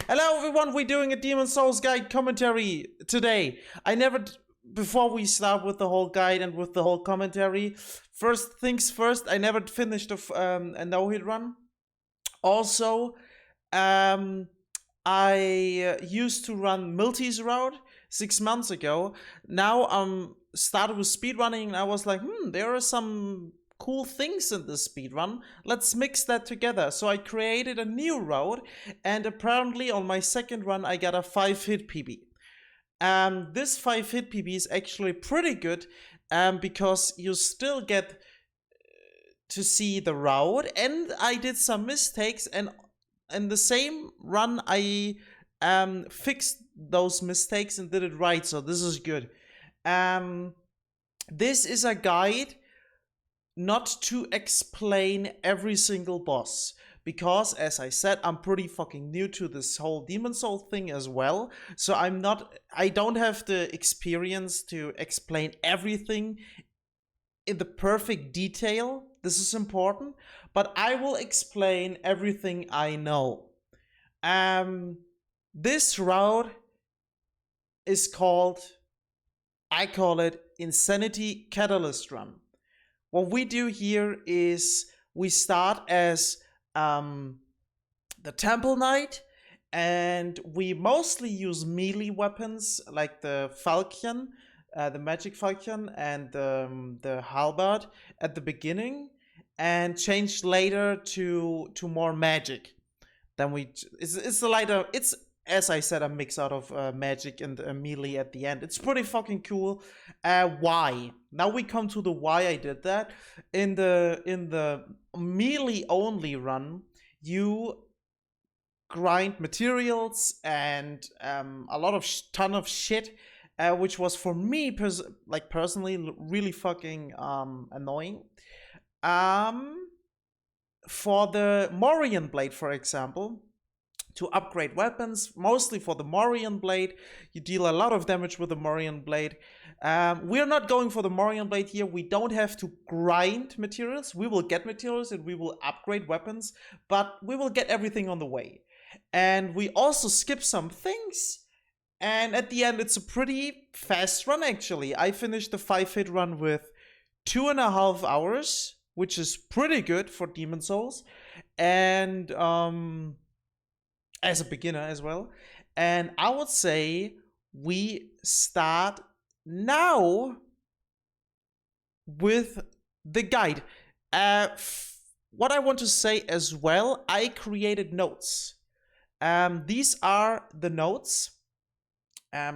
Hello everyone, we're doing a Demon Souls guide commentary today. Before we start with the whole guide and with the whole commentary, first things first, I never finished a no-hit run. Also, I used to run Milty's route 6 months ago. Now I'm started with speedrunning and I was like, there are some cool things in this speedrun. Let's mix that together. So I created a new route, and apparently on my second run I got a 5-hit PB. This 5-hit PB is actually pretty good because you still get to see the route, and I did some mistakes, and in the same run I fixed those mistakes and did it right, so this is good. This is a guide not to explain every single boss, because as I said, I'm pretty fucking new to this whole Demon Soul thing as well, so I don't have the experience to explain everything in the perfect detail. This is important, but I will explain everything I know. This route is called, I call it Insanity Catalyst Run. What we do here is we start as the Temple Knight, and we mostly use melee weapons like the Falchion, the Magic Falchion, and the Halberd at the beginning, and change later to more magic. Then it's a lighter, it's, as I said, a mix out of magic and melee at the end. It's pretty fucking cool. Why? Now we come to the why I did that. In the melee only run, you grind materials and a lot of ton of shit, which was for me personally really fucking annoying. For the Morian Blade, for example, to upgrade weapons, mostly for the Morian Blade, you deal a lot of damage with the Morian Blade. We're not going for the Morian Blade here. We don't have to grind materials. We will get materials and we will upgrade weapons, but we will get everything on the way. And we also skip some things, and at the end it's a pretty fast run actually. I finished the 5-hit run with 2.5 hours, which is pretty good for Demon Souls, and as a beginner as well. And I would say we start now with the guide. What I want to say as well, I created notes. These are the notes.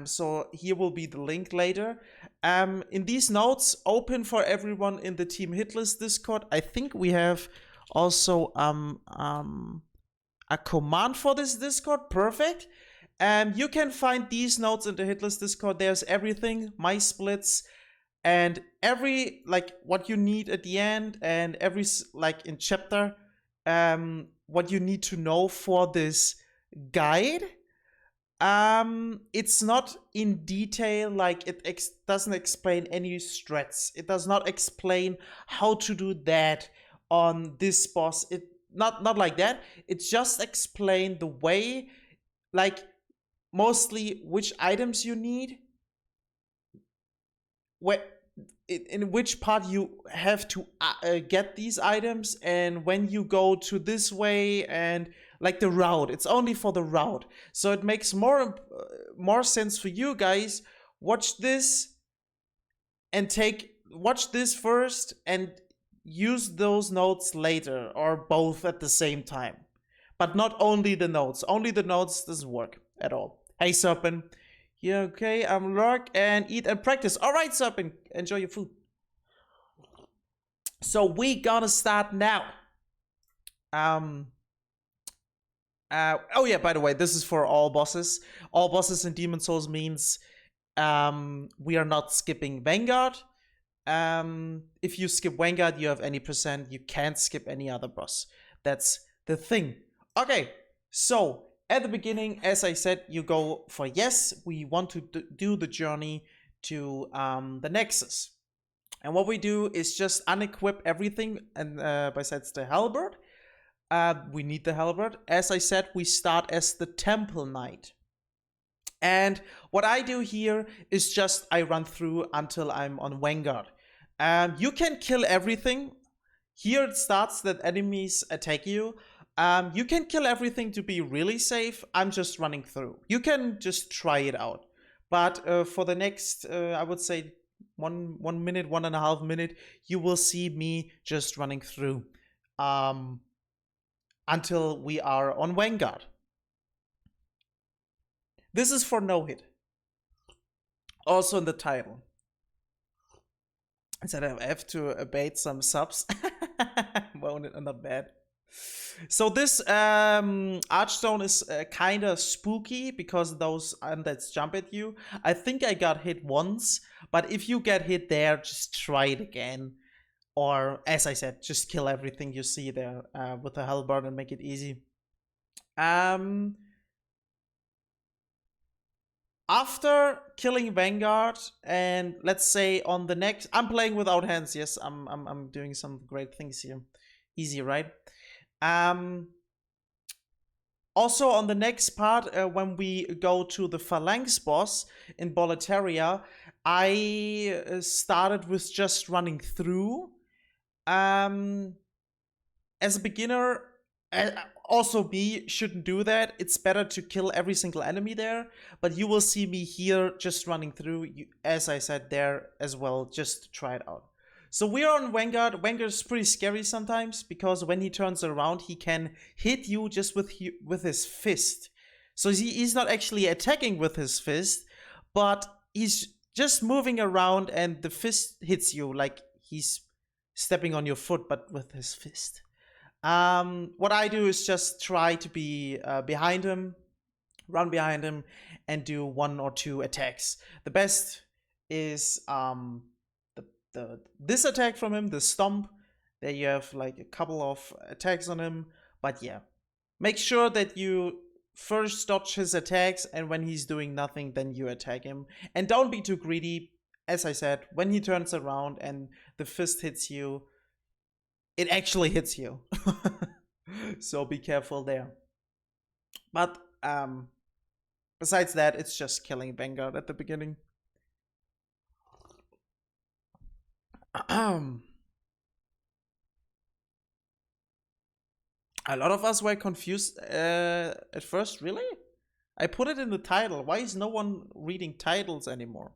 So here will be the link later. In these notes, open for everyone in the Team Hitlist Discord. I think we have also a command for this Discord. Perfect. You can find these notes in the Hitlist Discord. There's everything, my splits, and every, like, what you need at the end, and every, like, in chapter, what you need to know for this guide. It's not in detail, like it doesn't explain any strats. It does not explain how to do that on this boss. It not like that. It just explain the way, like mostly which items you need, where in which part you have to get these items, and when you go to this way, and like the route. It's only for the route, so it makes more sense for you guys. Watch this and watch this first and use those notes later, or both at the same time. But not only the notes. Only the notes doesn't work at all. Hey Serpent. Yeah, okay, I'm Lurk, and eat and practice. Alright, Serpent, enjoy your food. So we gotta start now. Oh yeah, by the way, this is for all bosses. All bosses in Demon Souls means we are not skipping Vanguard. If you skip Vanguard, you have any percent. You can't skip any other boss. That's the thing. Okay, so at the beginning, as I said, you go for yes, we want to do the journey to the Nexus. And what we do is just unequip everything, and besides the halberd. We need the halberd. As I said, we start as the Temple Knight. And what I do here is just I run through until I'm on Vanguard. You can kill everything. Here it starts that enemies attack you. You can kill everything to be really safe. I'm just running through. You can just try it out. But for the next, I would say, 1 minute, 1.5 minutes, you will see me just running through until we are on Vanguard. This is for no hit. Also in the title. Instead I have to abate some subs. Well, not bad. So this Archstone is kind of spooky because those undeads jump at you. I think I got hit once, but if you get hit there, just try it again. Or, as I said, just kill everything you see there with the halberd and make it easy. After killing Vanguard, and let's say on the next, I'm playing without hands. Yes, I'm doing some great things here. Easy, right? Also on the next part, when we go to the Phalanx boss in Boletaria, I started with just running through. As a beginner, also me shouldn't do that. It's better to kill every single enemy there, but you will see me here just running through, as I said there as well, just to try it out. So we are on Vanguard. Vanguard is pretty scary sometimes because when he turns around, he can hit you just with his fist. So he's not actually attacking with his fist, but he's just moving around and the fist hits you like he's stepping on your foot, but with his fist. What I do is just try to be behind him, run behind him, and do 1 or 2 attacks. The best is this attack from him, the stomp. There you have like a couple of attacks on him, but yeah, make sure that you first dodge his attacks, and when he's doing nothing, then you attack him. And don't be too greedy. As I said, when he turns around and the fist hits you, it actually hits you. So be careful there. But besides that, it's just killing Vanguard at the beginning. A lot of us were confused at first. Really? I put it in the title. Why is no one reading titles anymore?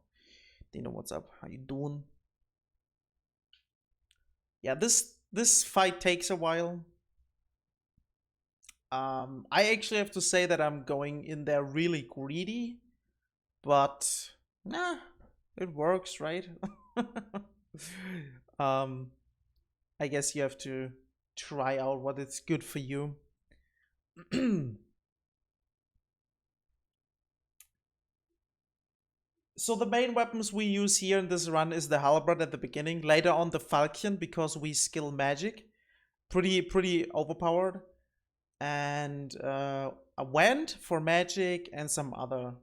Dino, what's up? How you doing? Yeah, this fight takes a while. I actually have to say that I'm going in there really greedy, but nah, it works, right? I guess you have to try out what is good for you. So the main weapons we use here in this run is the halberd at the beginning, later on the falchion because we skill magic, pretty overpowered, and a wand for magic and some other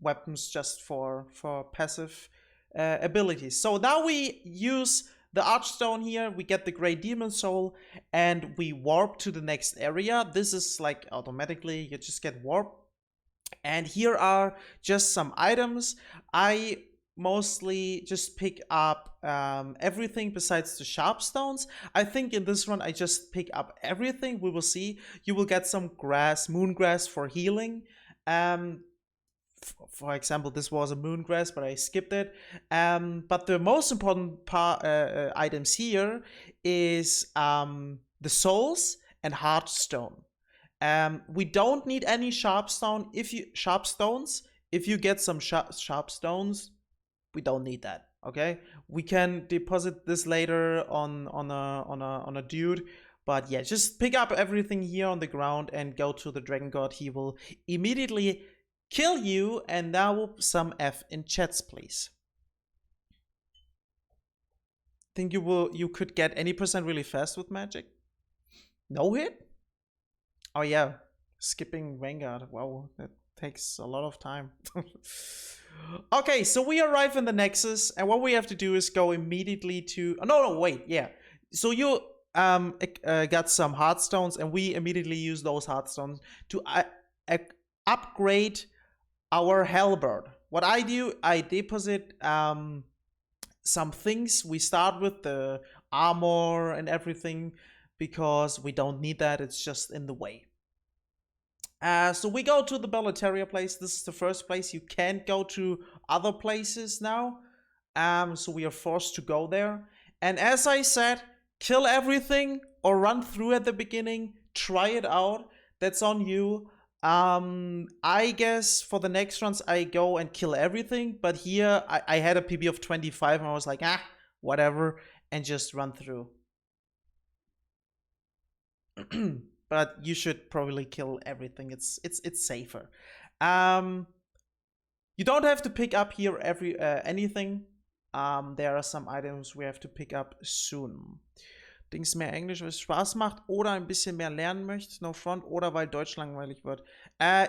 weapons just for passive abilities. So now we use the Archstone here, we get the Grey Demon Soul, and we warp to the next area. This is like automatically, you just get warp. And here are just some items. I mostly just pick up everything besides the sharp stones. I think in this run I just pick up everything. We will see. You will get some grass, moon grass for healing. For example, this was a moon grass, but I skipped it. But the most important items here is the souls and heartstone. We don't need any sharp stones. If you get some sharp stones, we don't need that. Okay, we can deposit this later on a dude. But yeah, just pick up everything here on the ground and go to the Dragon God. He will immediately kill you. And now some F in chats, please. Think you could get any percent really fast with magic? No hit? Oh yeah, skipping Vanguard. Wow, that takes a lot of time. Okay, so we arrive in the Nexus, and what we have to do is go immediately to... Oh, no, wait, yeah. So got some hardstones, and we immediately use those hardstones to upgrade our halberd. What I do, I deposit some things. We start with the armor and everything because we don't need that. It's just in the way. So we go to the Bellateria place. This is the first place. You can't go to other places now. So we are forced to go there. And as I said, kill everything or run through at the beginning. Try it out. That's on you. I guess for the next runs, I go and kill everything. But here, I had a PB of 25 and I was like, whatever. And just run through. But you should probably kill everything. It's safer. You don't have to pick up here anything. There are some items we have to pick up soon. Dings mehr Englisch, weil es Spaß macht oder ein bisschen mehr lernen möchtest, no front, oder weil Deutsch langweilig wird.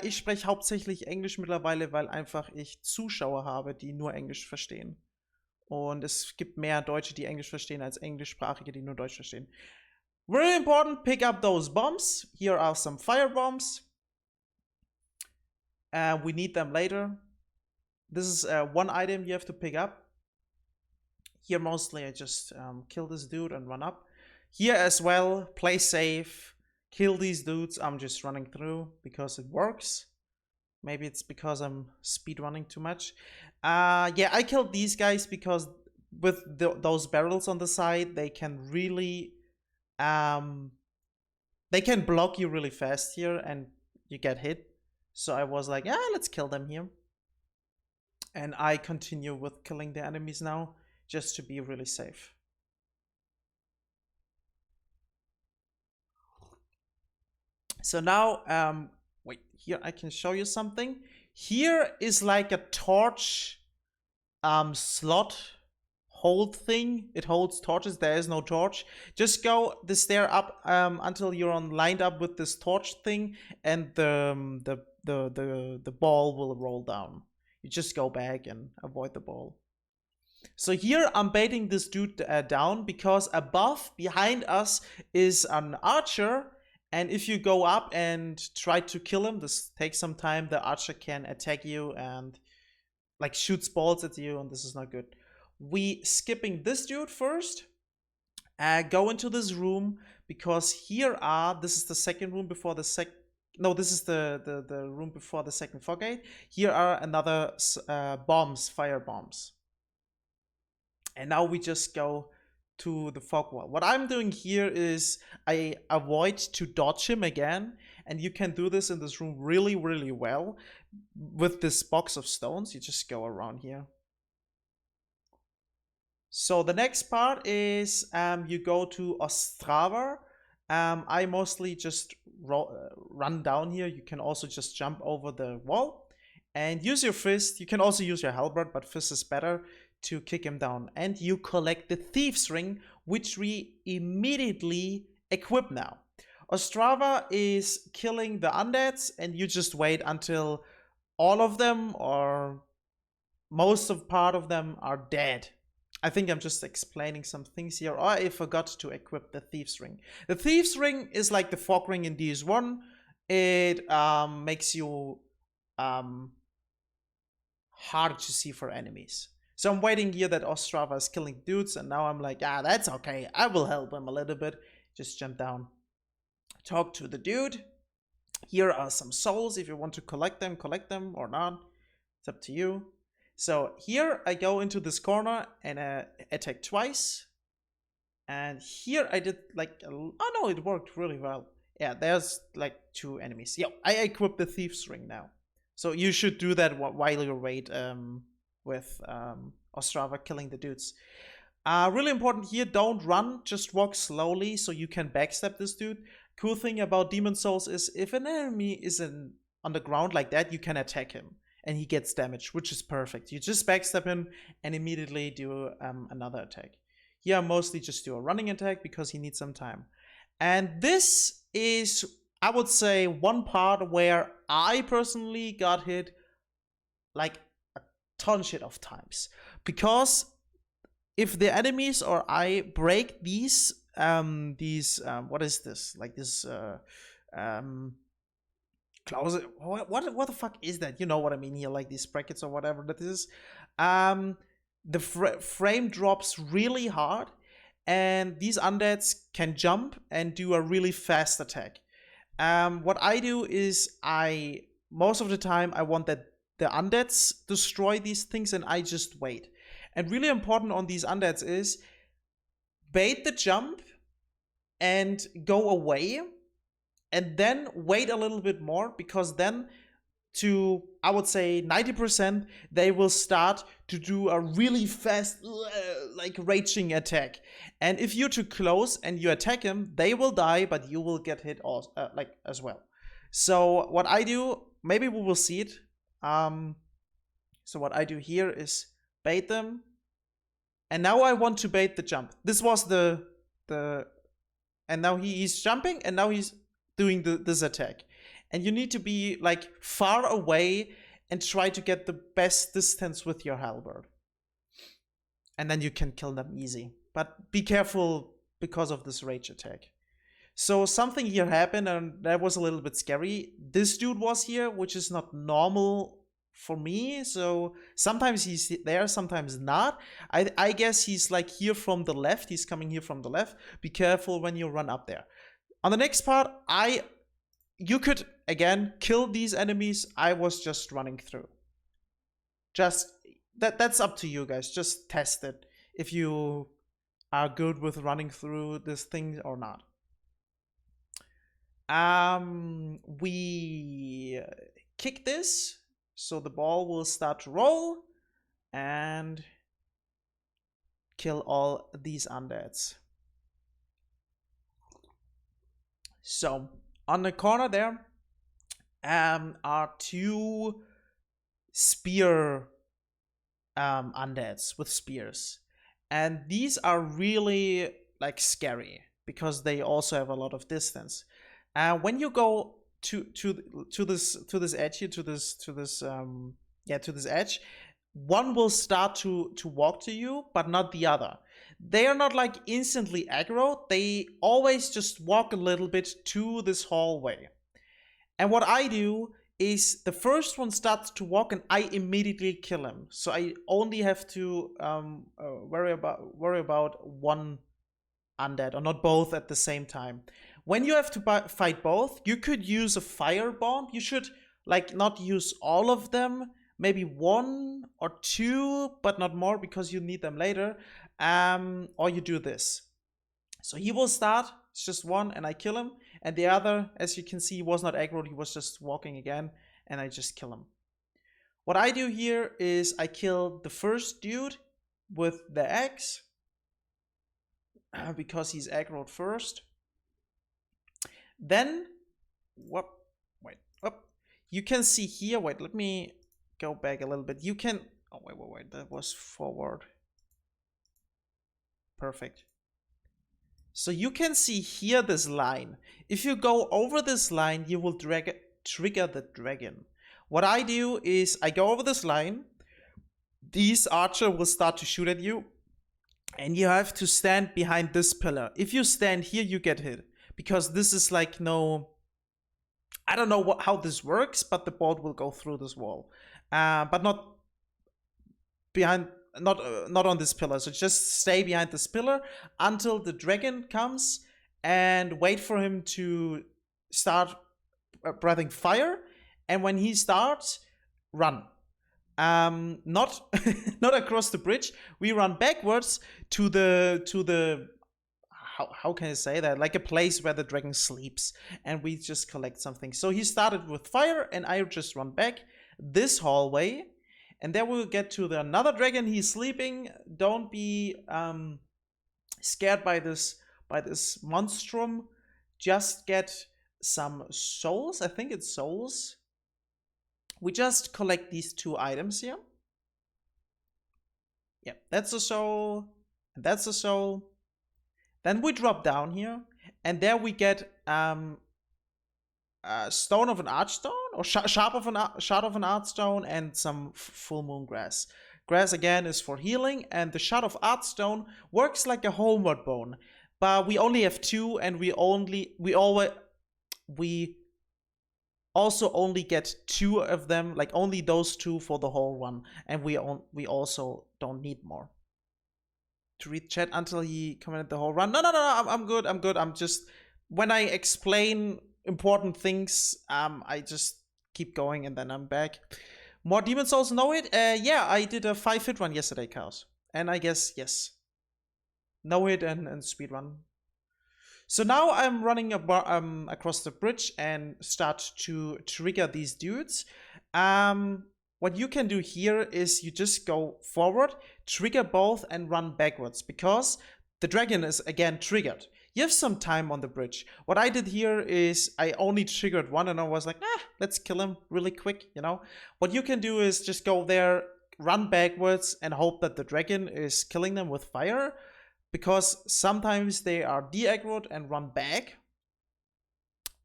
Ich spreche hauptsächlich Englisch mittlerweile, weil einfach ich Zuschauer habe, die nur Englisch verstehen. Und es gibt mehr Deutsche, die Englisch verstehen, als Englischsprachige, die nur Deutsch verstehen. Very important, pick up those bombs. Here are some fire bombs. We need them later. This is one item you have to pick up. Here mostly I just kill this dude and run up. Here as well, play safe. Kill these dudes. I'm just running through because it works. Maybe it's because I'm speedrunning too much. Yeah, I killed these guys because with those barrels on the side, they can really... they can block you really fast here and you get hit. So I was like, yeah, let's kill them here. And I continue with killing the enemies now, just to be really safe. So now, wait, here I can show you something. Here is like a torch slot hold thing. It holds torches. There is no torch. Just go the stair up until you're lined up with this torch thing, and the ball will roll down. You just go back and avoid the ball. So here I'm baiting this dude down because above, behind us, is an archer. And if you go up and try to kill him, this takes some time, the archer can attack you and like shoots balls at you, and this is not good. We skipping this dude first. Go into this room because this is the second room before the no, this is the room before the second fog gate. Here are another bombs, fire bombs. And now we just go to the fog wall. What I'm doing here is I avoid to dodge him again. And you can do this in this room really, really well. With this box of stones, you just go around here. So the next part is you go to Ostrava. I mostly just run down here. You can also just jump over the wall and use your fist. You can also use your halberd, but fist is better to kick him down. And you collect the Thieves Ring, which we immediately equip now. Ostrava is killing the undeads, and you just wait until all of them or most of part of them are dead. I think I'm just explaining some things here. Oh, I forgot to equip the Thieves Ring. The Thieves Ring is like the Fog Ring in DS1. It makes you harder to see for enemies. So I'm waiting here that Ostrava is killing dudes, and now I'm like, that's okay. I will help him a little bit. Just jump down. Talk to the dude. Here are some souls. If you want to collect them or not. It's up to you. So here I go into this corner and attack twice. And here I did like, oh no, it worked really well. Yeah, there's like 2 enemies. Yeah, I equipped the Thieves Ring now. So you should do that while you wait with Ostrava killing the dudes. Really important here, don't run, just walk slowly so you can backstab this dude. Cool thing about Demon Souls is if an enemy is on the ground like that, you can attack him. And he gets damaged, which is perfect. You just backstab him and immediately do another attack. Here I mostly just do a running attack because he needs some time. And this is, I would say, one part where I personally got hit like a ton shit of times. Because if the enemies or I break these these what is this? Like this close. What the fuck is that? You know what I mean here, like these brackets or whatever that is. The frame drops really hard, and these undeads can jump and do a really fast attack. What I do is most of the time I want that the undeads destroy these things, and I just wait. And really important on these undeads is bait the jump and go away, and then wait a little bit more, because then to, I would say 90%, they will start to do a really fast, like raging attack. And if you're too close and you attack him, they will die, but you will get hit also, like as well. So what I do, maybe we will see it. So what I do here is bait them, and now I want to bait the jump. This was and now he's jumping, and now he's doing this attack. And you need to be like far away and try to get the best distance with your halberd. And then you can kill them easy. But be careful because of this rage attack. So something here happened, and that was a little bit scary. This dude was here, which is not normal for me. So sometimes he's there, sometimes not. I guess he's like here from the left. He's coming here from the left. Be careful when you run up there. On the next part, you could, again, kill these enemies. I was just running through. Just, that's up to you guys. Just test it if you are good with running through this thing or not. We kick this, so the ball will start to roll and kill all these undeads. So on the corner there are two spear undeads with spears, and these are really like scary because they also have a lot of distance. When you go to this edge here, to this edge, one will start to walk to you, but not the other. They are not like instantly aggro. They always just walk a little bit to this hallway. And what I do is the first one starts to walk, and I immediately kill him. So I only have to worry about one undead, or not both at the same time. When you have to fight both, you could use a fire bomb. You should like not use all of them, maybe one or two, but not more, because you need them later. Or you do this. So he will start, it's just one, and I kill him. And the other, as you can see, was not aggroed, he was just walking again, and I just kill him. What I do here is I kill the first dude with the axe, because he's aggroed first. Then, you can see here, let me go back a little bit. You can, that was forward. Perfect. So you can see here this line. If you go over this line, you will trigger the dragon. What I do is I go over this line. These archer will start to shoot at you, and you have to stand behind this pillar. If you stand here, you get hit, because this is like I don't know how this works, but the bolt will go through this wall, but not behind. Not on this pillar. So just stay behind this pillar until the dragon comes, and wait for him to start breathing fire. And when he starts, run. Not not across the bridge. We run backwards to the how can I say that? Like a place where the dragon sleeps, and we just collect something. So he started with fire, and I just run back this hallway. And then we'll get to another dragon. He's sleeping. Don't be scared by this monstrum. Just get some souls. I think it's souls. We just collect these two items here. Yeah, that's a soul. And that's a soul. Then we drop down here, and there we get stone of an archstone, or shard of an archstone, and some full moon grass. Grass again is for healing, and the shard of archstone works like a homeward bone. but we only have 2, and we also only get 2 of them, like only those 2 for the whole run, and we also don't need more. To read chat until he commented the whole run. No, I'm good. I'm just, when I explain important things, I just keep going and then I'm back. More Demon Souls know it? Yeah, I did a 5-hit run yesterday, Chaos. And I guess, yes. No hit and speed run. So now I'm running across the bridge and start to trigger these dudes. What you can do here is you just go forward, trigger both, and run backwards, because the dragon is again triggered. You have some time on the bridge. What I did here is I only triggered one, and I was like, let's kill him really quick, you know? What you can do is just go there, run backwards, and hope that the dragon is killing them with fire, because sometimes they are de-aggroed and run back.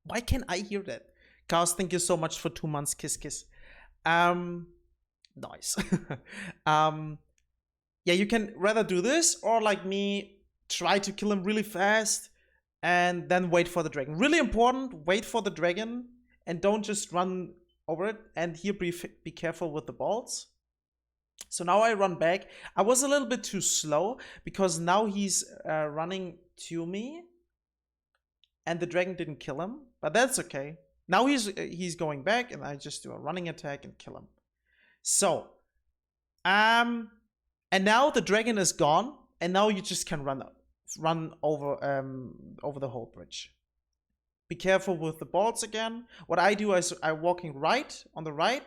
Why can't I hear that? Chaos, thank you so much for 2 months. Kiss, kiss. Nice. Yeah, you can rather do this, or like me, try to kill him really fast and then wait for the dragon. Really important, wait for the dragon and don't just run over it. And here, be careful with the balls. So now I run back. I was a little bit too slow because now he's running to me and the dragon didn't kill him, but that's okay. Now he's going back and I just do a running attack and kill him. So, and now the dragon is gone, and now you just can run over the whole bridge. Be careful with the balls again. What I do is I'm walking right on the right,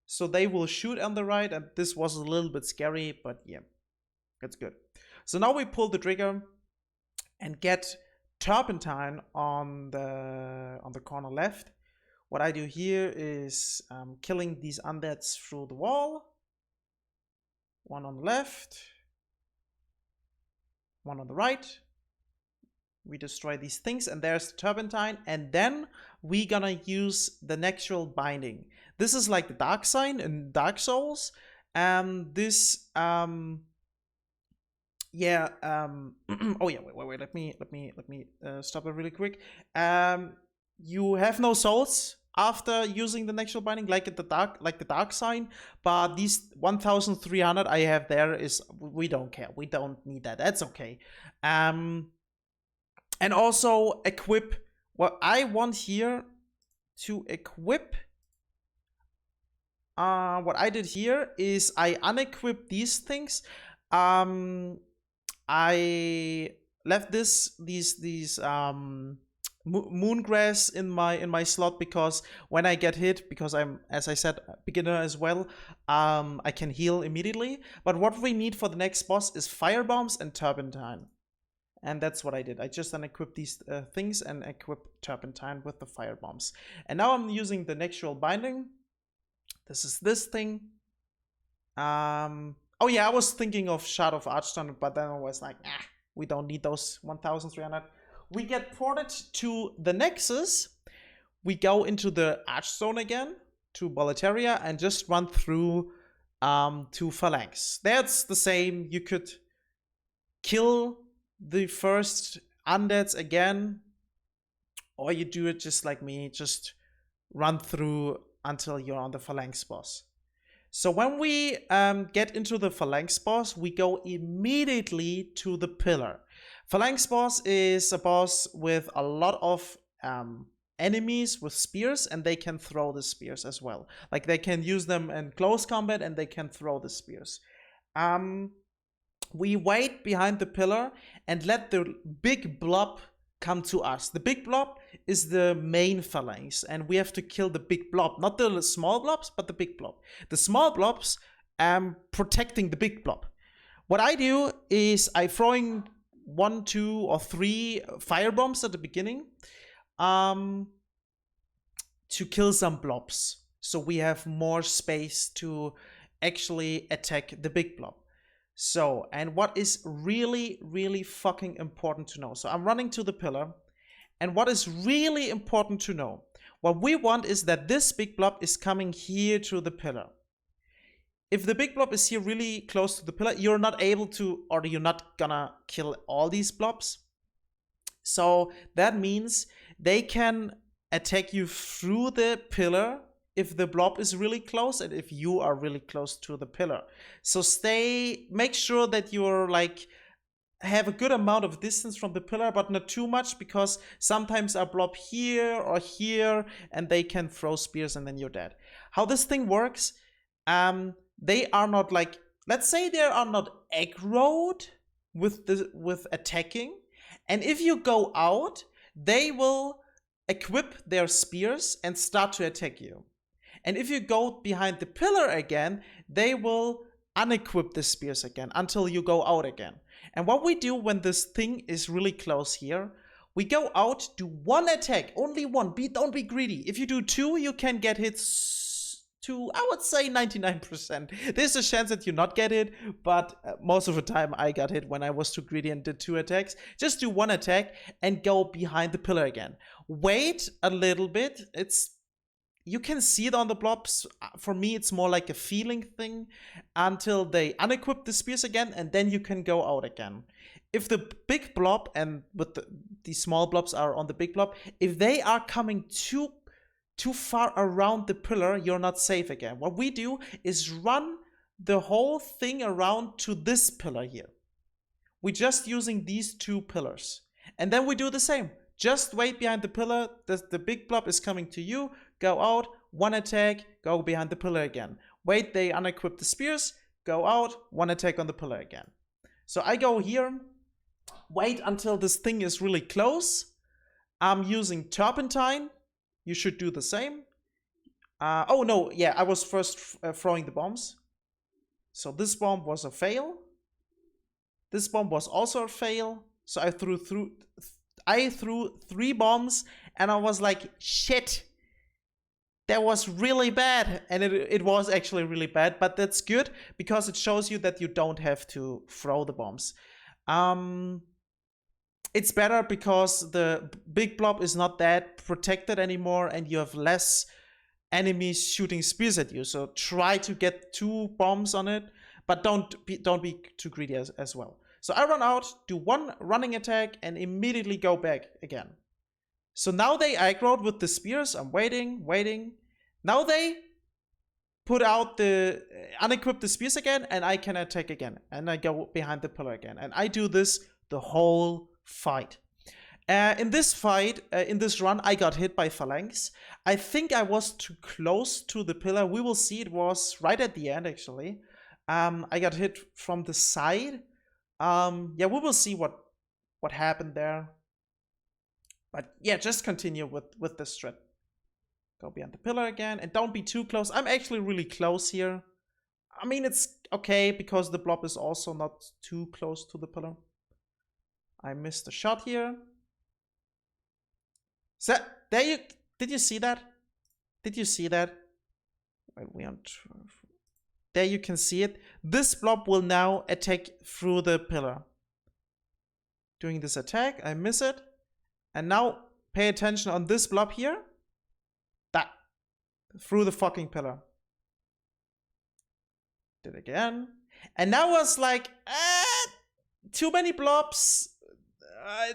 so they will shoot on the right, and this was a little bit scary, but yeah, that's good. So now we pull the trigger and get Turpentine on the corner left. What I do here is killing these undeads through the wall. One on the left, one on the right. We destroy these things, and there's the Turpentine, and then we gonna use the natural binding. This is like the dark sign in Dark Souls. This oh yeah, wait, let me stop it really quick. You have no souls after using the natural binding, like the dark sign, but these 1300 I have there is, we don't care, we don't need that, that's okay. And also equip what I want here to equip. What I did here is I unequipped these things. I left these moongrass in my slot, because when I get hit, because I'm, as I said, a beginner as well, I can heal immediately. But what we need for the next boss is fire bombs and Turpentine, and that's what I did. I just unequipped these things and equipped Turpentine with the fire bombs. And now I'm using the natural binding. This is this thing. Oh yeah, I was thinking of Shard of Archstone, but then I was like, we don't need those 1300. We get ported to the Nexus. We go into the Archstone again, to Boletaria, and just run through to Phalanx. That's the same. You could kill the first undeads again, or you do it just like me, just run through until you're on the Phalanx boss. So when we get into the Phalanx boss, we go immediately to the pillar. Phalanx boss is a boss with a lot of enemies with spears, and they can throw the spears as well. Like, they can use them in close combat and they can throw the spears. We wait behind the pillar and let the big blob come to us. The big blob is the main phalanx, and we have to kill the big blob, not the small blobs, but the big blob. The small blobs protecting the big blob. What I do is I throwing 1, 2, or 3 fire bombs at the beginning to kill some blobs, so we have more space to actually attack the big blob. So, and what is really, really fucking important to know. So I'm running to the pillar, and what is really important to know, what we want is that this big blob is coming here to the pillar. If the big blob is here really close to the pillar, you're not able to, or you're not gonna kill all these blobs. So that means they can attack you through the pillar if the blob is really close and if you are really close to the pillar. So make sure that you're like have a good amount of distance from the pillar, but not too much, because sometimes a blob here or here and they can throw spears and then you're dead. How this thing works, they are not like, let's say they are not aggroed with attacking, and if you go out, they will equip their spears and start to attack you. And if you go behind the pillar again, they will unequip the spears again until you go out again. And what we do when this thing is really close here, we go out, do one attack, only one. Don't be greedy. If you do two, you can get hit to, I would say, 99%. There's a chance that you not get hit, but most of the time I got hit when I was too greedy and did two attacks. Just do one attack and go behind the pillar again. Wait a little bit. You can see it on the blobs. For me, it's more like a feeling thing until they unequip the spears again, and then you can go out again. If the big blob and with the small blobs are on the big blob, if they are coming too far around the pillar, you're not safe again. What we do is run the whole thing around to this pillar here. We're just using these two pillars. And then we do the same. Just wait behind the pillar. The big blob is coming to you. Go out, one attack, go behind the pillar again. Wait, they unequip the spears. Go out, one attack on the pillar again. So I go here, wait until this thing is really close. I'm using turpentine. You should do the same. Oh no, yeah, I was first throwing the bombs. So this bomb was a fail. This bomb was also a fail. So I threw 3 bombs and I was like, shit, that was really bad. And it was actually really bad, but that's good because it shows you that you don't have to throw the bombs. It's better because the big blob is not that protected anymore and you have less enemies shooting spears at you. So try to get 2 bombs on it, but don't be too greedy as well. So I run out, do 1 running attack, and immediately go back again. So now they aggroed with the spears. I'm waiting. Now they put out unequip the spears again, and I can attack again. And I go behind the pillar again. And I do this the whole fight. In this fight, in this run, I got hit by phalanx. I think I was too close to the pillar. We will see. It was right at the end, actually. I got hit from the side. Yeah, we will see what happened there. But yeah, just continue with the strat. Go behind the pillar again, and don't be too close. I'm actually really close here. I mean, it's okay because the blob is also not too close to the pillar. I missed a shot here. So did you see that? Did you see that? There you can see it. This blob will now attack through the pillar. Doing this attack, I miss it. And now pay attention on this blob here. That. Through the fucking pillar. Did it again. And now I was like, too many blobs.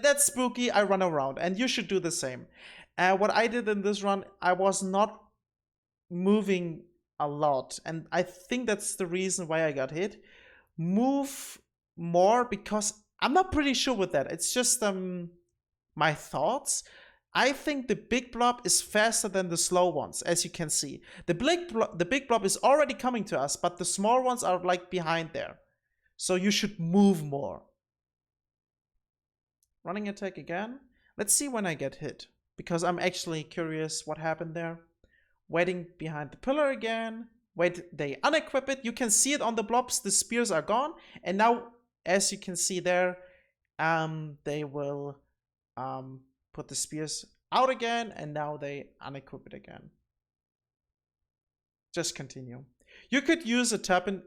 That's spooky. I run around. And you should do the same. What I did in this run, I was not moving a lot. And I think that's the reason why I got hit. Move more because I'm not pretty sure with that. It's just my thoughts. I think the big blob is faster than the slow ones, as you can see. The big blob is already coming to us, but the small ones are like behind there. So you should move more. Running attack again. Let's see when I get hit, because I'm actually curious what happened there. Waiting behind the pillar again. Wait, they unequip it. You can see it on the blobs. The spears are gone. And now, as you can see there, they will put the spears out again. And now they unequip it again. Just continue. You could use a tap and...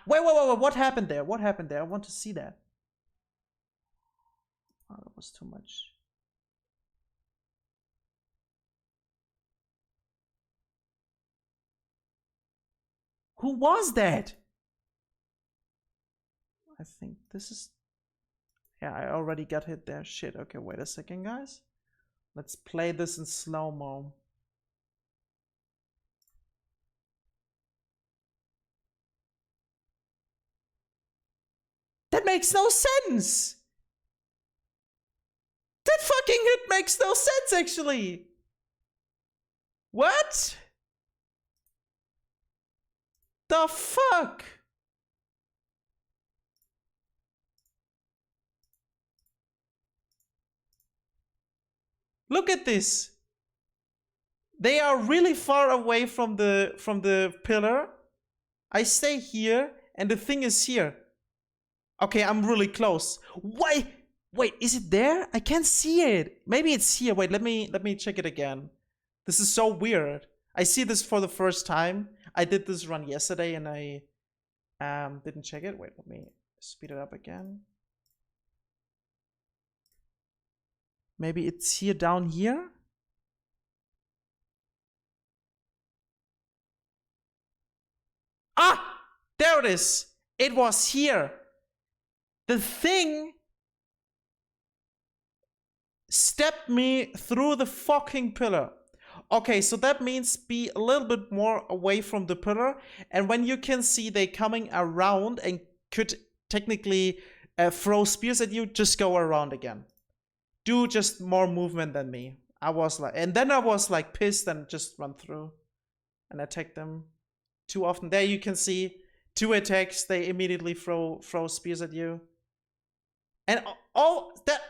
wait. What happened there? What happened there? I want to see that. Oh, that was too much. Who was that? I think this is... Yeah, I already got hit there. Shit. Okay, wait a second, guys. Let's play this in slow-mo. That makes no sense! That fucking hit makes no sense, actually! What? The fuck? Look at this. They are really far away from the pillar. I stay here and the thing is here. Okay, I'm really close. Wait, is it there? I can't see it. Maybe it's here. Wait, let me check it again. This is so weird. I see this for the first time. I did this run yesterday and I didn't check it. Wait, let me speed it up again. Maybe it's here down here. Ah! There it is. It was here. The thing stepped me through the fucking pillar. Okay, so that means be a little bit more away from the pillar. And when you can see they coming around and could technically throw spears at you, just go around again. Do just more movement than me. I was like, and then I was like pissed and just run through and attack them too often. There you can see 2 attacks. They immediately throw spears at you. And all that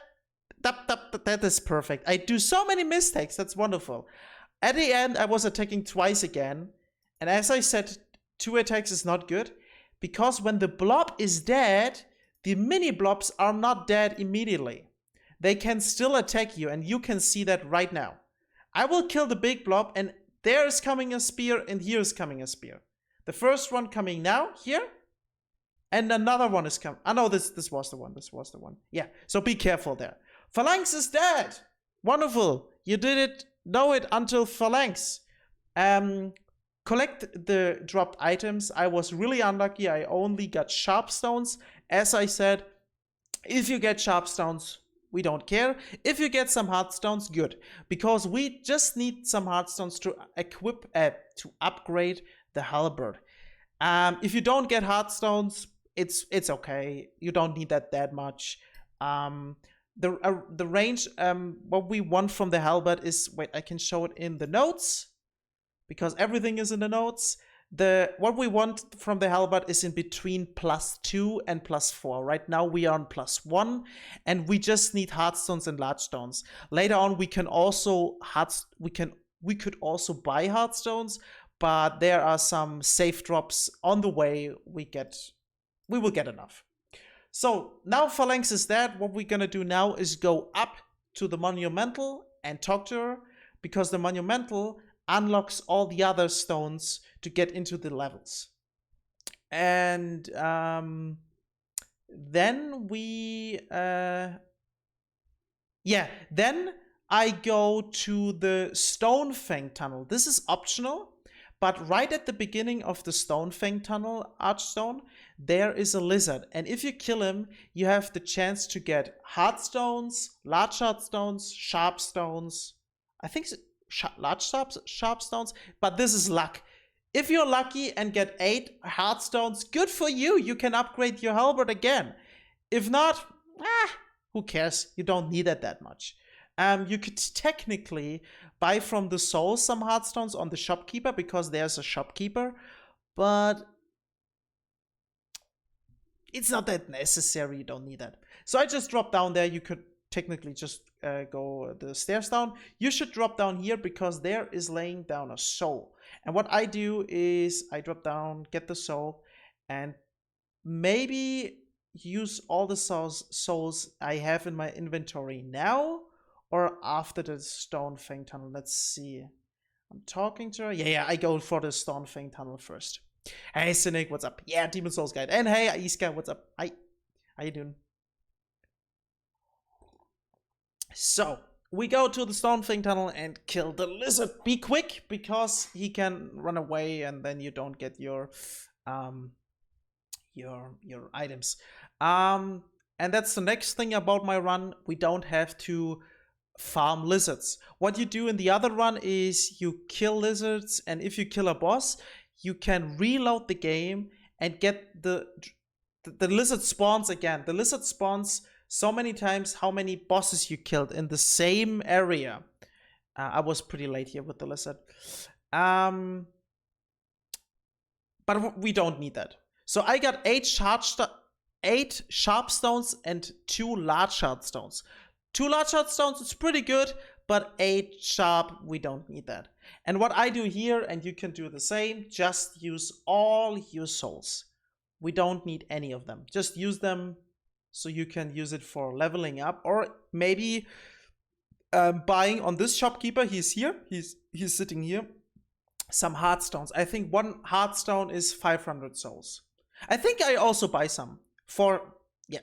is perfect. I do so many mistakes. That's wonderful. At the end, I was attacking twice again. And as I said, 2 attacks is not good. Because when the blob is dead, the mini blobs are not dead immediately. They can still attack you, and you can see that right now. I will kill the big blob, and there is coming a spear, and here is coming a spear. The first one coming now, here. And another one is coming. Oh no, this was the one. This was the one. Yeah, so be careful there. Phalanx is dead. Wonderful. You didn't know it until Phalanx. Collect the dropped items. I was really unlucky. I only got sharp stones. As I said, if you get sharp stones, we don't care. If you get some hard stones, good. Because we just need some hard stones to equip, to upgrade the halberd. If you don't get hard stones, it's okay. You don't need that much. The range, what we want from the halberd is, wait, I can show it in the notes because everything is in the notes. What we want from the halberd is in between +2 and +4. Right now we are on +1, and we just need hard stones and large stones. Later on we can also we could also buy hard stones, but there are some safe drops on the way. We will get enough. So now Phalanx is dead. What we're gonna do now is go up to the Monumental and talk to her, because the Monumental unlocks all the other stones to get into the levels. And then we then I go to the Stonefang tunnel. This is optional, but right at the beginning of the Stonefang tunnel, Archstone, there is a lizard. And if you kill him, you have the chance to get hard stones, large hard stones, sharp stones. I think large sharp stones, but this is luck. If you're lucky and get 8 hard stones, good for you. You can upgrade your halberd again. If not, who cares? You don't need it that much. You could technically buy from the soul some hard stones on the shopkeeper, because there's a shopkeeper, but it's not that necessary. You don't need that. So I just dropped down there. You could technically just go the stairs down. You should drop down here because there is laying down a soul. And what I do is I drop down, get the soul, and maybe use all the souls I have in my inventory now or after the Stonefang tunnel. Let's see. I'm talking to her. Yeah, I go for the Stonefang tunnel first. Hey, Cynic, what's up? Yeah, Demon Souls Guide. And hey, Iska, what's up? Hi. How you doing? So, we go to the Stonefang tunnel and kill the lizard. Be quick, because he can run away and then you don't get your items. And that's the next thing about my run. We don't have to farm lizards. What you do in the other run is you kill lizards, and if you kill a boss, you can reload the game and get the lizard spawns again. The lizard spawns so many times how many bosses you killed in the same area. I was pretty late here with the lizard. But we don't need that. So I got 8 sharp stones and 2 large hard stones. 2 large hard stones is pretty good, but 8 sharp, we don't need that. And what I do here, and you can do the same, just use all your souls. We don't need any of them. Just use them so you can use it for leveling up, or maybe buying on this shopkeeper. He's here. He's sitting here. Some hard stones. I think 1 hard stone is 500 souls. I think I also buy some for yeah.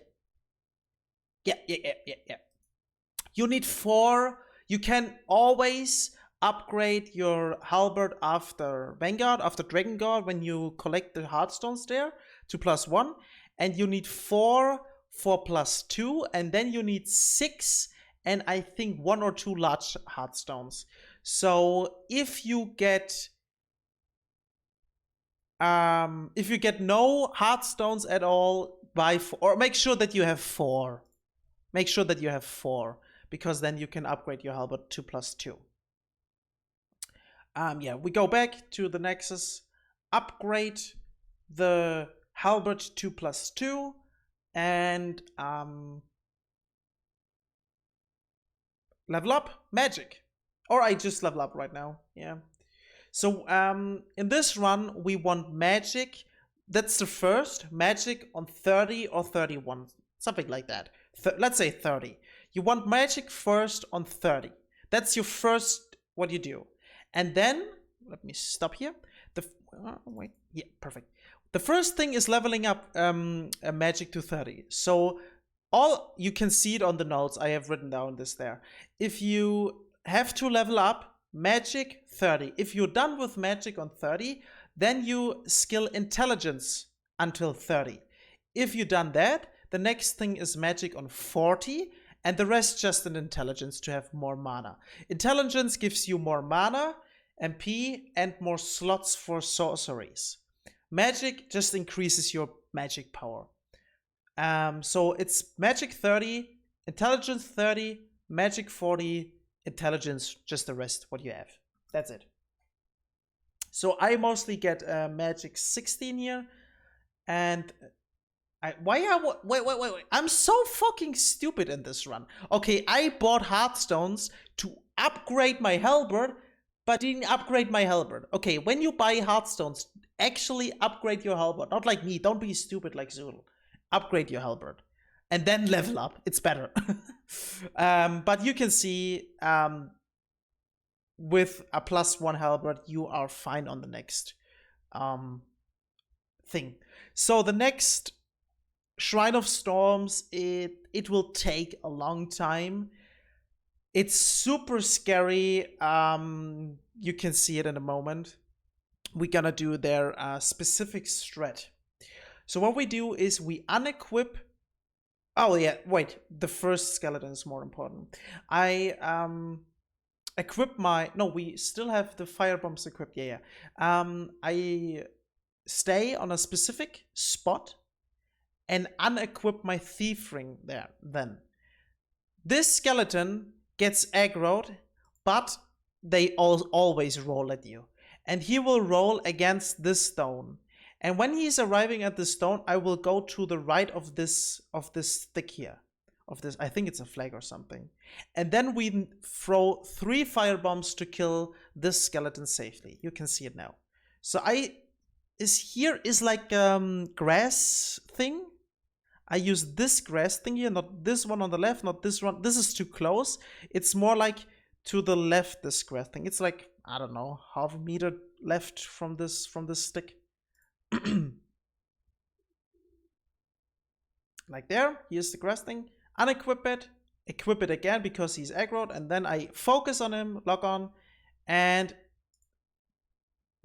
You need 4. You can always upgrade your halberd after Vanguard, after Dragon Guard, when you collect the hardstones there to +1. And you need 4 for +2. And then you need 6 and I think 1 or 2 large hardstones. So if you get no hardstones at all, buy 4, or make sure that you have 4. Make sure that you have 4, because then you can upgrade your halberd to +2. Yeah, we go back to the Nexus, upgrade the halberd to +2, and level up magic. Or I just level up right now, yeah. So in this run, we want magic. That's the first magic on 30 or 31, something like that. Let's say 30. You want magic first on 30. That's your first, what you do. And then, let me stop here. Wait, yeah, perfect. The first thing is leveling up magic to 30. So you can see it on the notes. I have written down this there. If you have to level up magic 30. If you're done with magic on 30, then you skill intelligence until 30. If you've done that, the next thing is magic on 40, and the rest just an intelligence to have more mana. Intelligence gives you more mana, MP, and more slots for sorceries. Magic just increases your magic power. So it's magic 30, intelligence 30, magic 40, intelligence, just the rest, what you have. That's it. So I mostly get magic 16 here, and wait, I'm so fucking stupid in this run. Okay, I bought hardstones to upgrade my halberd, but didn't upgrade my halberd. Okay, when you buy hardstones, actually upgrade your halberd. Not like me, don't be stupid like Zoodle. Upgrade your halberd. And then level up. It's better. But you can see with a +1 halberd, you are fine on the next thing. So the next Shrine of Storms, it will take a long time. It's super scary. You can see it in a moment. We're gonna do their specific strat. So what we do is we unequip. Oh yeah, wait, the first skeleton is more important. I equip my, no, we still have the fire bombs equipped, yeah. I stay on a specific spot and unequip my thief ring there then. This skeleton gets aggroed, but they always roll at you. And he will roll against this stone. And when he's arriving at the stone, I will go to the right of this stick here. Of this, I think it's a flag or something. And then we throw 3 fire bombs to kill this skeleton safely. You can see it now. So here is like grass thing. I use this grass thing here, not this one on the left, not this one. This is too close. It's more like to the left, this grass thing. It's like, I don't know, half a meter left from this stick. Like there, here's the grass thing. Unequip it, equip it again because he's aggroed, and then I focus on him, lock on, and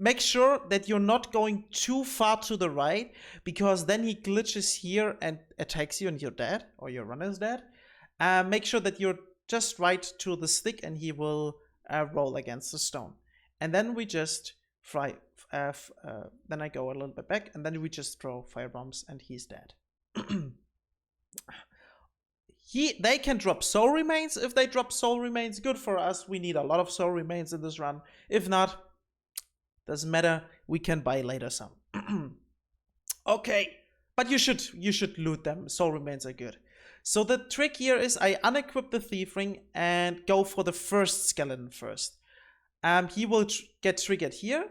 make sure that you're not going too far to the right, because then he glitches here and attacks you and you're dead, or your runner is dead. Make sure that you're just right to the stick and he will roll against the stone. And then we just fry. Then I go a little bit back, and then we just throw fire bombs and he's dead. They can drop soul remains. If they drop soul remains, good for us. We need a lot of soul remains in this run. If not, doesn't matter. We can buy later some. Okay, but you should loot them. Soul remains are good. So the trick here is I unequip the thief ring and go for the first skeleton first. He will get triggered here.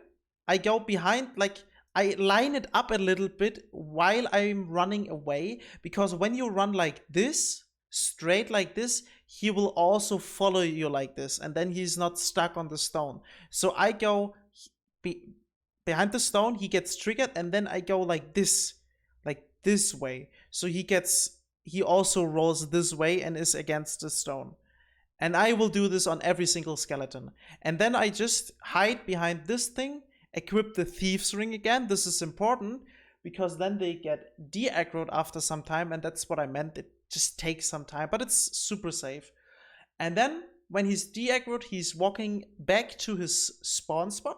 I go behind, like I line it up a little bit while I'm running away, because when you run like this, straight like this, he will also follow you like this, and then he's not stuck on the stone. So I go behind the stone, he gets triggered, and then I go like this way. So he also rolls this way and is against the stone. And I will do this on every single skeleton. And then I just hide behind this thing, equip the Thieves Ring again. This is important because then they get de-aggroed after some time, and that's what I meant. It just takes some time, but it's super safe. And then when he's de-aggroed, he's walking back to his spawn spot,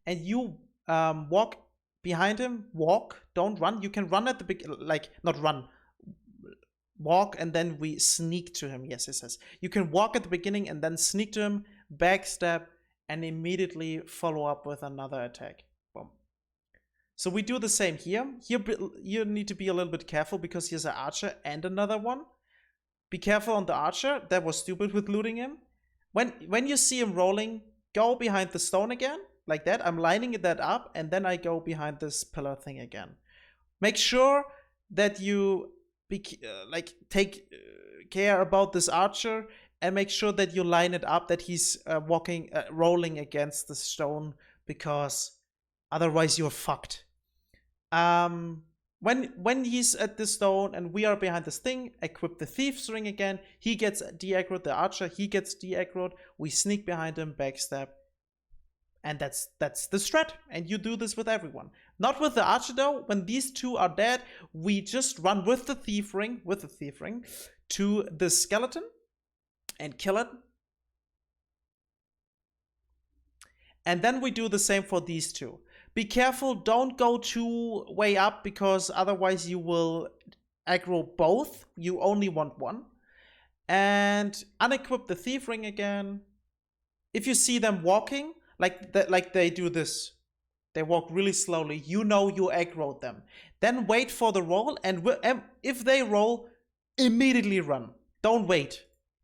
and you walk behind him. Walk, don't run. You can run at the beginning, like not run. Walk and then we sneak to him. Yes, it says. You can walk at the beginning and then sneak to him, backstab, and immediately follow up with another attack. Boom. So we do the same here. Here you need to be a little bit careful because here's an archer and another one. Be careful on the archer. That was stupid with looting him. When you see him rolling, go behind the stone again, like that. I'm lining that up, and then I go behind this pillar thing again. Make sure that you take care about this archer, and make sure that you line it up that he's rolling against the stone, because otherwise you're fucked. When he's at the stone and we are behind this thing, equip the Thieves Ring again. He gets de-aggroed, the archer, he gets de-aggroed. We sneak behind him, backstab. And that's the strat. And you do this with everyone. Not with the archer though. When these two are dead, we just run with the thief ring, to the skeleton and kill it. And then we do the same for these two. Be careful, don't go too way up, because otherwise you will aggro both. You only want one. And unequip the thief ring again. If you see them walking, like they do this, they walk really slowly, you know you aggroed them. Then wait for the roll, and if they roll, immediately run. Don't wait.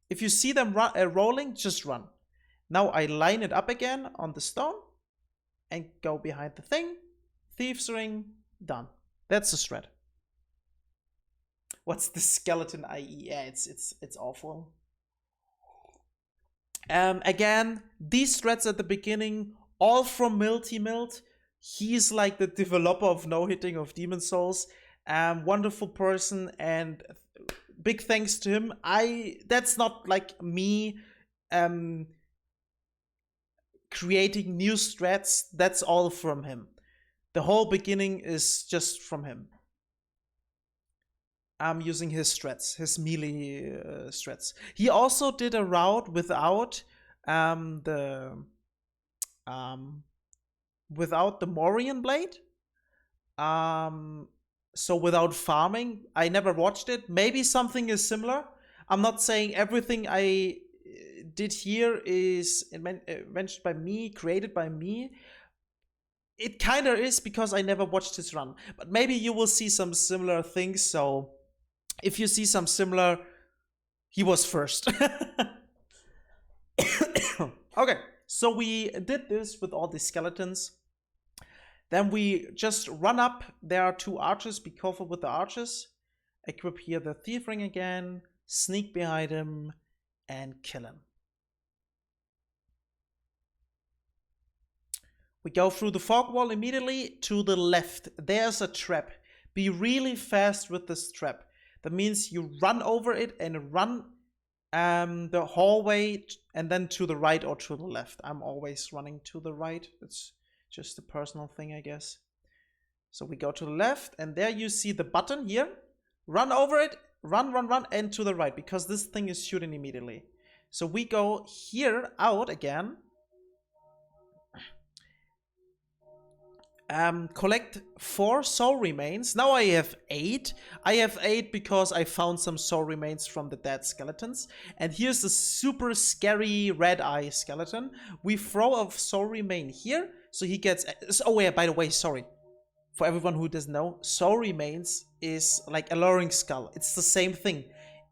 If you see them rolling, just run. Now I line it up again on the stone and go behind the thing. Thieves Ring, done. That's the strat. What's the skeleton IE? Yeah, it's awful. Again, these strats at the beginning, all from Milty. He's like the developer of No Hitting of Demon Souls. Wonderful person, and big thanks to him. That's not like me creating new strats. That's all from him. The whole beginning is just from him. I'm using his strats, his melee strats. He also did a route without the Morian blade. So without farming. I never watched it. Maybe something is similar. I'm not saying everything I did here is invented by me, created by me. It kind of is, because I never watched his run. But maybe you will see some similar things, so if you see some similar, he was first. Okay, so we did this with all the skeletons. Then we just run up. There are two archers. Be careful with the archers. Equip here the thief ring again. Sneak behind him and kill him. We go through the fog wall immediately to the left. There's a trap. Be really fast with this trap. That means you run over it and run the hallway and then to the right or to the left. I'm always running to the right. It's Just a personal thing, I guess. So we go to the left, and there you see the button here. Run over it, run, and to the right, because this thing is shooting immediately. So we go here out again. Collect 4 soul remains. Now I have 8. I have 8 because I found some soul remains from the dead skeletons. And here's the super scary red eye skeleton. We throw a soul remain here, so he gets... Oh yeah, by the way, sorry. For everyone who doesn't know, soul remains is like a lowering skull. It's the same thing.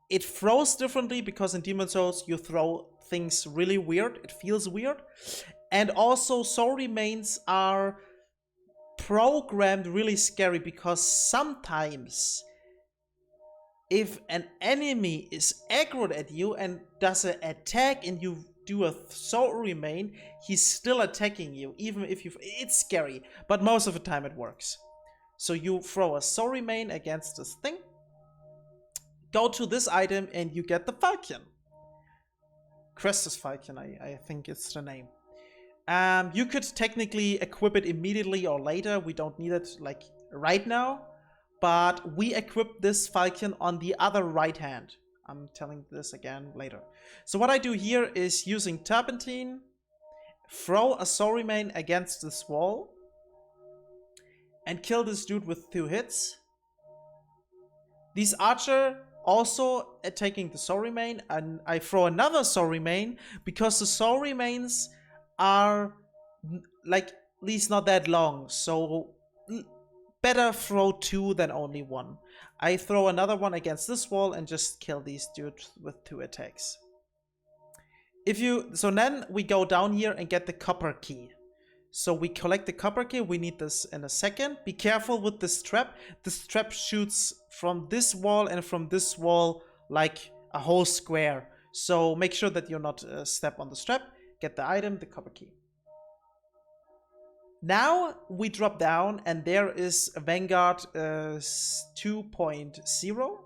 It throws differently because in Demon Souls you throw things really weird. It feels weird. And also soul remains are programmed really scary because sometimes if an enemy is aggroed at you and does an attack and you do a soul remain, he's still attacking you, even if you... It's scary, but most of the time it works. So you throw a soul remain against this thing, go to this item, and you get the Falcon. Crestus Falcon, I think it's the name. You could technically equip it immediately or later. We don't need it like right now, but we equip this Falcon on the other right hand. I'm telling this again later. So what I do here is using Turpentine, throw a soul remain against this wall, and kill this dude with 2 hits. These archer also taking the soul remain, and I throw another soul remain because the soul remains are like at least not that long, so better throw 2 than only 1. I throw another one against this wall and just kill these dudes with 2 attacks. So then we go down here and get the copper key. So we collect the copper key. We need this in a second. Be careful with this trap. This trap shoots from this wall and from this wall like a whole square. So make sure that you're not step on the trap. Get the item, the copper key. Now we drop down and there is a Vanguard 2.0.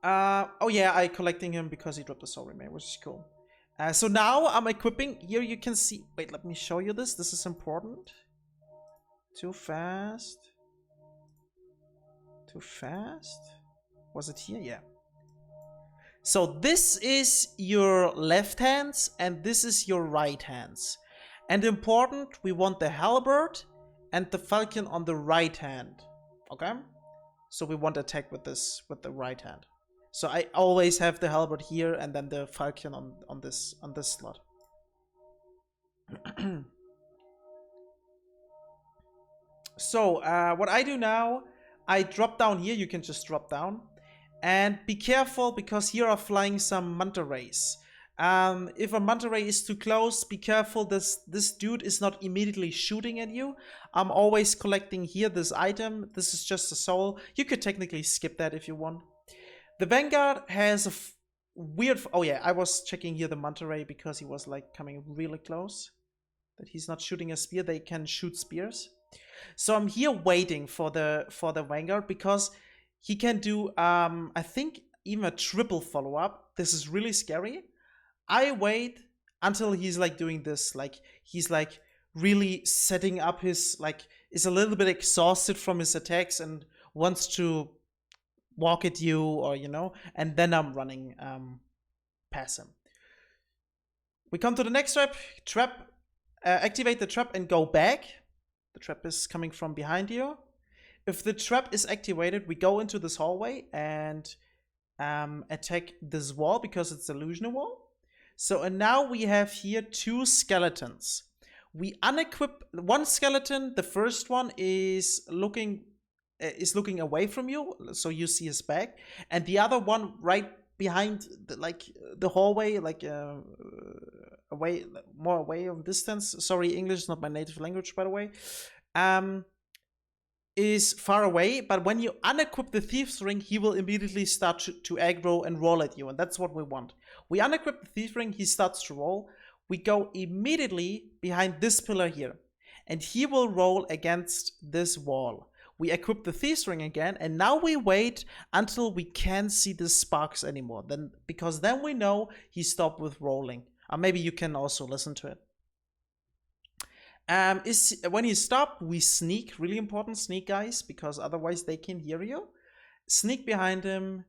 Oh yeah, I collecting him because he dropped the soul remain, which is cool. So now I'm equipping. Here you can see. Wait, let me show you this. This is important. Too fast. Too fast. Was it here? Yeah. So this is your left hands and this is your right hands. And important, we want the halberd and the falcon on the right hand. Okay? So we want to attack with this, with the right hand. So I always have the halberd here and then the falcon on this slot. So what I do now, I drop down here. You can just drop down. And be careful because here are flying some manta rays. If a manta ray is too close, be careful. This dude is not immediately shooting at you. I'm always collecting here this item. This is just a soul. You could technically skip that if you want. The Vanguard has a weird... Oh yeah, I was checking here the manta ray because he was like coming really close. That he's not shooting a spear. They can shoot spears. So I'm here waiting for the Vanguard because he can do, I think, even a triple follow-up. This is really scary. I wait until he's like doing this, like he's like really setting up his, like, is a little bit exhausted from his attacks and wants to walk at you, or you know, and then I'm running past him. We come to the next trap. Activate the trap and go back. The trap is coming from behind you. If the trap is activated, we go into this hallway and attack this wall because it's an illusion wall. So and now we have here 2 skeletons. We unequip one skeleton. The first one is looking away from you, so you see his back, and the other one right behind the hallway, like away, more away of distance. Sorry, English is not my native language, by the way. Is far away, but when you unequip the Thief's Ring, he will immediately start to aggro and roll at you, and that's what we want. We unequip the Thief's Ring, he starts to roll. We go immediately behind this pillar here, and he will roll against this wall. We equip the Thief's Ring again, and now we wait until we can't see the sparks anymore. Because then we know he stopped with rolling. Or maybe you can also listen to it. Is when you stop, we sneak. Really important, sneak, guys, because otherwise they can hear you. Sneak behind him,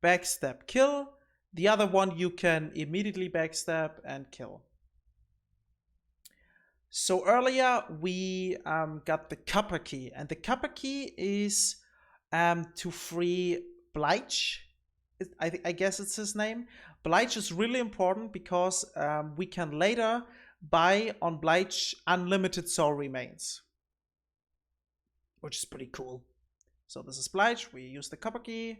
backstab, kill. The other one you can immediately backstab and kill. So earlier we got the copper key, and the copper key is to free Bleich. I guess it's his name. Bleich is really important because we can later buy on Bleich unlimited soul remains, which is pretty cool. So this is Bleich. We use the copper key.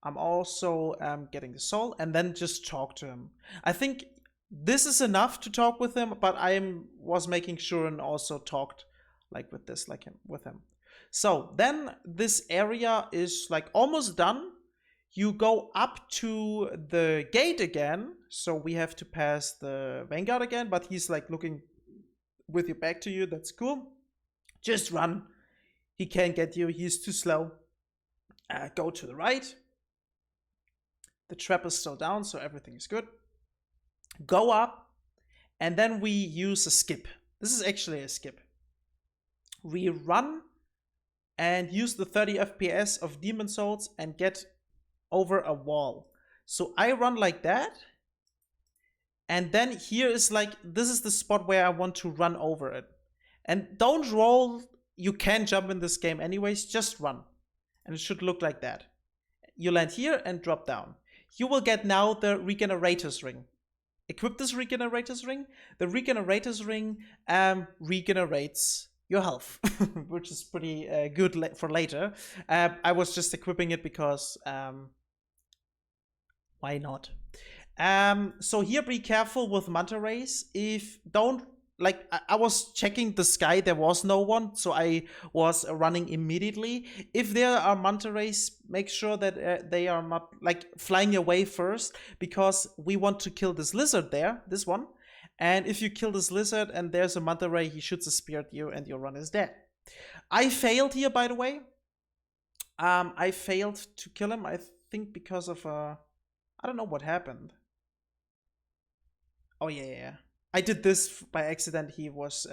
I'm also getting the soul, and then just talk to him. I think this is enough to talk with him, but was making sure and also talked like with this, like with him. So then this area is like almost done. You go up to the gate again, so we have to pass the Vanguard again, but he's like looking with your back to you. That's cool. Just run. He can't get you. He's too slow. Go to the right. The trap is still down, so everything is good. Go up, and then we use a skip. This is actually a skip. We run and use the 30 FPS of Demon Souls and get over a wall. So I run like that, and then here is like, this is the spot where I want to run over it. And don't roll, you can jump in this game anyways, just run. And it should look like that. You land here and drop down. You will get now the Regenerator's Ring. Equip this Regenerator's Ring. The Regenerator's Ring regenerates your health, which is pretty good for later. I was just equipping it because why not? So here, be careful with manta rays. I was checking the sky, there was no one, so I was running immediately. If there are manta rays, make sure that they are not like flying away first, because we want to kill this lizard there, this one. And if you kill this lizard and there's a manta ray, he shoots a spear at you and your run is dead. I failed here, by the way. I failed to kill him, I think because of I don't know what happened. Oh yeah. I did this by accident. He was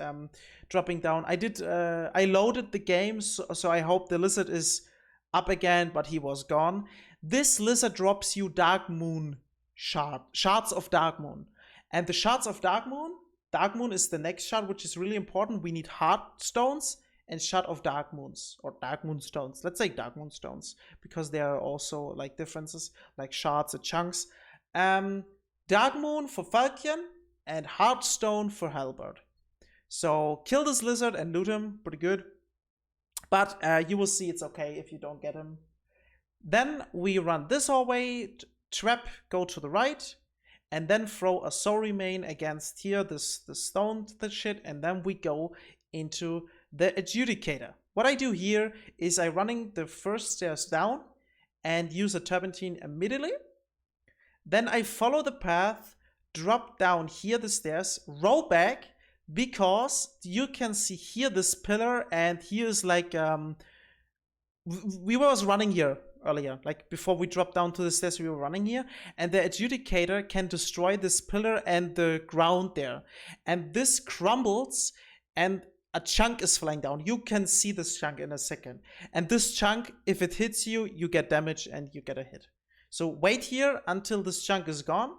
dropping down. I loaded the game, so I hope the lizard is up again, but he was gone. This lizard drops you Dark Moon shards of Dark Moon. And the shards of Dark Moon is the next shard, which is really important. We need Heart Stones and Shard of Dark Moons, or Dark Moon Stones. Let's say Dark Moon Stones, because there are also like differences, like shards and chunks. Dark Moon for Falcon, and Heartstone for Halberd. So kill this lizard and loot him, pretty good. But you will see it's okay if you don't get him. Then we run this hallway, trap, go to the right, and then throw a soul remain against here, the stone, the shit, and then we go into the adjudicator. What I do here is I running the first stairs down and use a turpentine immediately. Then I follow the path, drop down here the stairs, roll back, because you can see here this pillar, and here is like we was running here earlier, like before we dropped down to the stairs, we were running here, and the adjudicator can destroy this pillar and the ground there, and this crumbles and a chunk is flying down. You can see this chunk in a second, and this chunk, if it hits you, you get damage and you get a hit. So wait here until this chunk is gone.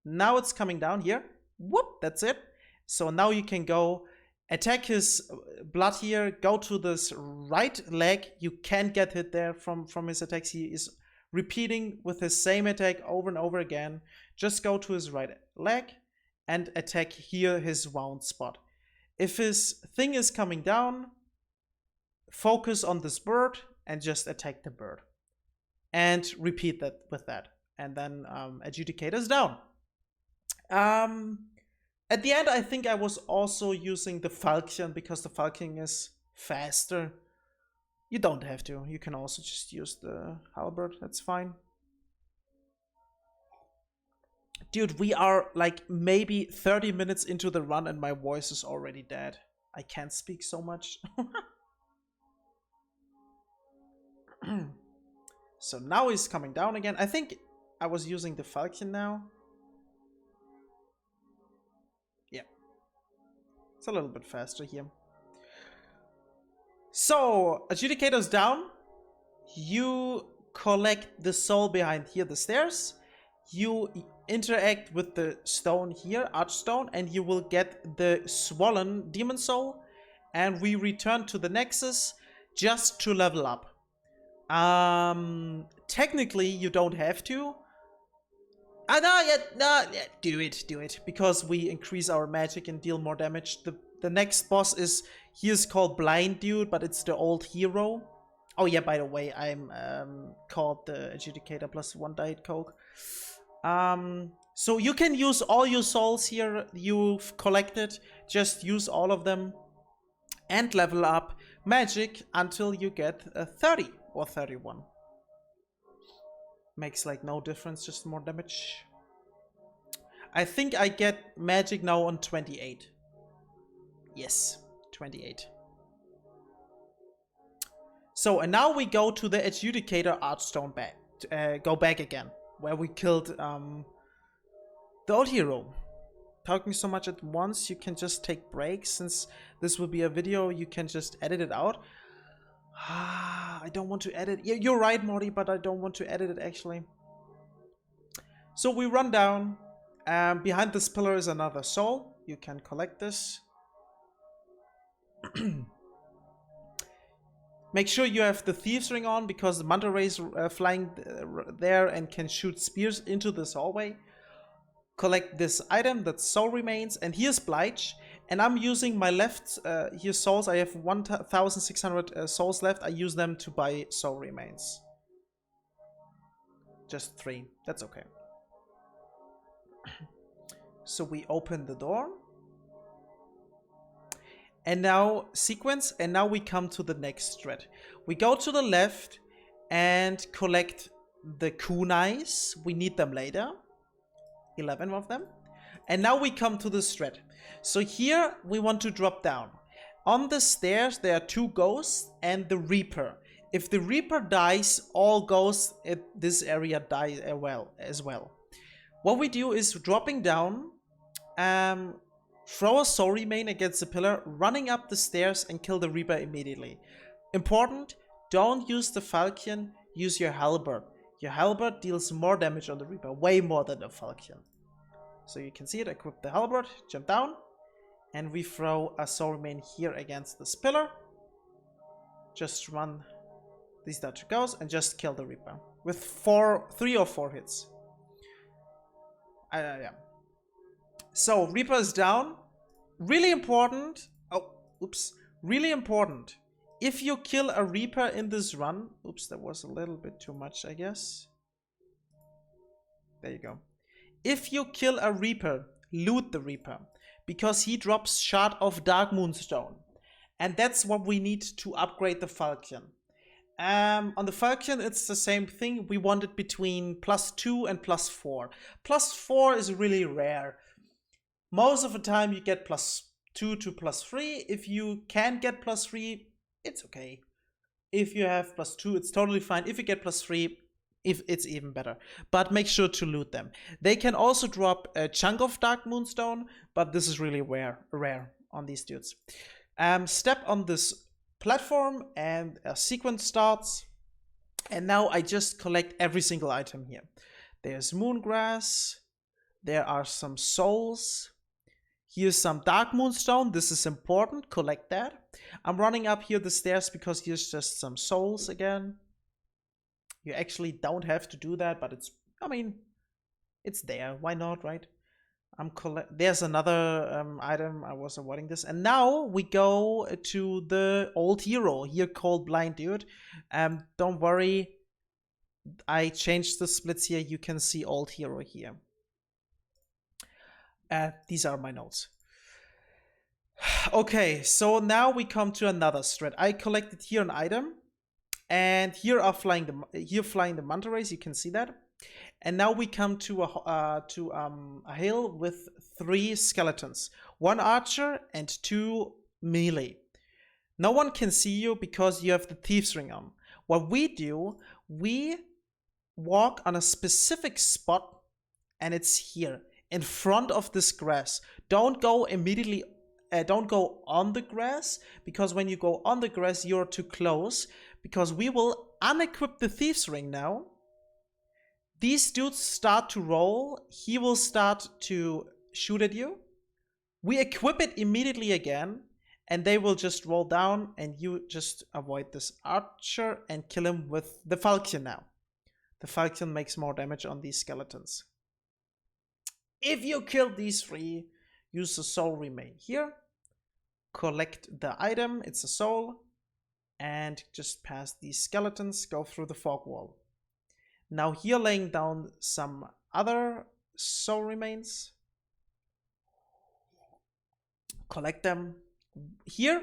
Now it's coming down here. Whoop, that's it. So now you can go attack his blood here, go to this right leg. You can't get hit there from his attacks. He is repeating with his same attack over and over again. Just go to his right leg and attack here his wound spot. If his thing is coming down, focus on this bird and just attack the bird. And repeat that with that. And then adjudicator's down. At the end, I think I was also using the Falcon, because the Falcon is faster. You don't have to. You can also just use the halberd. That's fine. Dude, we are like maybe 30 minutes into the run and my voice is already dead. I can't speak so much. So now he's coming down again. I think I was using the Falcon now. Yeah. It's a little bit faster here. So, Adjudicator's down. You collect the soul behind here, the stairs. You interact with the stone here, Archstone, and you will get the swollen demon soul. And we return to the Nexus just to level up. Technically, you don't have to. Do it. Because we increase our magic and deal more damage. The next boss is, he is called Blind Dude, but it's the old hero. Oh yeah, by the way, I'm called the Adjudicator plus 1 Diet Coke. So you can use all your souls here you've collected. Just use all of them. And level up magic until you get a 30 or 31. Makes like no difference, just more damage. I think I get magic now on 28. Yes, 28. So, and now we go to the Adjudicator Archstone back. Go back again, where we killed the old hero. Talking so much at once, you can just take breaks. Since this will be a video, you can just edit it out. I don't want to edit. Yeah, you're right, Morty, but I don't want to edit it actually. So we run down. Behind this pillar is another soul. You can collect this. Make sure you have the Thieves Ring on, because the Manta Ray is flying there and can shoot spears into this hallway. Collect this item, that soul remains, and here's Blige. And I'm using my left here souls. I have 1,600 souls left. I use them to buy soul remains. Just 3. That's okay. So we open the door. And now sequence, and now we come to the next strat. We go to the left and collect the kunais. We need them later. 11 of them. And now we come to the strat. So here we want to drop down. On the stairs there are 2 ghosts and the Reaper. If the Reaper dies, all ghosts in this area die as well. What we do is dropping down, throw a soul remain against the pillar, running up the stairs and kill the Reaper immediately. Important, don't use the Falchion, use your halberd. Your halberd deals more damage on the Reaper, way more than the Falchion. So you can see it, equip the halberd, jump down, and we throw a soul remain here against this pillar. Just run these 2 ghosts and just kill the Reaper with 3 or 4 hits. Yeah. So Reaper is down. Really important. Oh, oops. Really important. If you kill a Reaper in this run, oops, that was a little bit too much, I guess. There you go. If you kill a Reaper, loot the Reaper, because he drops Shard of Dark Moonstone. And that's what we need to upgrade the Falchion. On the Falchion, it's the same thing. We want it between +2 and +4. +4 is really rare. Most of the time you get +2 to +3. If you can get +3, it's okay. If you have +2, it's totally fine. If you get +3, if it's even better. But make sure to loot them. They can also drop a chunk of Dark Moonstone, but this is really rare on these dudes. Step on this platform and a sequence starts. And now I just collect every single item here. There's Moongrass. There are some souls. Here's some Dark Moonstone. This is important. Collect that. I'm running up here the stairs because here's just some souls again. You actually don't have to do that, but it's, I mean, it's there. Why not, right? There's another item. I was avoiding this. And now we go to the old hero here called Blind Dude. Don't worry. I changed the splits here. You can see old hero here. These are my notes. Okay, so now we come to another strat. I collected here an item. And here are flying the manta rays. You can see that. And now we come to a hill with 3 skeletons, 1 archer and 2 melee. No one can see you because you have the Thieves Ring on. What we do, we walk on a specific spot, and it's here in front of this grass. Don't go immediately don't go on the grass, because when you go on the grass, you're too close, because we will unequip the Thieves Ring now. These dudes start to roll. He will start to shoot at you. We equip it immediately again, and they will just roll down, and you just avoid this archer and kill him with the falchion now. The falchion makes more damage on these skeletons. If you kill these 3, use the soul remain here. Collect the item, it's a soul, and just pass these skeletons, go through the fog wall. Now here laying down some other soul remains. Collect them. Here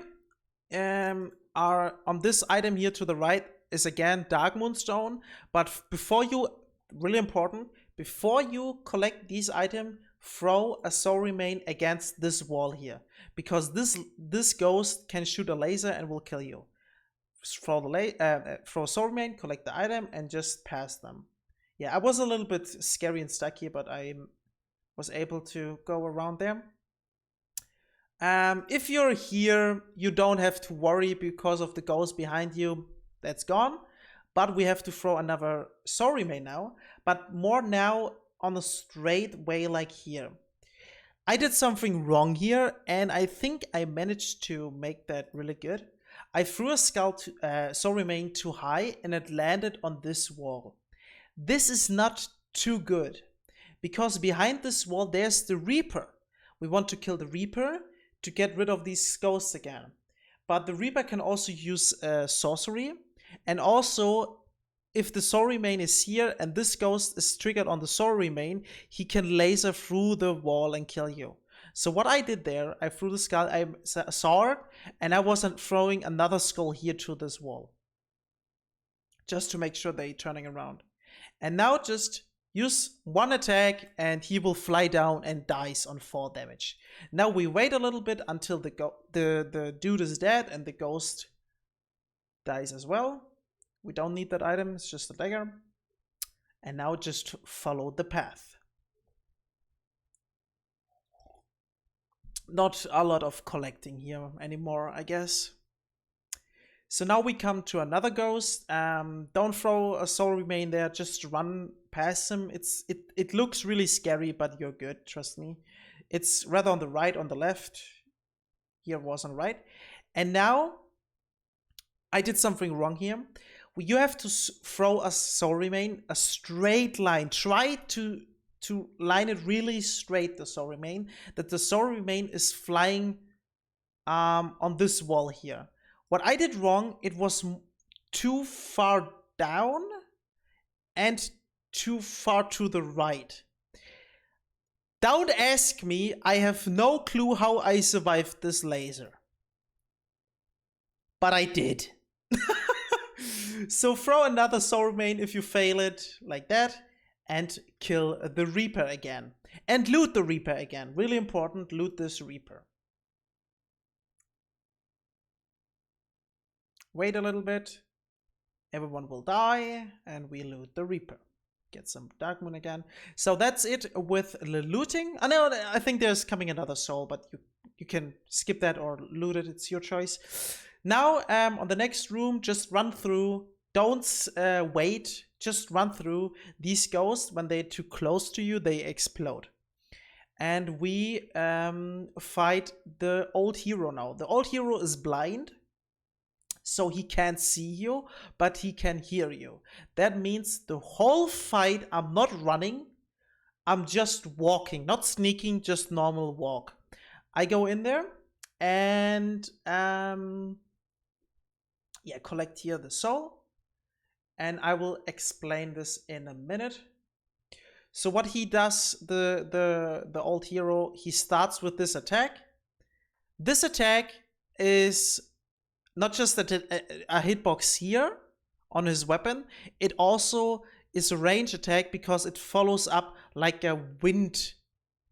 are on this item here to the right is again Dark Moonstone, but before you, really important, before you collect these items, throw a soul remain against this wall here, because this ghost can shoot a laser and will kill you. Throw a soul remain, collect the item, and just pass them. Yeah, I was a little bit scary and stuck here, but I was able to go around there. If you're here, you don't have to worry because of the ghost behind you. That's gone. But we have to throw another soul remain now, but more now on a straight way like here. I did something wrong here, and I think I managed to make that really good. I threw a soul remain too high, and it landed on this wall. This is not too good, because behind this wall there's the Reaper. We want to kill the Reaper to get rid of these ghosts again. But the Reaper can also use sorcery, and also if the soul remain is here and this ghost is triggered on the soul remain, he can laser through the wall and kill you. So what I did there, I threw the skull, I saw it, and I wasn't throwing another skull here to this wall, just to make sure they're turning around. And now just use one attack and he will fly down and dies on 4 damage. Now we wait a little bit until the dude is dead and the ghost dies as well. We don't need that item, it's just a dagger. And now just follow the path. Not a lot of collecting here anymore, I guess. So now we come to another ghost. Don't throw a soul remain there, just run past him. It looks really scary, but you're good, trust me. It's rather on the right, on the left. Here was on right. And now I did something wrong here. You have to throw a soul remain, a straight line. Try to line it really straight, the soul remain, that the soul remain is flying on this wall here. What I did wrong, it was too far down and too far to the right. Don't ask me, I have no clue how I survived this laser. But I did. So throw another soul remain if you fail it, like that, and kill the Reaper again. And loot the Reaper again. Really important, loot this Reaper. Wait a little bit. Everyone will die, and we loot the Reaper. Get some Dark Moon again. So that's it with the looting. I know, I think there's coming another soul, but you can skip that or loot it. It's your choice. Now, on the next room, just run through. Don't wait. Just run through. These ghosts, when they're too close to you, they explode. And we fight the old hero now. The old hero is blind, so he can't see you, but he can hear you. That means the whole fight, I'm not running. I'm just walking, not sneaking, just normal walk. I go in there and yeah, collect here the soul, and I will explain this in a minute. So what he does, the old hero, he starts with this attack. This attack is not just a hitbox here on his weapon, it also is a range attack because it follows up like a wind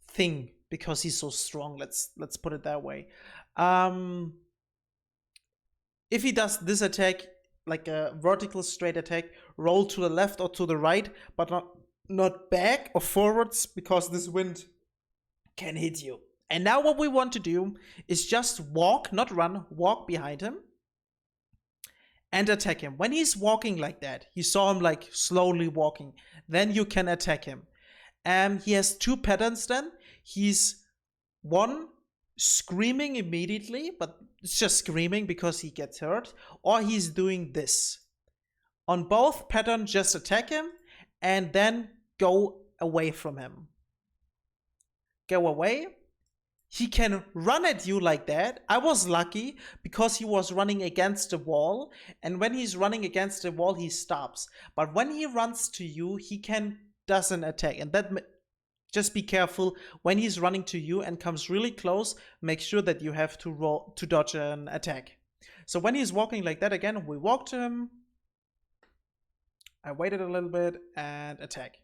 thing because he's so strong. Let's put it that way. If he does this attack, like a vertical straight attack, roll to the left or to the right, but not back or forwards, because this wind can hit you. And now what we want to do is just walk, not run, walk behind him and attack him. When he's walking like that, you saw him like slowly walking, then you can attack him. He has two patterns then. He's one, screaming immediately, but it's just screaming because he gets hurt, or he's doing this. On both patterns, just attack him and then go away from him. Go away. He can run at you like that. I was lucky because he was running against the wall, and when he's running against the wall, he stops. But when he runs to you, he does an attack, and that just be careful when he's running to you and comes really close. Make sure that you have to roll to dodge an attack. So when he's walking like that again, we walk to him. I waited a little bit and attack.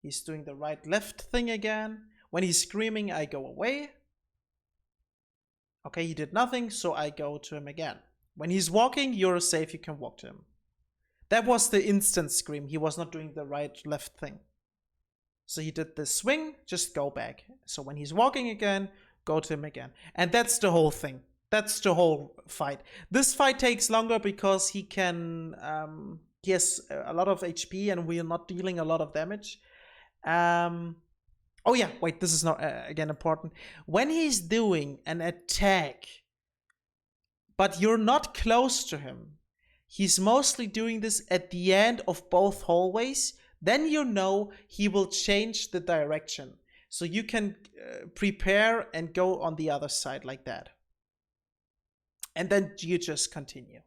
He's doing the right-left thing again. When he's screaming, I go away. Okay, he did nothing, so I go to him again. When he's walking, you're safe, you can walk to him. That was the instant scream. He was not doing the right-left thing. So he did the swing, just go back. So when he's walking again, go to him again. And that's the whole thing. That's the whole fight. This fight takes longer because he has a lot of HP and we are not dealing a lot of damage. Oh yeah, wait, this is not, again, important. When he's doing an attack, but you're not close to him, he's mostly doing this at the end of both hallways. Then you know he will change the direction. So you can prepare and go on the other side like that. And then you just continue.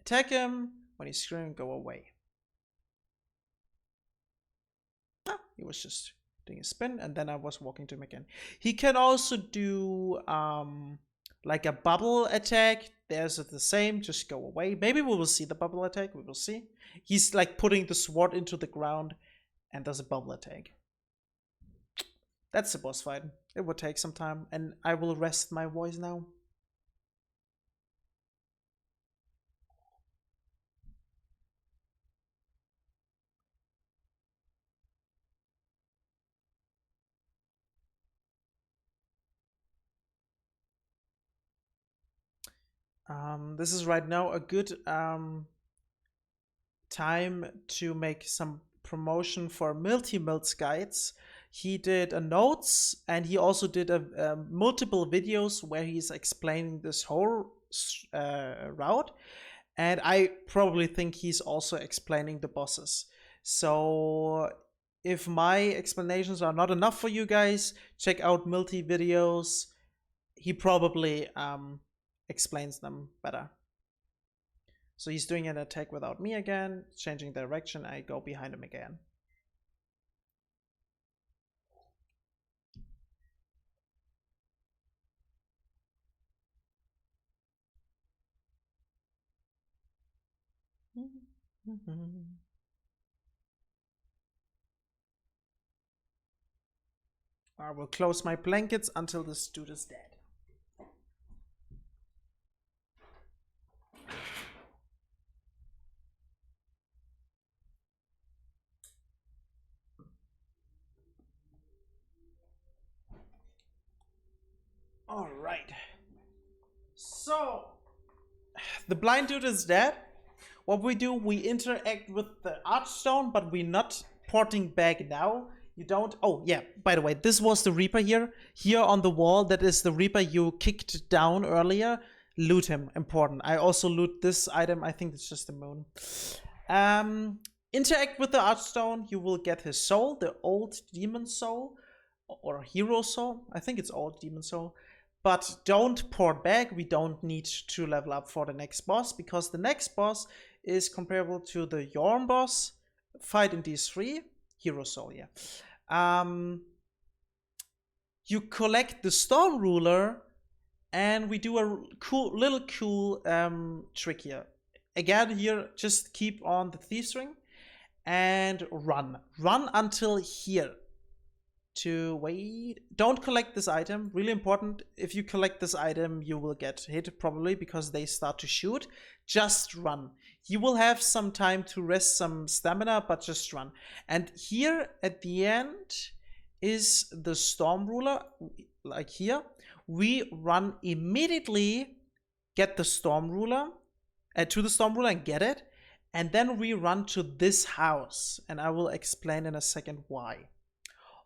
Attack him. When he's screaming, go away. Ah, he was just doing a spin, and then I was walking to him again. He can also do like a bubble attack. There's the same, just go away. Maybe we will see the bubble attack, we will see. He's like putting the sword into the ground and does a bubble attack. That's the boss fight. It would take some time, and I will rest my voice now. This is right now a good time to make some promotion for Milt's guides. He did a notes, and he also did a multiple videos where he's explaining this whole route, and I probably think he's also explaining the bosses. So if my explanations are not enough for you guys, check out Milty videos. He probably explains them better. So he's doing an attack without me again, changing direction, I go behind him again. I will close my blankets until this dude is dead. All right. So the blind dude is dead. What we do, we interact with the archstone, but we're not porting back now. You don't. Oh yeah, by the way, this was the Reaper here. Here on the wall, that is the Reaper you kicked down earlier. Loot him, important. I also loot this item. I think it's just the moon. Interact with the archstone. You will get his soul, the old demon soul, or hero soul. I think it's old demon soul. But don't port back. We don't need to level up for the next boss, because the next boss is comparable to the Yorm boss. Fight in D3. Hero soul, yeah. You collect the Storm Ruler, and we do a little cool trick here. Again, here, just keep on the Thieves Ring and run. Run until here. To wait. Don't collect this item. Really important. If you collect this item, you will get hit probably because they start to shoot. Just run. You will have some time to rest some stamina, but just run. And here at the end is the storm ruler, like here. We run immediately, get the storm ruler, to the storm ruler and get it. And then we run to this house. And I will explain in a second why.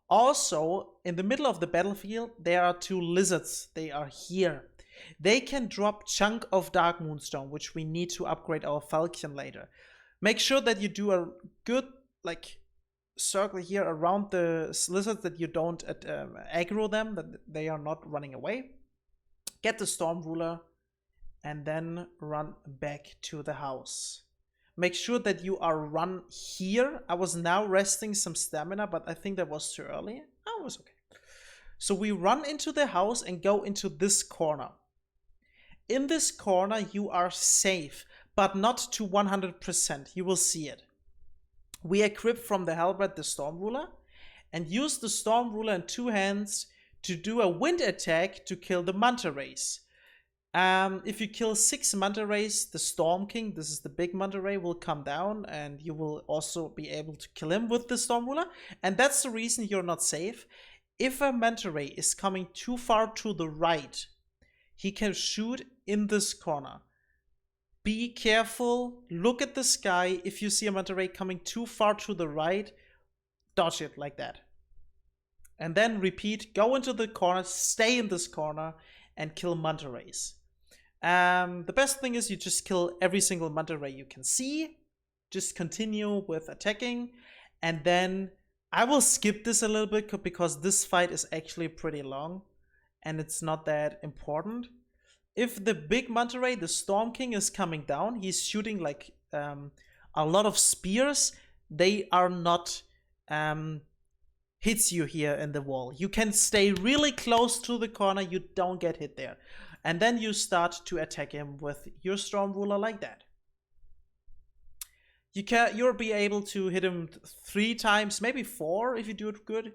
Also, in the middle of the battlefield, there are 2 lizards. They are here. They can drop chunk of dark moonstone, which we need to upgrade our falcon later. Make sure that you do a good circle here around the lizards, that you don't aggro them, that they are not running away. Get the storm ruler and then run back to the house. Make sure that you are run here. I was now resting some stamina, but I think that was too early. Oh, it was okay. So we run into the house and go into this corner. In this corner, you are safe, but not to 100%. You will see it. We equip from the halberd the storm ruler and use the storm ruler in 2 hands to do a wind attack to kill the manta rays. If you kill 6 manta rays, the Storm King, this is the big manta ray, will come down, and you will also be able to kill him with the Storm Ruler. And that's the reason you're not safe. If a manta ray is coming too far to the right, he can shoot in this corner. Be careful, look at the sky. If you see a manta ray coming too far to the right, dodge it like that. And then repeat, go into the corner, stay in this corner, and kill manta rays. The best thing is you just kill every single manta ray you can see. Just continue with attacking. And then I will skip this a little bit because this fight is actually pretty long and it's not that important. If the big manta ray, the Storm King, is coming down, he's shooting like a lot of spears. They are not hits you here in the wall. You can stay really close to the corner, you don't get hit there. And then you start to attack him with your Storm Ruler like that. You'll be able to hit him 3 times, maybe 4 if you do it good.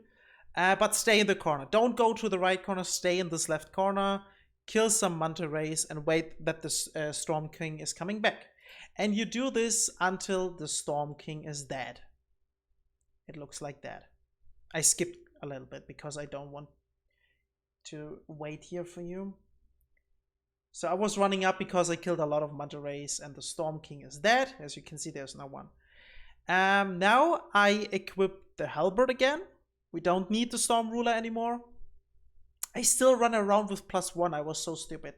But stay in the corner. Don't go to the right corner, stay in this left corner. Kill some manta rays and wait that the Storm King is coming back. And you do this until the Storm King is dead. It looks like that. I skipped a little bit because I don't want to wait here for you. So I was running up because I killed a lot of manta rays and the Storm King is dead. As you can see, there's no one. Now I equip the halberd again. We don't need the Storm Ruler anymore. I still run around with +1. I was so stupid.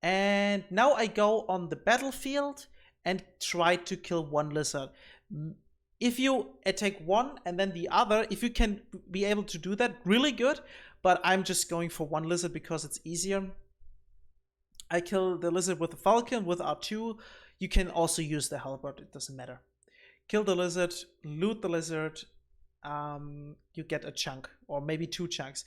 And now I go on the battlefield and try to kill 1 lizard. If you attack one and then the other, if you can be able to do that, really good. But I'm just going for 1 lizard because it's easier. I kill the lizard with the falcon, with R2. You can also use the halberd, it doesn't matter. Kill the lizard, loot the lizard. You get a chunk or maybe 2 chunks.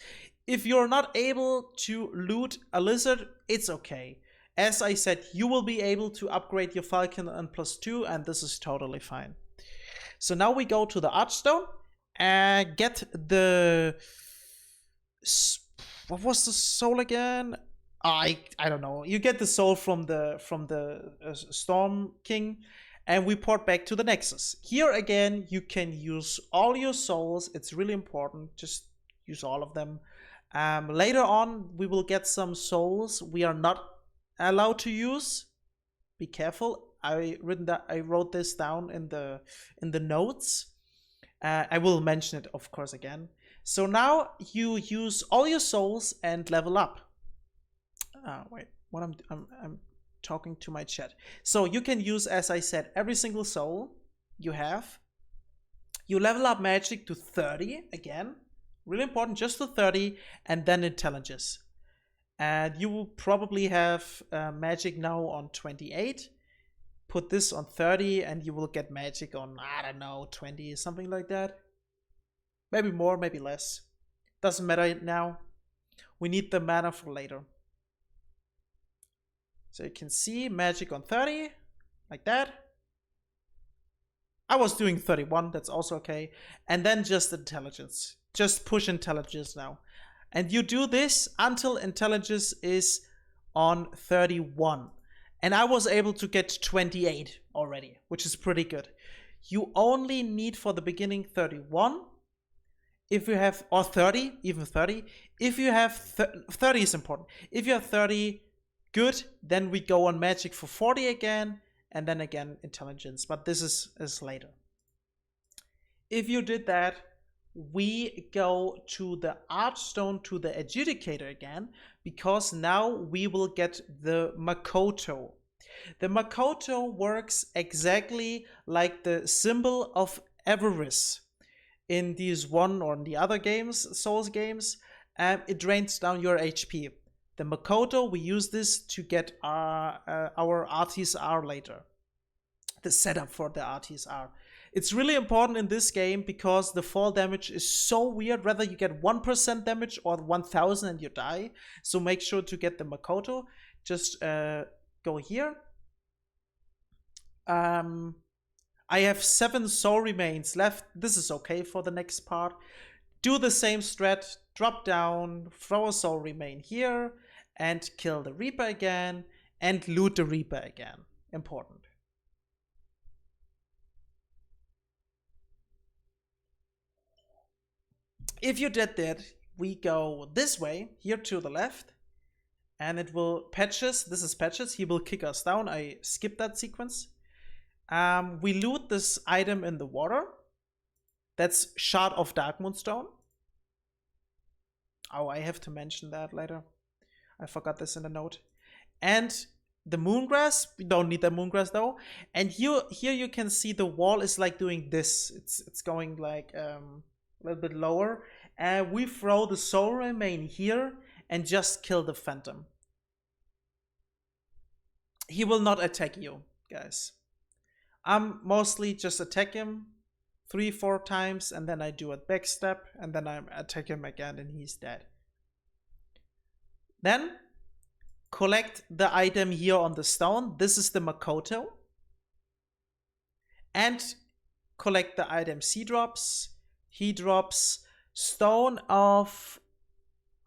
If you're not able to loot a lizard, it's okay. As I said, you will be able to upgrade your falcon on +2 and this is totally fine. So now we go to the archstone and get the, what was the soul again? I don't know. You get the soul from the Storm King, and we port back to the Nexus. Here again, you can use all your souls. It's really important. Just use all of them. Later on, we will get some souls we are not allowed to use. Be careful. I wrote this down in the notes. I will mention it, of course, again. So now you use all your souls and level up. Wait, what I'm talking to my chat. So you can use, as I said, every single soul you have. You level up magic to 30 again. Really important, just to 30, and then intelligence. And you will probably have magic now on 28. Put this on 30 and you will get magic on, I don't know, 20, something like that. Maybe more, maybe less. Doesn't matter now. We need the mana for later. So you can see magic on 30, like that. I was doing 31, that's also okay. And then just intelligence. Just push intelligence now. And you do this until intelligence is on 31. And I was able to get 28 already, which is pretty good. You only need for the beginning 31. If you have, or 30, even 30. If you have 30 is important. If you have 30, good. Then we go on magic for 40 again, and then again intelligence. But this is later. If you did that, we go to the archstone, to the adjudicator again, because now we will get the Makoto. The Makoto works exactly like the symbol of avarice in these one or in the other games, Souls games. It drains down your HP. The Makoto, we use this to get our RTSR later. The setup for the RTSR. It's really important in this game because the fall damage is so weird. Whether you get 1% damage or 1000 and you die. So make sure to get the Makoto. Just go here. I have 7 soul remains left. This is okay for the next part. Do the same strat. Drop down. Throw a soul remain here. And kill the Reaper again. And loot the Reaper again. Important. If you did that, we go this way, here to the left, and it will patches. This is patches. He will kick us down. I skipped that sequence. We loot this item in the water. That's Shard of Dark Moonstone. Oh, I have to mention that later. I forgot this in the note. And the moongrass. We don't need the moongrass though. And here you can see the wall is like doing this. It's going like a little bit lower. We throw the soul remain here and just kill the phantom. He will not attack you, guys. I'm mostly just attack him 3-4 times, and then I do a backstep, and then I attack him again, and he's dead. Then collect the item here on the stone. This is the Makoto. And collect the item C drops. He drops stone of,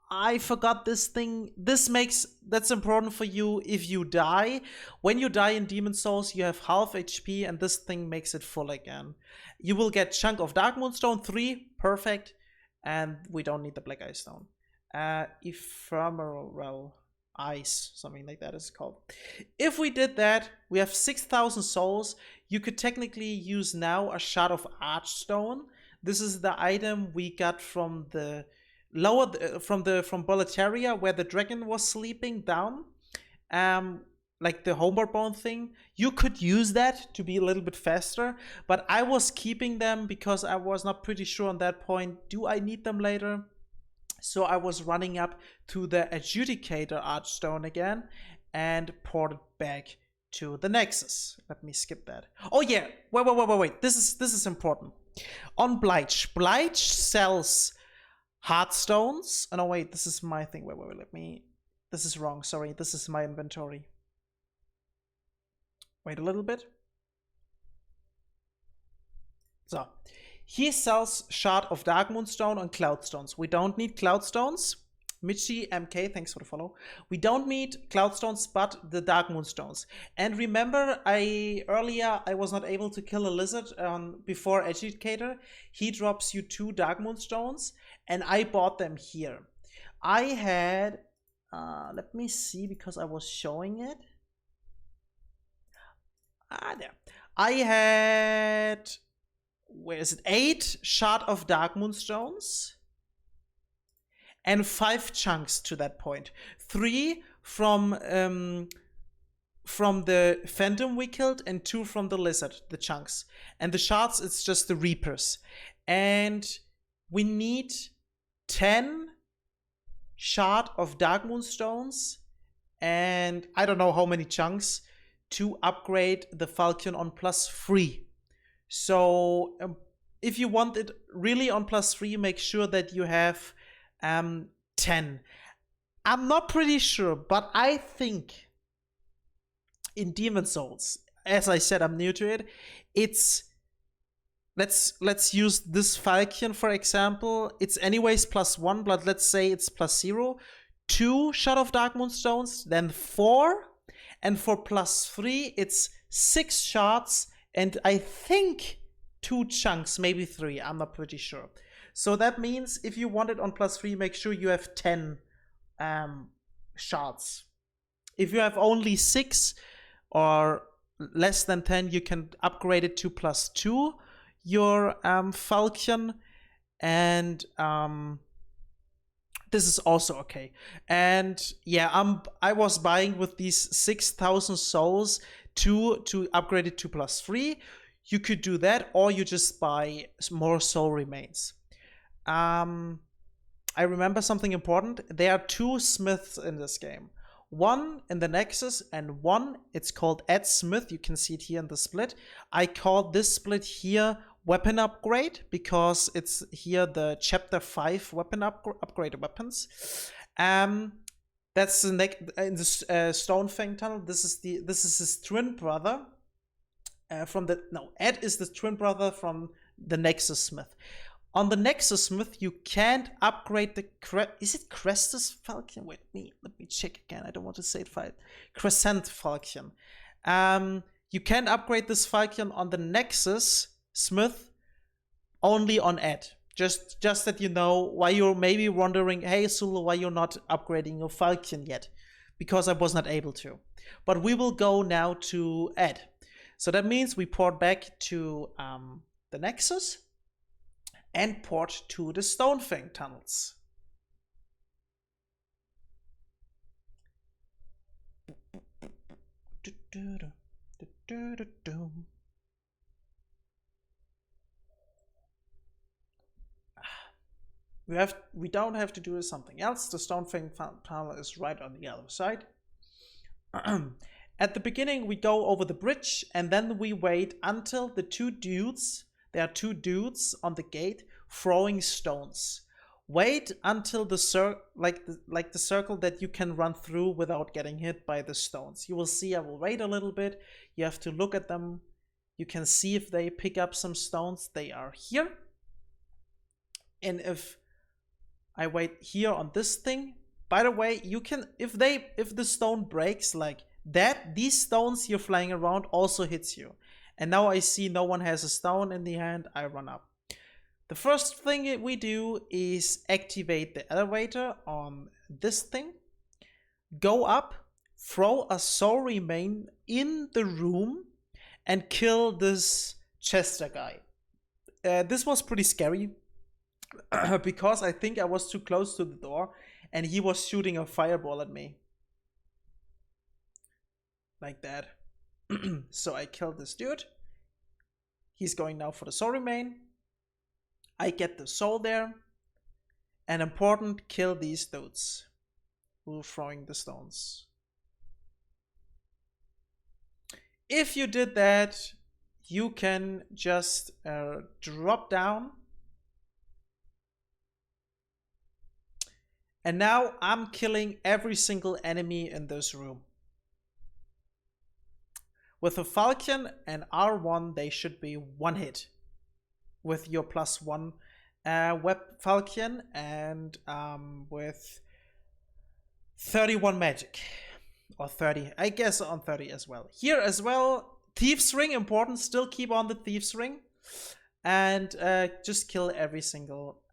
I forgot this thing. That's important for you if you die. When you die in Demon Souls, you have half HP, and this thing makes it full again. You will get chunk of Dark Moonstone 3, perfect, and we don't need the Black Ice Stone. Ephemeral Ice, something like that is called. If we did that, we have 6,000 souls. You could technically use now a Shard of Archstone. This is the item we got from the from Boletaria, where the dragon was sleeping down, like the homeward bound thing. You could use that to be a little bit faster, but I was keeping them because I was not pretty sure on that point, do I need them later? So I was running up to the adjudicator archstone again and ported back to the Nexus. Let me skip that. Oh yeah, wait. This is important. On Blige sells Heartstones. Oh no, wait, this is my thing. Wait, let me. This is wrong. Sorry, this is my inventory. Wait a little bit. So, he sells Shard of Dark Moonstone and Cloudstones. We don't need Cloudstones. Michi MK, thanks for the follow. We don't need Cloudstones, but the Dark Moonstones. And remember, earlier I was not able to kill a lizard before Educator. He drops you 2 Dark Moonstones, and I bought them here. I had, let me see, because I was showing it. There. I had, where is it? 8 Shard of Dark Moonstones. And 5 chunks to that point. 3 from the phantom we killed, and 2 from the lizard, the chunks. And the shards, it's just the reapers. And we need 10 Shard of Dark Moonstones, and I don't know how many chunks, to upgrade the Falcon on +3. So if you want it really on +3, make sure that you have 10. I'm not pretty sure, but I think in Demon Souls, as I said, I'm new to it, it's, let's use this Falcon for example. It's anyways +1, but let's say it's +0. 2 Shard of Dark Moonstones, then 4, and for +3 it's 6 shards, and I think 2 chunks, maybe 3, I'm not pretty sure. So that means if you want it on +3, make sure you have 10 shards. If you have only 6 or less than 10, you can upgrade it to +2, your falchion, and this is also okay. And yeah, I was buying with these 6,000 souls to upgrade it to +3. You could do that, or you just buy more soul remains. I remember something important. There are 2 smiths in this game. One in the Nexus and one, it's called Add Smith. You can see it here in the split. I called this split here weapon upgrade because it's here the chapter 5 weapon upgrade weapons. That's in the Stone Fang tunnel. This is his twin brother. Ed is the twin brother from the Nexus Smith. On the Nexus Smith, you can't upgrade the is it Crestus Falcon? Wait, let me check again. I don't want to say it right. Crescent Falcon. You can't upgrade this Falcon on the Nexus Smith, only on Ed. Just that you know, why you're maybe wondering, hey Zulu, why you're not upgrading your Falcon yet? Because I was not able to. But we will go now to Ed. So that means we port back to the Nexus and port to the Stone Fang tunnels. We don't have to do something else. The Stone Fang tunnel is right on the other side. At the beginning, we go over the bridge, and then we wait until the 2 dudes. There are 2 dudes on the gate throwing stones. Wait until the circle, like the circle that you can run through without getting hit by the stones. You will see. I will wait a little bit. You have to look at them. You can see if they pick up some stones. They are here. And if I wait here on this thing, by the way, you can if the stone breaks like that, these stones you're flying around also hits you. And now I see no one has a stone in the hand. I run up. The first thing we do is activate the elevator on this thing. Go up, throw a soul remain in the room, and kill this Chester guy. This was pretty scary because I think I was too close to the door and he was shooting a fireball at me. Like that. So I killed this dude. He's going now for the soul remain. I get the soul there. And important, kill these dudes who are throwing the stones. If you did that, you can just drop down. And now I'm killing every single enemy in this room. With a Falcon and R1, they should be 1 hit with your +1 Falcon and with 31 magic. Or 30, I guess on 30 as well. Here as well, Thieves Ring, important, still keep on the Thieves Ring. And just kill every single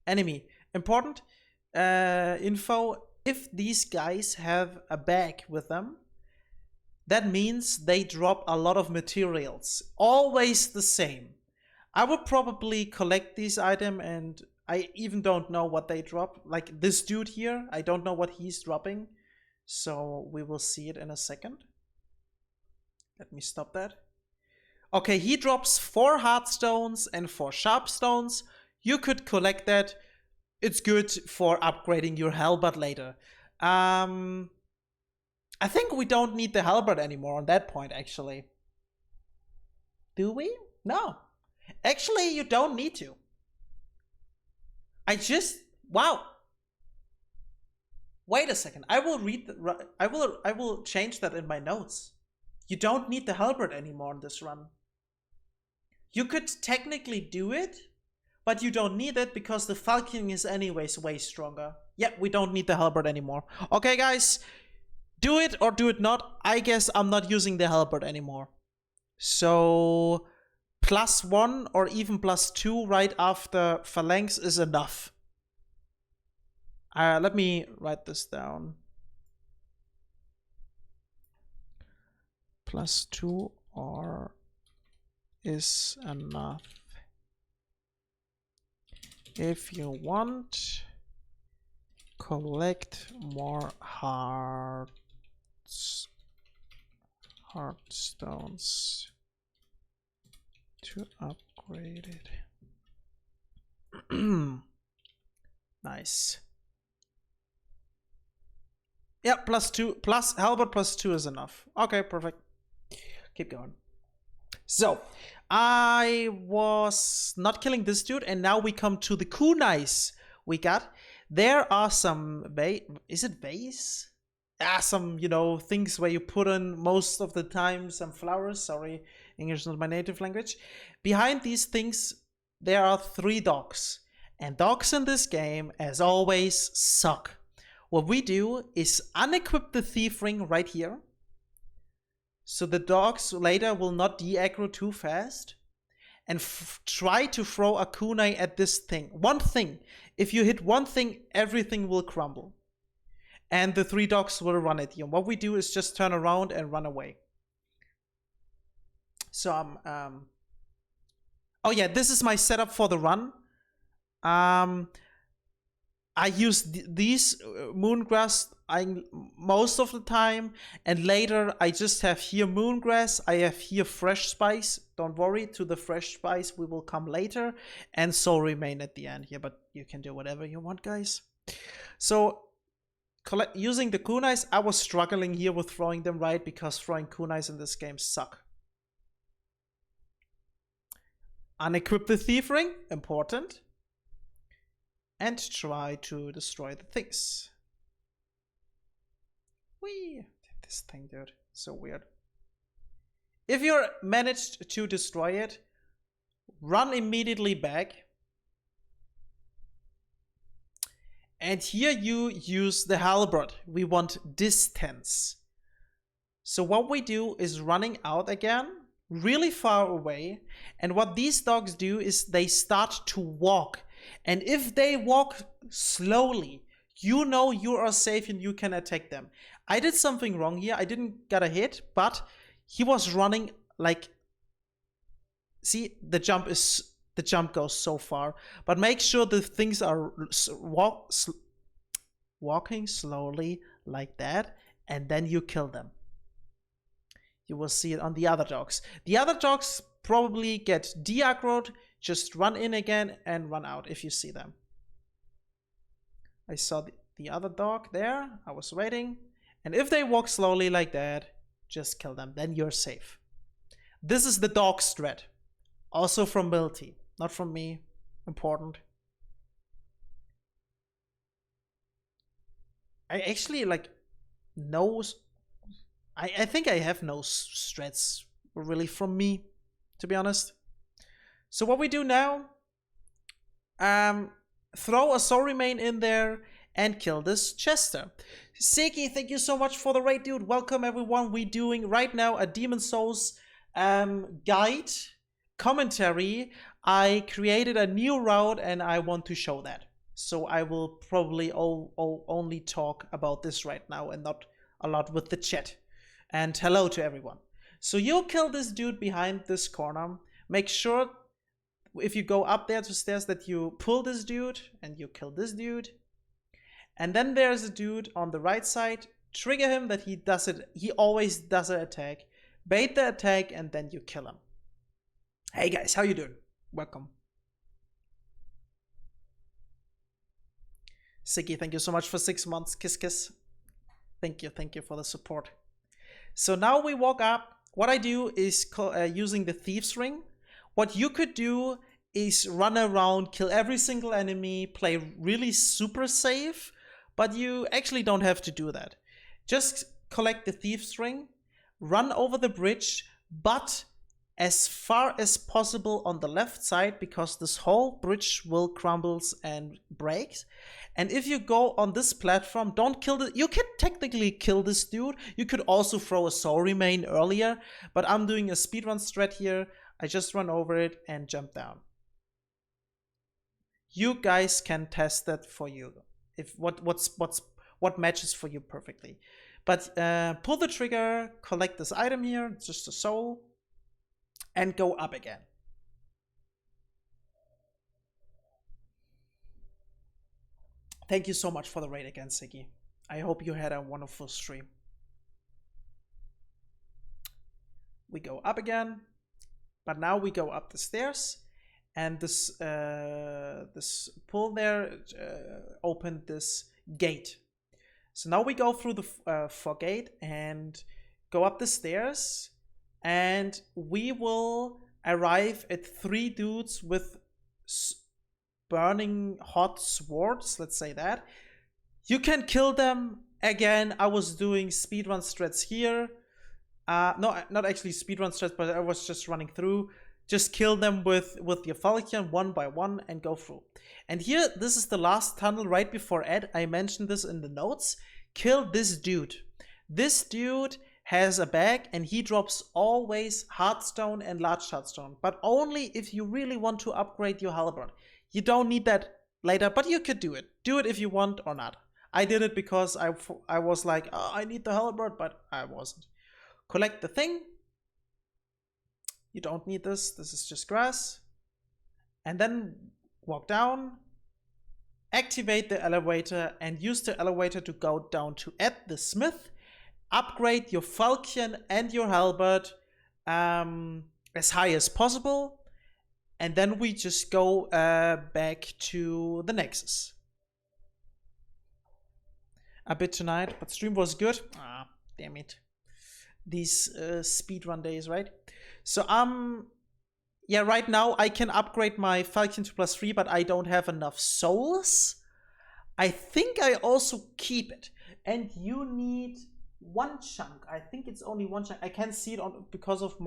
enemy. Important info, if these guys have a bag with them, that means they drop a lot of materials. Always the same. I would probably collect these items, and I even don't know what they drop. Like this dude here, I don't know what he's dropping. So we will see it in a second. Let me stop that. Okay, he drops 4 hard stones and 4 sharp stones. You could collect that. It's good for upgrading your halberd later. I think we don't need the halberd anymore on that point, actually. Do we? No. Actually, you don't need to. Wow. Wait a second. I will change that in my notes. You don't need the halberd anymore in this run. You could technically do it, but you don't need it because the Falcon is anyways way stronger. Yeah, we don't need the halberd anymore. Okay, guys. Do it or do it not. I guess I'm not using the halberd anymore. So +1 or even +2 right after phalanx is enough. Let me write this down. +2 or is enough. If you want, collect more heartstones to upgrade it. Nice. Yeah, +2 plus halberd +2 is enough. Okay, perfect. Keep going. So I was not killing this dude, and now we come to the kunais we got. There are some is it vase? Some, you know, things where you put in most of the time some flowers. Sorry, English is not my native language. Behind these things, there are 3 dogs. And dogs in this game, as always, suck. What we do is unequip the thief ring right here. So the dogs later will not de-aggro too fast. And try to throw a kunai at this thing. One thing. If you hit one thing, everything will crumble. And the 3 dogs will run at you. And what we do is just turn around and run away. So oh yeah, this is my setup for the run. I use these moongrass most of the time, and later I just have here moongrass, I have here fresh spice. Don't worry, to the fresh spice we will come later, and soul remain at the end here, but you can do whatever you want, guys. So using the kunais, I was struggling here with throwing them right, because throwing kunais in this game suck. Unequip the thief ring, important. And try to destroy the things. Whee! This thing, dude. So weird. If you managed to destroy it, run immediately back. And here you use the halberd. We want distance. So what we do is running out again, really far away. And what these dogs do is they start to walk. And if they walk slowly, you know you are safe and you can attack them. I did something wrong here. I didn't get a hit, but he was running like, see, the jump goes so far. But make sure the things are walking slowly like that, and then you kill them. You will see it on the other dogs. The other dogs probably get de-aggroed. Just run in again and run out if you see them. I saw the other dog there. I was waiting. And if they walk slowly like that, just kill them. Then you're safe. This is the dog strat. Also from builde. Not from me. Important. I actually like knows. I think I have no strats really from me, to be honest. So what we do now, throw a soul remain in there and kill this Chester. Seki, thank you so much for the raid, dude. Welcome everyone. We're doing right now a Demon Souls guide commentary. I created a new route and I want to show that. So I will probably only talk about this right now and not a lot with the chat. And hello to everyone. So you'll kill this dude behind this corner. Make sure if you go up there to stairs that you pull this dude and you kill this dude. And then there's a dude on the right side. Trigger him that he always does an attack. Bait the attack and then you kill him. Hey guys, how you doing? Welcome. Siggy, thank you so much for 6 months. Kiss kiss. Thank you for the support. So now we walk up. What I do is using the Thieves Ring. What you could do is run around, kill every single enemy, play really super safe, but you actually don't have to do that. Just collect the Thieves Ring, run over the bridge, but as far as possible on the left side, because this whole bridge will crumbles and breaks. And if you go on this platform, don't kill it. You can technically kill this dude. You could also throw a soul remain earlier, but I'm doing a speedrun strat here. I just run over it and jump down. You guys can test that for you, if what matches for you perfectly. But pull the trigger, collect this item here, it's just a soul, and go up again. Thank you so much for the raid again, Siggy. I hope you had a wonderful stream. We go up again, but now we go up the stairs, and this pull there opened this gate. So now we go through the fog gate and go up the stairs, and we will arrive at 3 dudes with burning hot swords, let's say that. You can kill them. Again, I was doing speedrun strats here. No, not actually speedrun strats, but I was just running through. Just kill them with your falchion one by one and go through. And here, this is the last tunnel right before Ed. I mentioned this in the notes. Kill this dude. This dude has a bag and he drops always hardstone and large hardstone, but only if you really want to upgrade your halberd. You don't need that later, but you could do it. Do it if you want or not. I did it because I was like, oh, I need the halberd, but I wasn't. Collect the thing. You don't need this. This is just grass. And then walk down. Activate the elevator and use the elevator to go down to Ed the Smith. Upgrade your falchion and your halberd as high as possible. And then we just go back to the Nexus. A bit tonight, but stream was good. Ah, damn it. These speedrun days, right? So yeah, right now I can upgrade my Falcon to +3, but I don't have enough souls. I think I also keep it. And you need 1 chunk. I think it's only 1 chunk. I can't see it on because of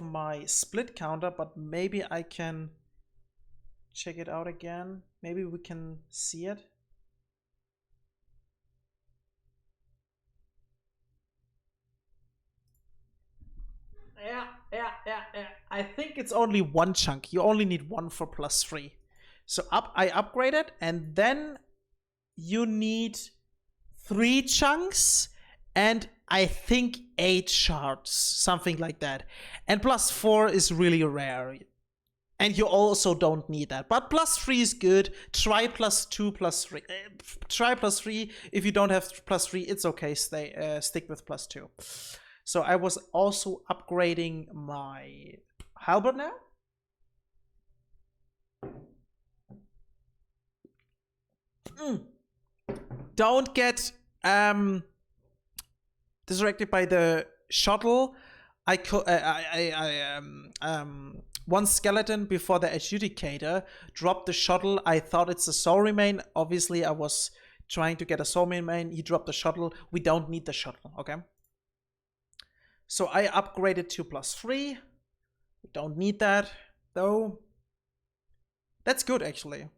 my split counter, but maybe I can check it out again. Maybe we can see it. Yeah. I think it's only 1 chunk. You only need 1 for +3. So I upgraded, and then you need 3 chunks, and I think 8 shards, something like that. And +4 is really rare. And you also don't need that. But +3 is good. Try +2, +3. Try +3. If you don't have +3, it's okay. Stick with +2. So I was also upgrading my halberd now. Don't get distracted by the shuttle. One skeleton before the adjudicator dropped the shuttle. I thought it's a soul remain. Obviously, I was trying to get a soul remain. He dropped the shuttle. We don't need the shuttle, okay? So I upgraded to +3. We don't need that, though. That's good, actually.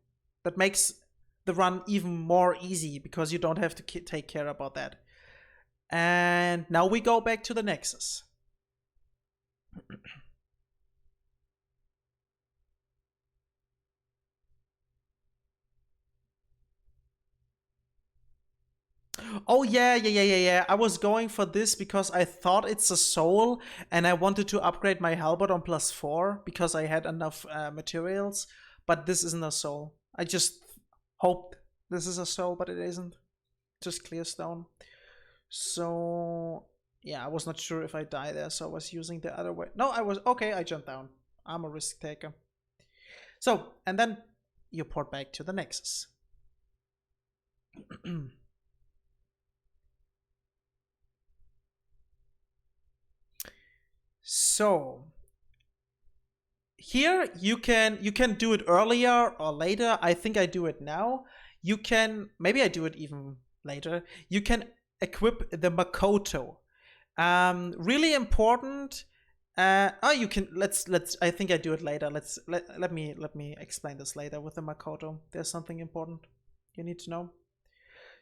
That makes the run even more easy because you don't have to take care about that. And now we go back to the Nexus. Oh yeah. I was going for this because I thought it's a soul and I wanted to upgrade my halberd on +4 because I had enough materials, but this isn't a soul. I just hoped this is a soul, but it isn't. Just clear stone. So yeah, I was not sure if I die there, so I was using the other way. No, I was okay. I jumped down. I'm a risk taker. So, and then you port back to the Nexus. So here you can do it earlier or later. I think I do it now. You can, maybe I do it even later. You can equip the Makoto. Really important. You can let's I think I do it later. Let me explain this later with the Makoto. There's something important you need to know.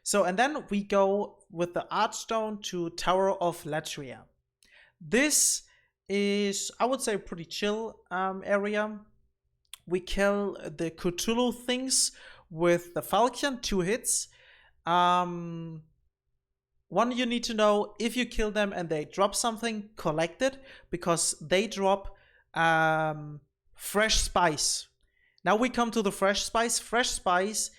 So, and then we go with the Archstone to Tower of Latria. This is, I would say, a pretty chill area. We kill the Cthulhu things with the Falchion, 2 hits. One you need to know, if you kill them and they drop something, collect it, because they drop fresh spice. Now we come to the fresh spice. Fresh spice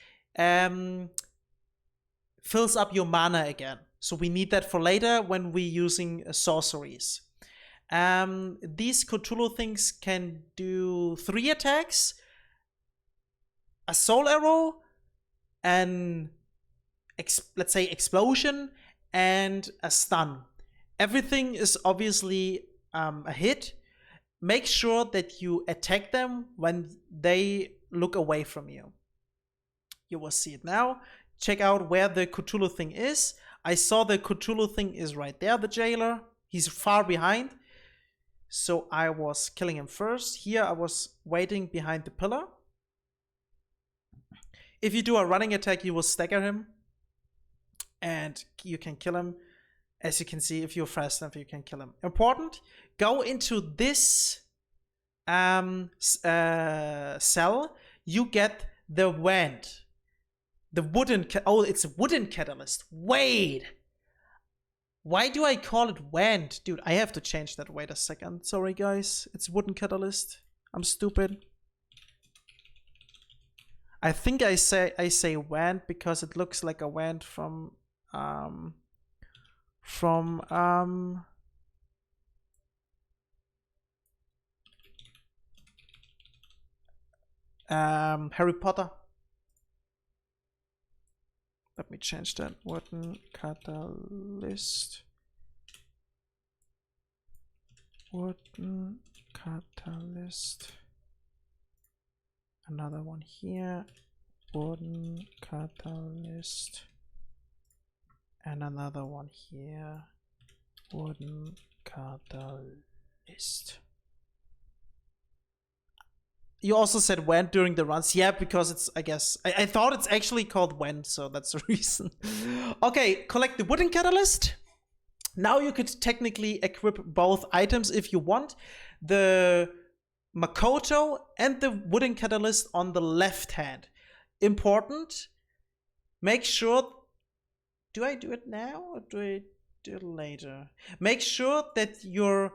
fills up your mana again. So we need that for later when we're using sorceries. These Cthulhu things can do 3 attacks, a soul arrow, and let's say explosion, and a stun. Everything is obviously a hit. Make sure that you attack them when they look away from you. You will see it now. Check out where the Cthulhu thing is. I saw the Cthulhu thing is right there, the jailer. He's far behind. So I was killing him first. Here I was waiting behind the pillar. If you do a running attack, you will stagger him. And you can kill him. As you can see, if you're fast enough, you can kill him. Important, go into this cell. You get the wand. The wooden, oh, it's a wooden catalyst. Wait, why do I call it wand? Dude, I have to change that. Wait a second. Sorry, guys. It's wooden catalyst. I'm stupid. I think I say wand because it looks like a wand from Harry Potter. Let me change that. Wooden catalyst. Wooden catalyst. Another one here. Wooden catalyst. And another one here. Wooden catalyst. You also said when during the runs. Yeah, because it's, I guess, I thought it's actually called when, so that's the reason. Okay, collect the wooden catalyst. Now you could technically equip both items if you want. The Makoto and the wooden catalyst on the left hand. Important. Make sure, do I do it now or do I do it later? Make sure that you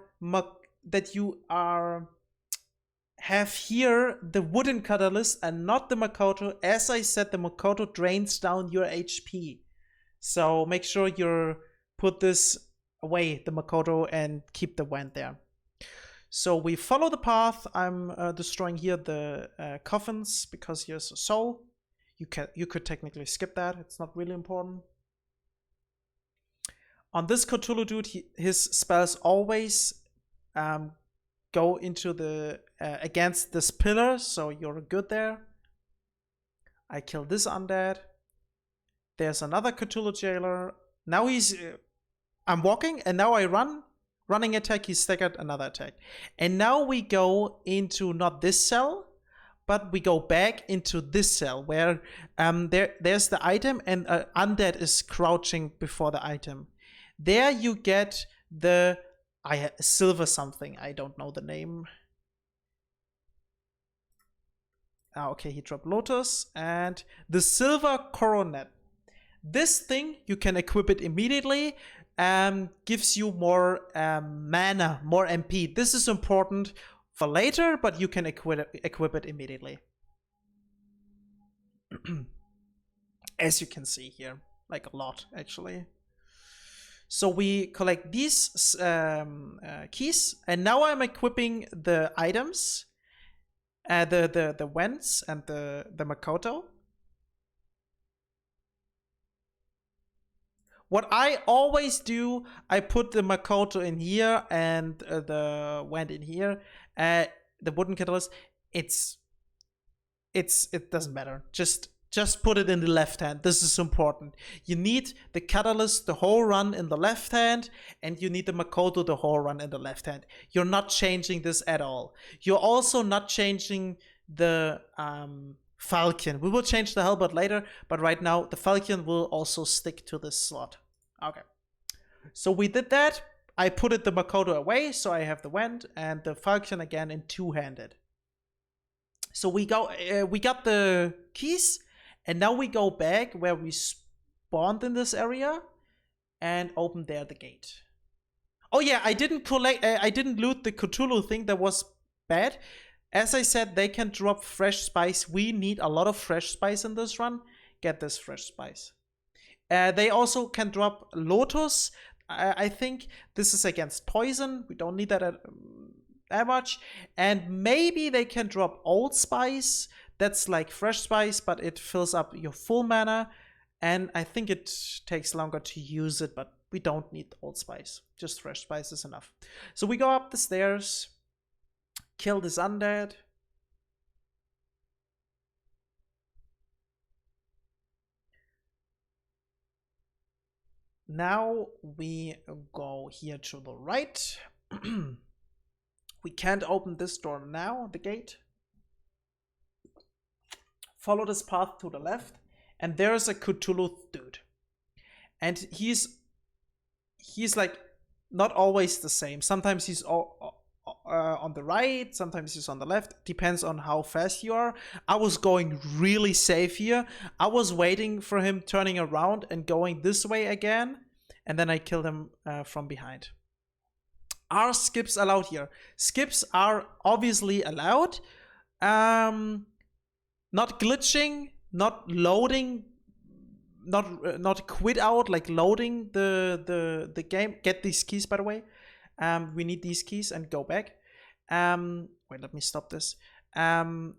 have here the wooden catalyst and not the Makoto. As I said, the Makoto drains down your HP. So make sure you put this away, the Makoto, and keep the wand there. So we follow the path. I'm destroying here the coffins because here's a soul. You could technically skip that. It's not really important. On this Cthulhu dude, his spells always go into the against this pillar, so you're good there. I kill this undead. There's another Cthulhu jailer. Now I'm walking, and now I run. Running attack, he staggered another attack. And now we go into not this cell, but we go back into this cell where there's the item and undead is crouching before the item. There you get the silver something. I don't know the name. Okay, he dropped Lotus and the silver coronet. This thing, you can equip it immediately. Gives you more mana, more MP. This is important for later, but you can equip it immediately. As you can see here, like a lot actually. So we collect these keys, and now I'm equipping the items, the wands and the Makoto. What I always do, I put the Makoto in here and the wand in here. The wooden catalyst, it doesn't matter. Just just put it in the left hand. This is important. You need the catalyst the whole run in the left hand, and you need the Makoto the whole run in the left hand. You're not changing this at all. You're also not changing the Falcon. We will change the Hellbot later, but right now the Falcon will also stick to this slot. Okay. So we did that. I put the Makoto away, so I have the Wend and the Falcon again in two-handed. So we got the keys, and now we go back where we spawned in this area and open there the gate. Oh yeah, I didn't loot the Cthulhu thing. That was bad. As I said, they can drop fresh spice. We need a lot of fresh spice in this run. Get this fresh spice. They also can drop Lotus. I think this is against poison. We don't need that that much. And maybe they can drop Old Spice. That's like fresh spice, but it fills up your full mana. And I think it takes longer to use it, but we don't need Old Spice. Just fresh spice is enough. So we go up the stairs, kill this undead. Now we go here to the right. We can't open this door now, the gate. Follow this path to the left, and there's a Cthulhu dude. And he's like not always the same. Sometimes he's on the right, sometimes he's on the left. Depends on how fast you are. I was going really safe here. I was waiting for him turning around and going this way again, and then I killed him from behind. Are skips allowed here? Skips are obviously allowed. Not glitching, not loading, not quit out, like loading the game. Get these keys, by the way. We need these keys and go back. Wait, let me stop this.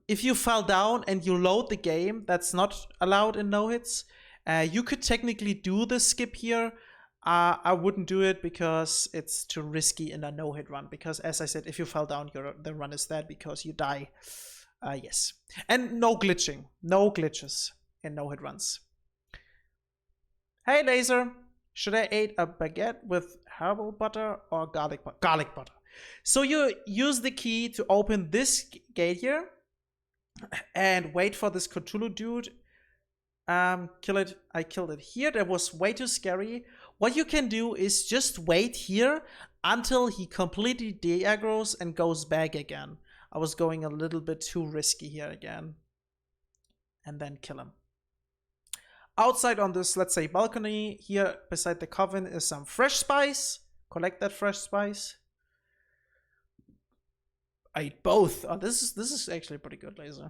If you fell down and you load the game, that's not allowed in no hits. You could technically do the skip here. I wouldn't do it because it's too risky in a no-hit run. Because as I said, if you fell down, the run is dead because you die. Yes. And no glitching. No glitches in no-hit runs. Hey, Laser. Should I eat a baguette with herbal butter or garlic butter? Garlic butter. So you use the key to open this gate here. And wait for this Cthulhu dude. Kill it. I killed it here. That was way too scary. What you can do is just wait here until he completely de-aggroes and goes back again. I was going a little bit too risky here again. And then kill him. Outside on this, let's say, balcony, here beside the coven is some fresh spice. Collect that fresh spice. I ate both. Oh, this is actually pretty good, Laser.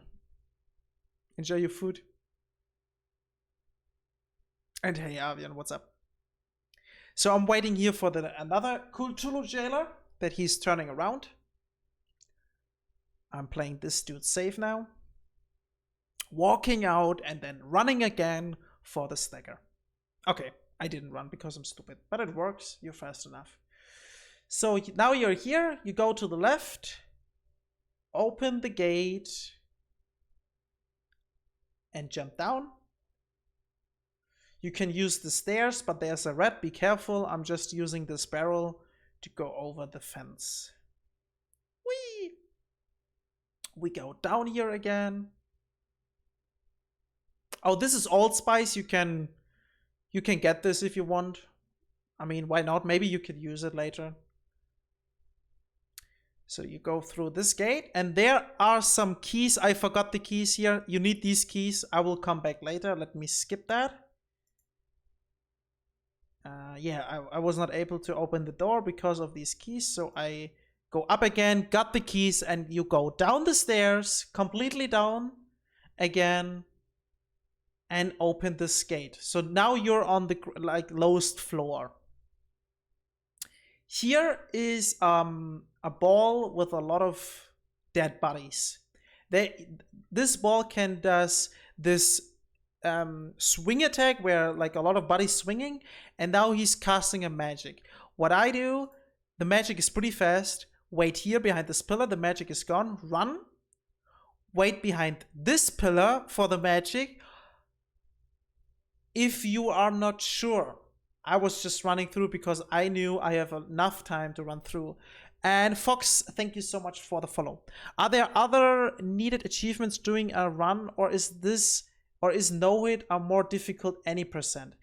Enjoy your food. And hey, Avian, what's up? So I'm waiting here for another Cthulhu jailer that he's turning around. I'm playing this dude safe now. Walking out and then running again for the stagger. Okay, I didn't run because I'm stupid, but it works. You're fast enough. So now you're here. You go to the left. Open the gate. And jump down. You can use the stairs, but there's a rat. Be careful. I'm just using this barrel to go over the fence. Whee! We go down here again. Oh, this is Old Spice. You can get this if you want. I mean, why not? Maybe you could use it later. So you go through this gate, and there are some keys. I forgot the keys here. You need these keys. I will come back later. Let me skip that. Yeah, I was not able to open the door because of these keys, so I go up again, got the keys, and you go down the stairs, completely down again, and open this gate. So now you're on the lowest floor. Here is a ball with a lot of dead bodies. This ball does this swing attack where like a lot of bodies swinging, and now he's casting a magic. What I do, the magic is pretty fast. Wait here behind this pillar, the magic is gone. Run. Wait behind this pillar for the magic. If you are not sure, I was just running through because I knew I have enough time to run through. And Fox, thank you so much for the follow. Are there other needed achievements during a run, or is no hit a more difficult any percent?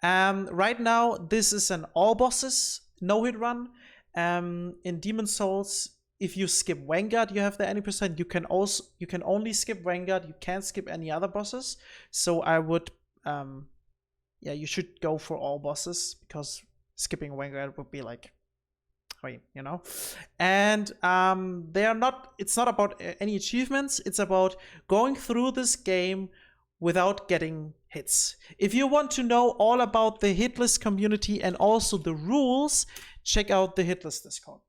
Right now, this is an all bosses no hit run. In Demon Souls, if you skip Vanguard, you have the any percent. You can only skip Vanguard. You can't skip any other bosses. So I would yeah, you should go for all bosses because skipping Vanguard would be like, wait, you know. And it's not about any achievements. It's about going through this game without getting hits. If you want to know all about the hitless community and also the rules, check out the hitless Discord.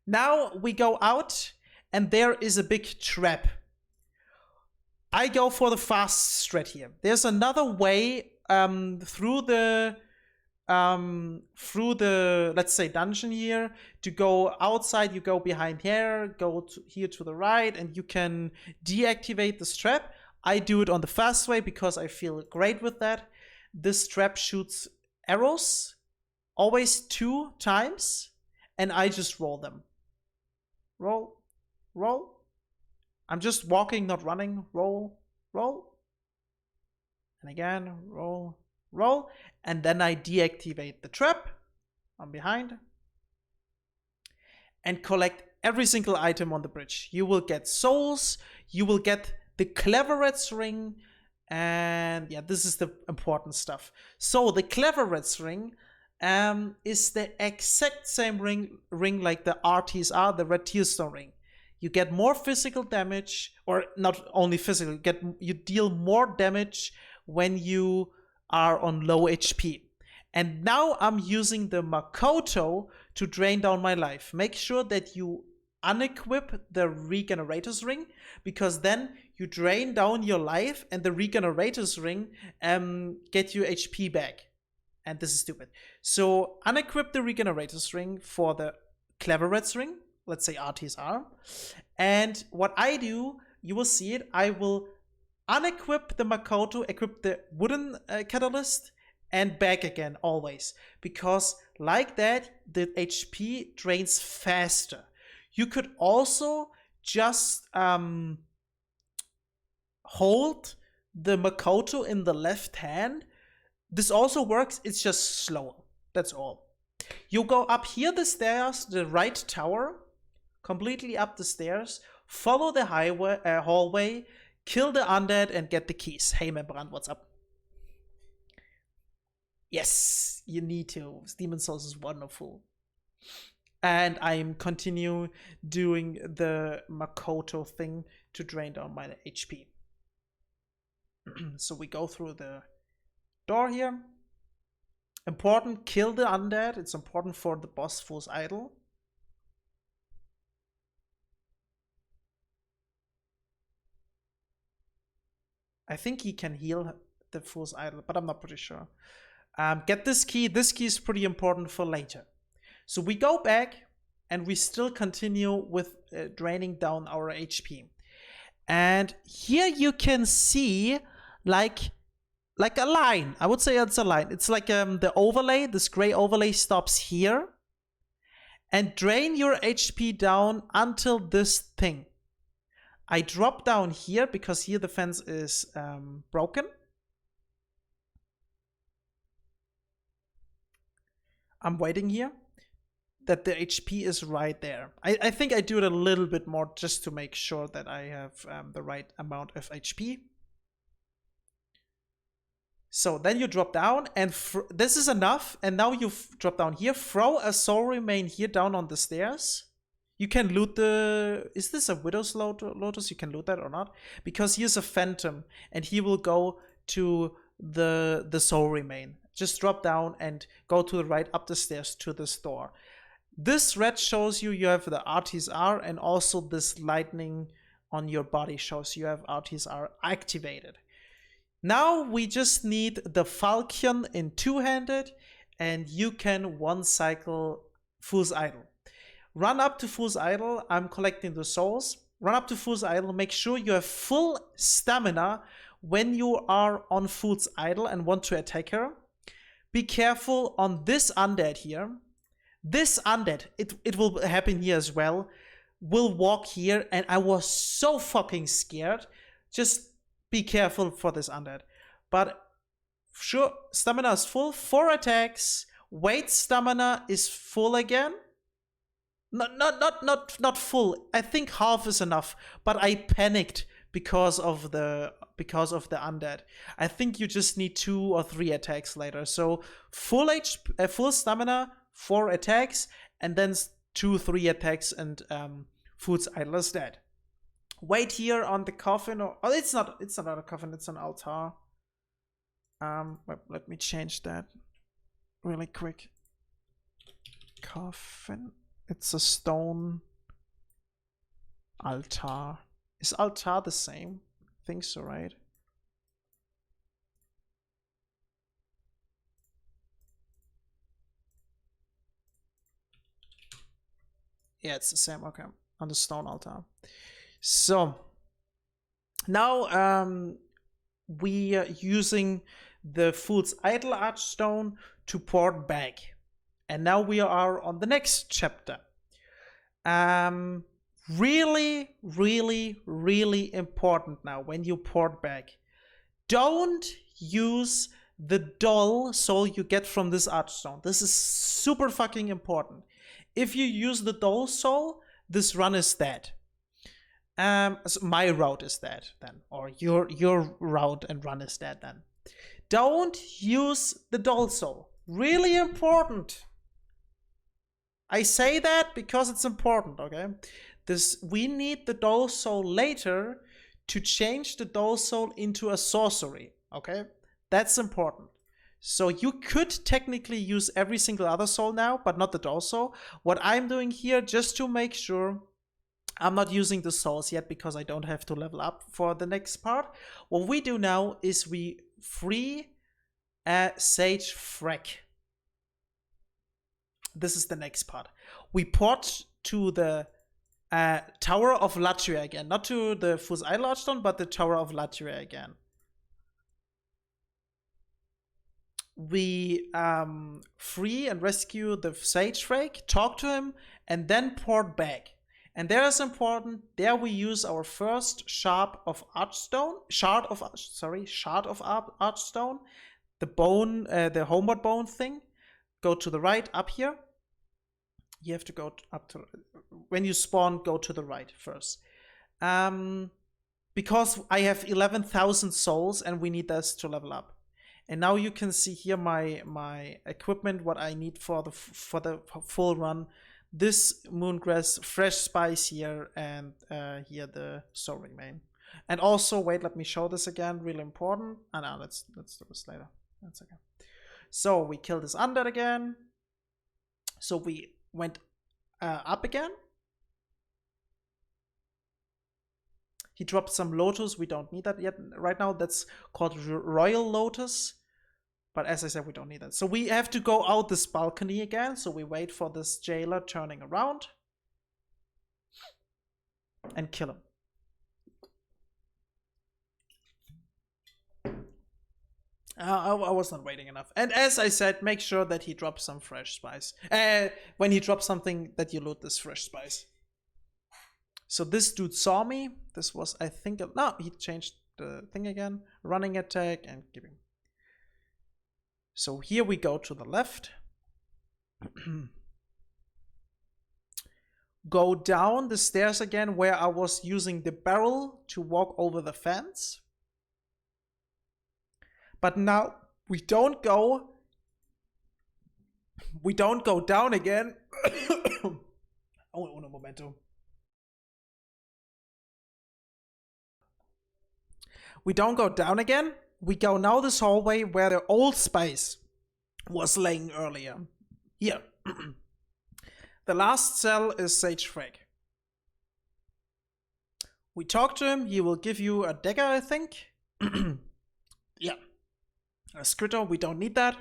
Now we go out and there is a big trap. I go for the fast strat here. There's another way through the let's say dungeon here to go outside. You go behind here, go here to the right, and you can deactivate this trap. I do it on the fast way because I feel great with that. This trap shoots arrows, always 2 times, and I just roll them. Roll, roll. I'm just walking, not running. Roll, roll. And again, roll, roll. And then I deactivate the trap. I'm behind. And collect every single item on the bridge. You will get souls. You will get the Cleveret's ring. And yeah, this is the important stuff. So the Cleveret's ring is the exact same ring like the RTSR, the Red Tearstone ring. You get more physical damage, or not only physical, you deal more damage when you are on low HP. And now I'm using the Makoto to drain down my life. Make sure that you unequip the Regenerator's ring, because then you drain down your life and the Regenerator's ring get you HP back. And this is stupid. So unequip the Regenerator's ring for the Cleveret's ring. Let's say RTSR. And what I do, you will see it, I will unequip the Makoto, equip the wooden catalyst, and back again always. Because like that, the HP drains faster. You could also just hold the Makoto in the left hand. This also works, it's just slower. That's all. You go up here the stairs, the right tower, completely up the stairs, follow the hallway, kill the undead, and get the keys. Hey, Membrand, what's up? Yes, you need to. Demon Souls is wonderful. And I'm continue doing the Makoto thing to drain down my HP. So we go through the door here. Important, kill the undead. It's important for the boss Fool's Idol. I think he can heal the Fool's Idol, but I'm not pretty sure. Get this key. This key is pretty important for later. So we go back and we still continue with draining down our HP. And here you can see like a line. I would say it's a line. It's like the overlay, this gray overlay stops here. And drain your HP down until this thing. I drop down here because here the fence is broken. I'm waiting here that the HP is right there. I think I do it a little bit more just to make sure that I have the right amount of HP. So then you drop down, and this is enough. And now you drop down here, throw a soul remain here down on the stairs. You can loot the... Is this a Widow's Lotus? You can loot that or not? Because here's a Phantom, and he will go to the soul remain. Just drop down and go to the right up the stairs to this door. This red shows you have the RTSR, and also this lightning on your body shows you have RTSR activated. Now we just need the Falcon in two-handed, and you can one cycle Fool's Idol. Run up to Fool's Idol. I'm collecting the souls. Run up to Fool's Idol. Make sure you have full stamina when you are on Fool's Idol and want to attack her, be careful on this undead here. This undead, it will happen here as well, will walk here, and I was so fucking scared. Just be careful for this undead. But sure, stamina is full, 4 attacks. Wait, stamina is full again. Not full. I think half is enough, but I panicked because of the undead. I think you just need 2 or 3 attacks later. So full stamina, 4 attacks, and then 2-3 attacks, and Fool's Idol is dead. Wait here on the coffin, or oh, it's not a coffin, it's an altar. Let me change that really quick. Coffin. It's a stone altar. Is altar the same? I think so, right? Yeah, it's the same. Okay, on the stone altar. So now we are using the Fool's Idol Archstone to port back. And now we are on the next chapter. Really, really, really important now when you port back. Don't use the dull soul you get from this Archstone. This is super fucking important. If you use the dull soul, this run is dead. So my route is dead then, or your route and run is dead then. Don't use the dull soul. Really important. I say that because it's important, okay? We need the dull soul later to change the dull soul into a sorcery, okay? That's important. So you could technically use every single other soul now, but not the dull soul. What I'm doing here, just to make sure, I'm not using the souls yet because I don't have to level up for the next part. What we do now is we free Sage Freck. This is the next part. We port to the Tower of Latria again. Not to the Fool's Idol Archstone, but the Tower of Latria again. We free and rescue the Sage Freck, talk to him, and then port back. And there is important, there we use our first shard of Archstone, the bone, the homeward bone thing. Go to the right, up here. You have to go up to, when you spawn, go to the right first. Because I have 11,000 souls and we need this to level up. And now you can see here my equipment, what I need for the full run. This moongrass, fresh spice here, and here the soaring mane. And also, wait, let me show this again, really important. No, let's do this later. That's okay. So we killed this undead again. So we went up again. He dropped some lotus. We don't need that yet. Right now, that's called Royal Lotus. But as I said, we don't need that. So we have to go out this balcony again. So we wait for this jailer turning around. And kill him. I was not waiting enough. And as I said, make sure that he drops some fresh spice. When he drops something, that you loot this fresh spice. So this dude saw me. This was, I think, no, he changed the thing again. Running attack and giving. So here we go to the left. Go down the stairs again where I was using the barrel to walk over the fence. But now we don't go down again. Oh, un momento. We don't go down again. We go now this hallway where the old spice was laying earlier. Here. The last cell is Sage Freck. We talk to him. He will give you a dagger, I think. Yeah. A scritter, we don't need that.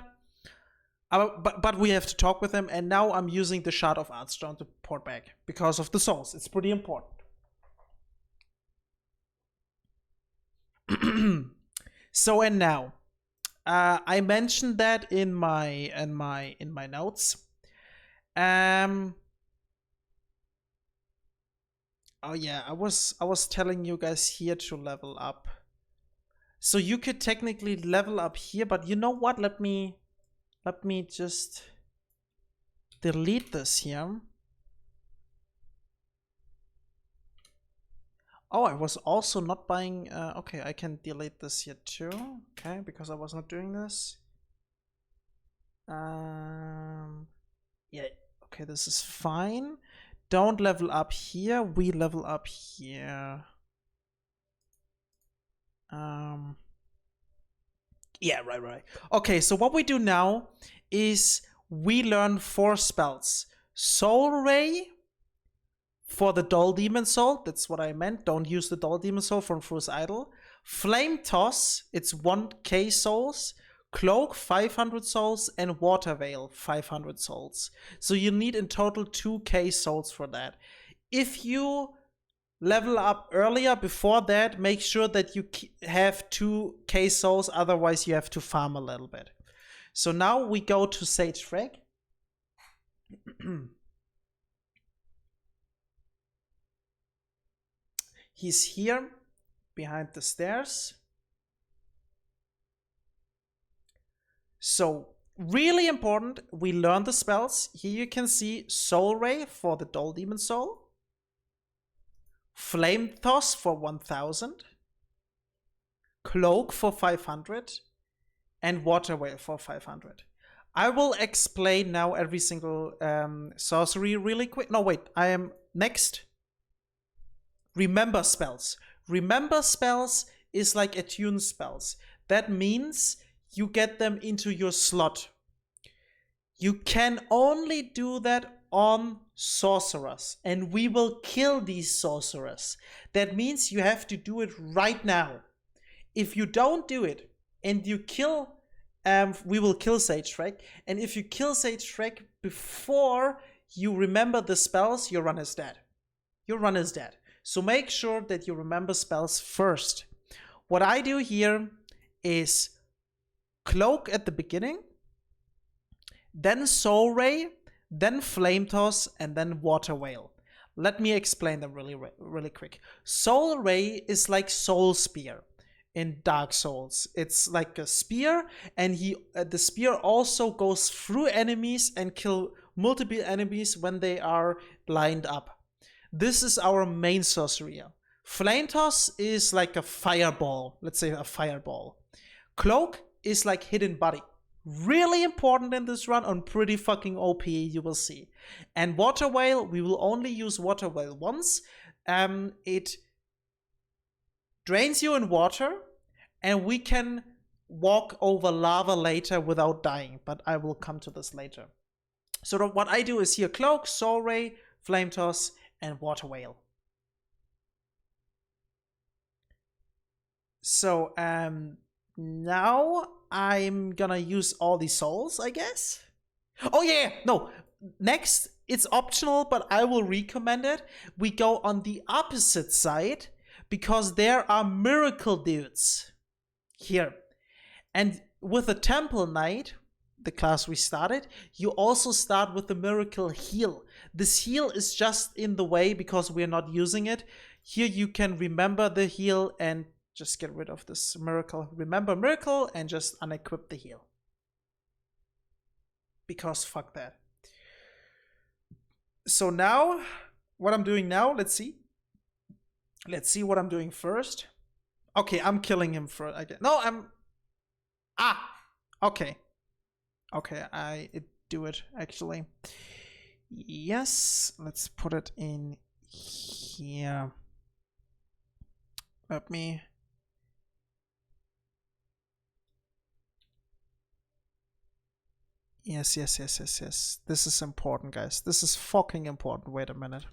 But we have to talk with him. And now I'm using the Shard of Archstone to port back. Because of the souls. It's pretty important. So and now, I mentioned that in my notes. Um. Oh yeah, I was telling you guys here to level up. So you could technically level up here, but you know what? Let me just delete this here. Oh, I was also not buying. Okay, I can delete this here too. Okay, because I was not doing this. Yeah. Okay, this is fine. Don't level up here. We level up here. Yeah, right. Okay, so what we do now is we learn 4 spells. Soul Ray for the Dull Demon Soul. That's what I meant. Don't use the Dull Demon Soul from Fru's Idol. Flame Toss, it's 1k souls. Cloak, 500 souls. And Water Veil, 500 souls. So you need in total 2k souls for that. If you level up earlier before that, make sure that you have 2k souls, otherwise you have to farm a little bit. So now we go to Sage Frag. He's here behind the stairs. So really important, we learn the spells. Here you can see Soul Ray for the Dull Demon Soul, Flame Toss for 1000, Cloak for 500, and Water Veil for 500. I will explain now every single sorcery really quick. No, wait, I am next. Remember spells. Remember spells is like attune spells. That means you get them into your slot. You can only do that on sorcerers, and we will kill these sorcerers. That means you have to do it right now. If you don't do it and you kill, we will kill Sage Frag. And if you kill Sage Frag before you remember the spells, your run is dead. Your run is dead. So make sure that you remember spells first. What I do here is Cloak at the beginning, then Soul Ray, then Flame Toss, and then Water Veil. Let me explain them really quick. Soul Ray is like Soul Spear in Dark Souls. It's like a spear, and the spear also goes through enemies and kill multiple enemies when they are lined up. This is our main sorcery. Flame Toss is like a fireball. Let's say a fireball. Cloak is like hidden body. Really important in this run, on pretty fucking OP, you will see. And Water Veil, we will only use Water Veil once. It drains you in water, and we can walk over lava later without dying, but I will come to this later. So what I do is here Cloak, Soul Ray, Flame Toss, and Water Veil. So now I'm gonna use all the souls, I guess. Oh yeah, no. Next, it's optional, but I will recommend it. We go on the opposite side because there are miracle dudes here. And with the Temple Knight, the class we started, you also start with the miracle heal. This heal is just in the way because we're not using it. Here you can remember the heal and just get rid of this miracle. Remember miracle and just unequip the heal. Because fuck that. So now, what I'm doing now, let's see. Let's see what I'm doing first. Okay, I'm killing him first. No, I'm... Ah! Okay. Okay, I do it, actually. Yes, let's put it in here. Let me... Yes. This is important, guys. This is fucking important. Wait a minute.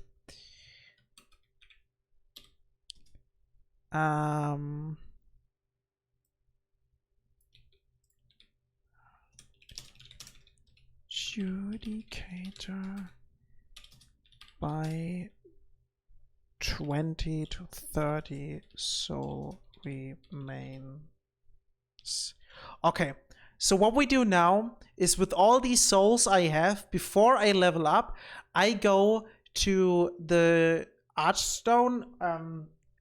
Judicator by 20 to 30 soul remain. nexus. Okay, so what we do now is with all these souls I have, before I level up, I go to the Archstone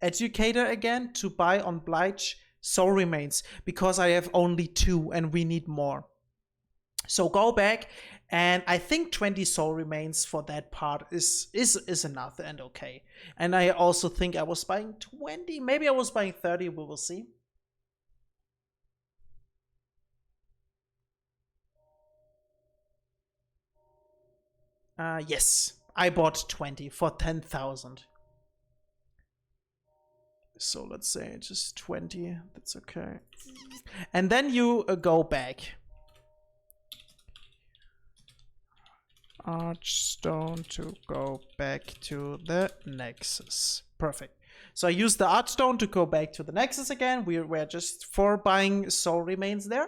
Educator again to buy on Blige soul remains, because I have only 2 and we need more. So go back, and I think 20 soul remains for that part is enough and okay. And I also think I was buying 20, maybe I was buying 30, we will see. Yes, I bought 20 for 10,000. So let's say just 20, that's okay. And then you go back. Archstone to go back to the Nexus. Perfect. So I use the Archstone to go back to the Nexus again. We're just for buying soul remains there.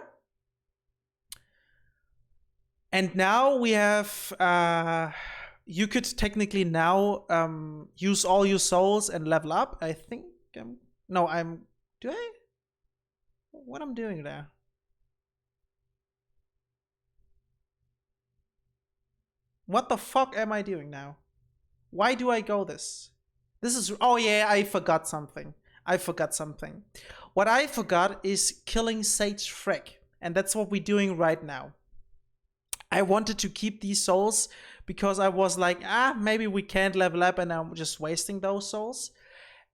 And now we have, you could technically now use all your souls and level up. I think, no, do I? What I'm doing there? What the fuck am I doing now? Why do I go this? This is, oh yeah, I forgot something. What I forgot is killing Sage Freck. And that's what we're doing right now. I wanted to keep these souls because I was like, maybe we can't level up and I'm just wasting those souls.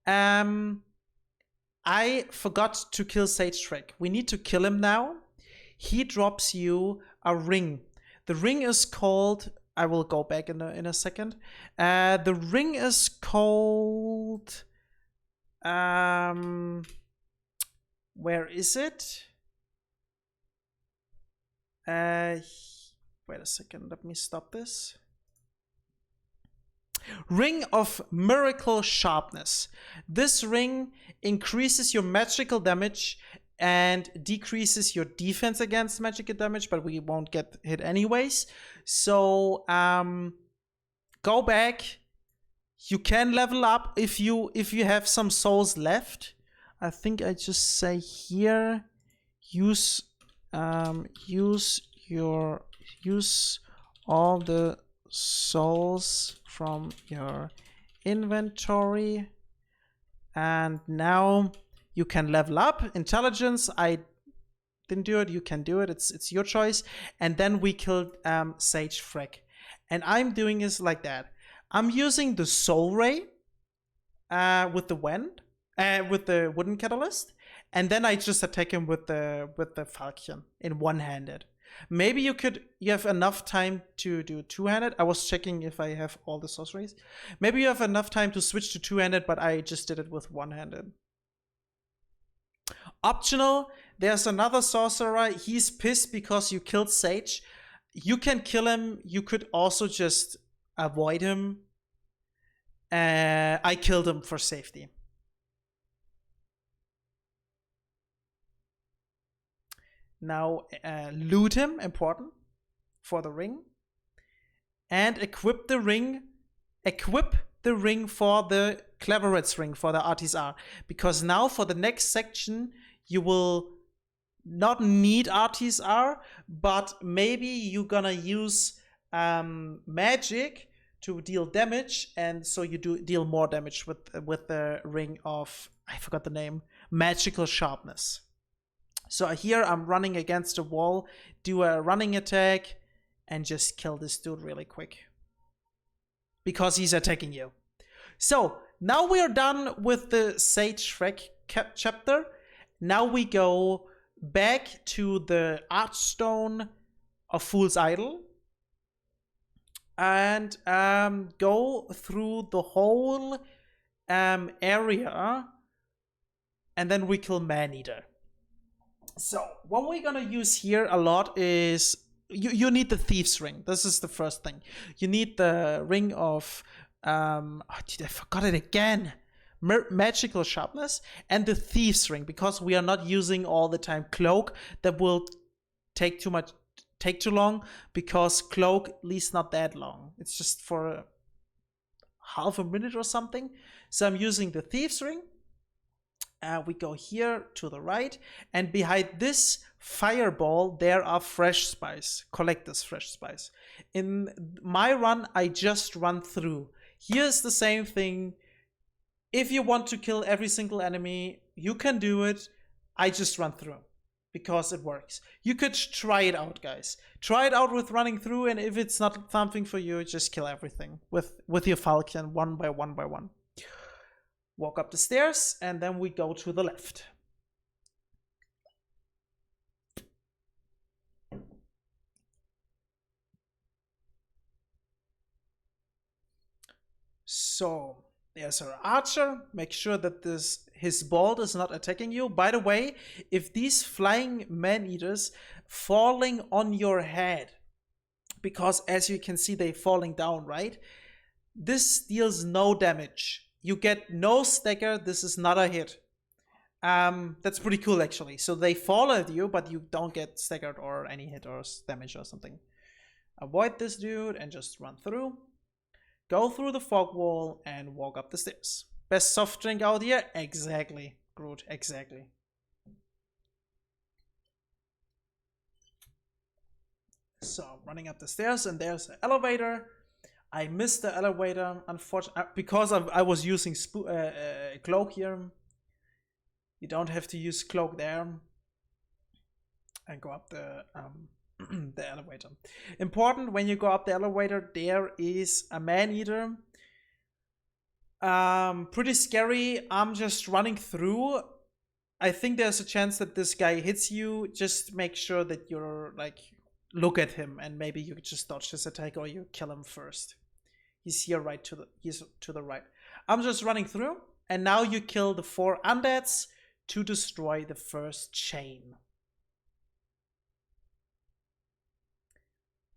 I forgot to kill Sage Freck. We need to kill him now. He drops you a ring. The ring is called, I will go back in a second. The ring is called, where is it? Wait a second, let me stop this. Ring of Miracle Sharpness. This ring increases your magical damage and decreases your defense against magical damage, but we won't get hit anyways. So go back. You can level up if you have some souls left. I think I just say here, use all the souls from your inventory, and now you can level up intelligence. I didn't do it, you can do it, it's your choice. And then we killed Sage Freck, and I'm doing is like that. I'm using the Soul Ray with the wooden catalyst, and then I just attack him with the Falchion in one-handed. Maybe you have enough time to do two-handed. I was checking if I have all the sorceries. Maybe you have enough time to switch to two-handed, but I just did it with one-handed. Optional, there's another sorcerer. He's pissed because you killed Sage. You can kill him. You could also just avoid him. I killed him for safety. Now loot him, important for the ring, and equip the ring. Equip the ring for the Cleveret's ring, for the Artis-R, because now for the next section you will not need Artis-R, but maybe you're gonna use magic to deal damage, and so you deal more damage with the ring of, I forgot the name, Magical Sharpness. So here I'm running against the wall, do a running attack, and just kill this dude really quick, because he's attacking you. So now we are done with the Sage Freck chapter. Now we go back to the Archstone of Fool's Idol and go through the whole area, and then we kill Maneater. So what we're gonna use here a lot is you need the Thief's Ring. This is the first thing. You need the ring of I forgot it again. Magical Sharpness and the Thief's Ring, because we are not using all the time Cloak. That will take too long, because Cloak at least not that long. It's just for half a minute or something. So I'm using the Thief's Ring. We go here to the right, and behind this fireball there are fresh spice. Collect this fresh spice. In my run, I just run through. Here's the same thing. If you want to kill every single enemy, you can do it. I just run through because it works. You could try it out, guys. Try it out with running through, and if it's not something for you, just kill everything with your falcon one by one by one. Walk up the stairs, and then we go to the left. So there's our archer. Make sure that his builde is not attacking you. By the way, if these flying man-eaters falling on your head, because as you can see, they're falling down, right? This deals no damage. You get no stagger. This is not a hit. That's pretty cool, actually. So they fall at you, but you don't get staggered or any hit or damage or something. Avoid this dude and just run through. Go through the fog wall and walk up the stairs. Best soft drink out here? Exactly, Groot, exactly. So, running up the stairs, and there's an elevator. I missed the elevator, unfortunately, because I was using cloak here. You don't have to use cloak there. And go up the the elevator. Important, when you go up the elevator, there is a man-eater. Pretty scary. I'm just running through. I think there's a chance that this guy hits you. Just make sure that you're like, look at him, and maybe you just dodge his attack or you kill him first. He's here he's to the right. I'm just running through, and now you kill the 4 undeads to destroy the first chain.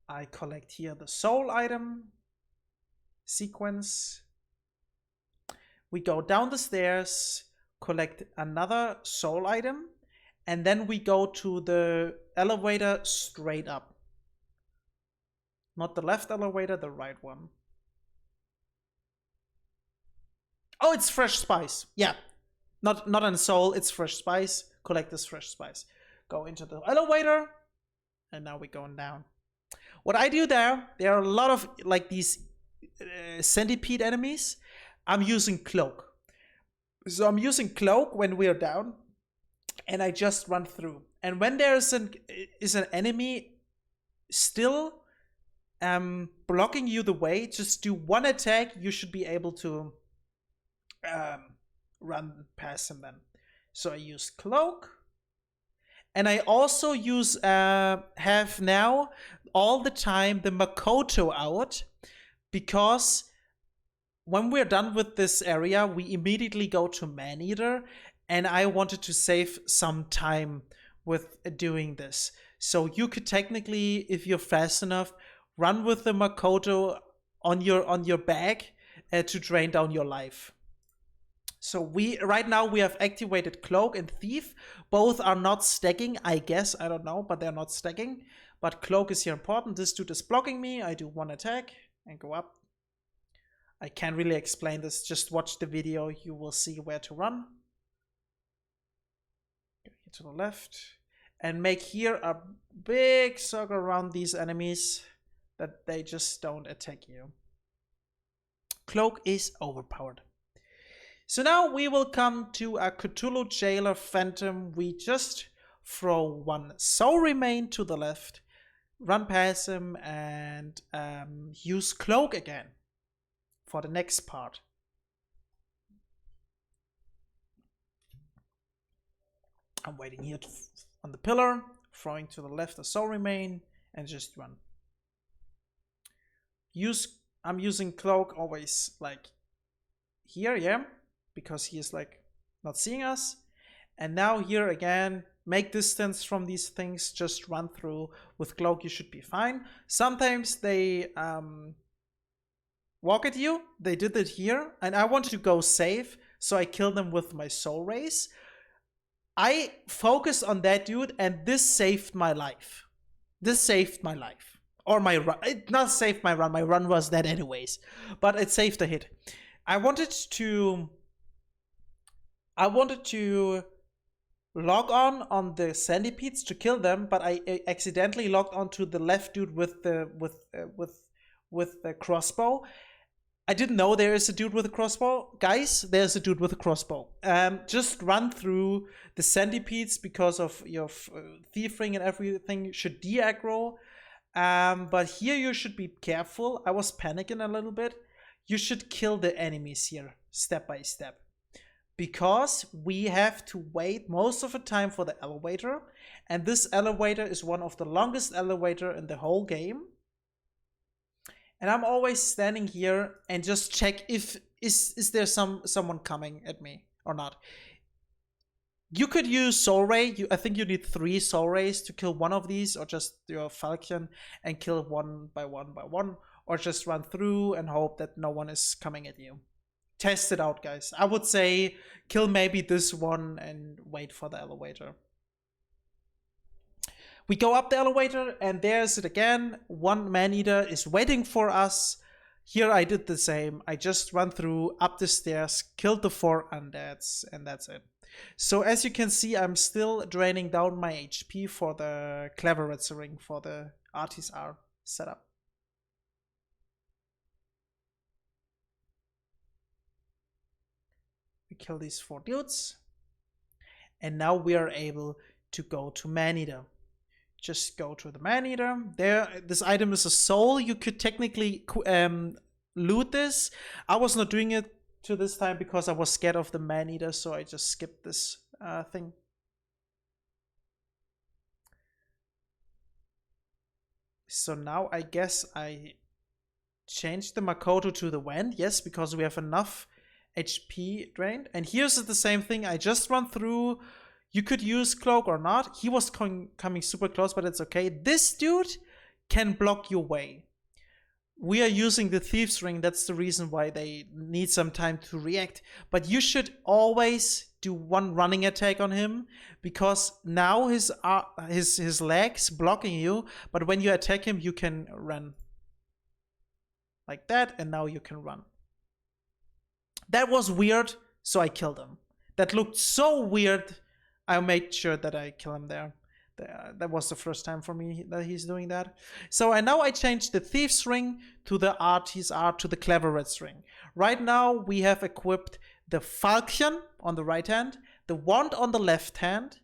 I collect here the soul item sequence. We go down the stairs, collect another soul item, and then we go to the elevator straight up. Not the left elevator, the right one. Oh, it's fresh spice. Yeah, not a soul, it's fresh spice. Collect this fresh spice. Go into the elevator, and now we're going down. What I do there are a lot of like these centipede enemies. I'm using cloak. So I'm using cloak when we're down, and I just run through. And when there is an enemy still blocking you the way, just do one attack. You should be able to run past him then. So I use cloak. And I also use have now all the time the Makoto out, because when we're done with this area, we immediately go to Man-Eater, and I wanted to save some time with doing this. So you could technically, if you're fast enough, run with the Makoto on your back to drain down your life. So right now we have activated Cloak and Thief. Both are not stacking, I guess. I don't know, but they're not stacking. But Cloak is here important. This dude is blocking me. I do one attack and go up. I can't really explain this. Just watch the video. You will see where to run. Go here to the left. And make here a big circle around these enemies that they just don't attack you. Cloak is overpowered. So now we will come to a Cthulhu Jailer Phantom. We just throw one soul remain to the left, run past him, and use Cloak again for the next part. I'm waiting here on the pillar, throwing to the left a soul remain, and just run. I'm using Cloak always like here, yeah, because he is like not seeing us. And now here again, make distance from these things, just run through. With Cloak you should be fine. Sometimes they walk at you. They did it here, and I wanted to go safe, so I killed them with my soul rays. I focused on that dude, and this saved my life. This saved my life. Or my run. It not saved my run. My run was dead anyways. But it saved a hit. I wanted to I wanted to log on the centipedes to kill them, but I accidentally logged onto the left dude with the crossbow. I didn't know there is a dude with a crossbow. Guys, there's a dude with a crossbow. Just run through the centipedes because of your thief ring and everything should de-aggro. But here you should be careful. I was panicking a little bit. You should kill the enemies here, step by step. Because we have to wait most of the time for the elevator. And this elevator is one of the longest elevator in the whole game. And I'm always standing here and just check if is there someone coming at me or not. You could use soul ray. I think you need 3 soul rays to kill one of these, or just your falcon and kill one by one, or just run through and hope that no one is coming at you. Test it out, guys. I would say kill maybe this one and wait for the elevator. We go up the elevator and there's it again. One man-eater is waiting for us. Here I did the same. I just run through, up the stairs, killed the 4 undeads, and that's it. So as you can see, I'm still draining down my HP for the Cleverets ring, for the Artis R setup. We kill these 4 dudes. And now we are able to go to man-eater. Just go to the man-eater. There, this item is a soul. You could technically loot this. I was not doing it to this time because I was scared of the man-eater, so I just skipped this thing. So now I guess I changed the Makoto to the Wand. Yes, because we have enough HP drained. And here's the same thing. I just run through. You could use cloak or not. He was coming super close, but it's okay. This dude can block your way. We are using the Thieves Ring. That's the reason why they need some time to react. But you should always do one running attack on him, because now his legs blocking you. But when you attack him, you can run like that, and now you can run. That was weird, so I killed him. That looked so weird. I made sure that I kill him there. That was the first time for me that he's doing that. So, and now I changed the Thieves Ring to the Artis R to the Cleverets Ring. Right now we have equipped the Falcon on the right hand, the Wand on the left hand,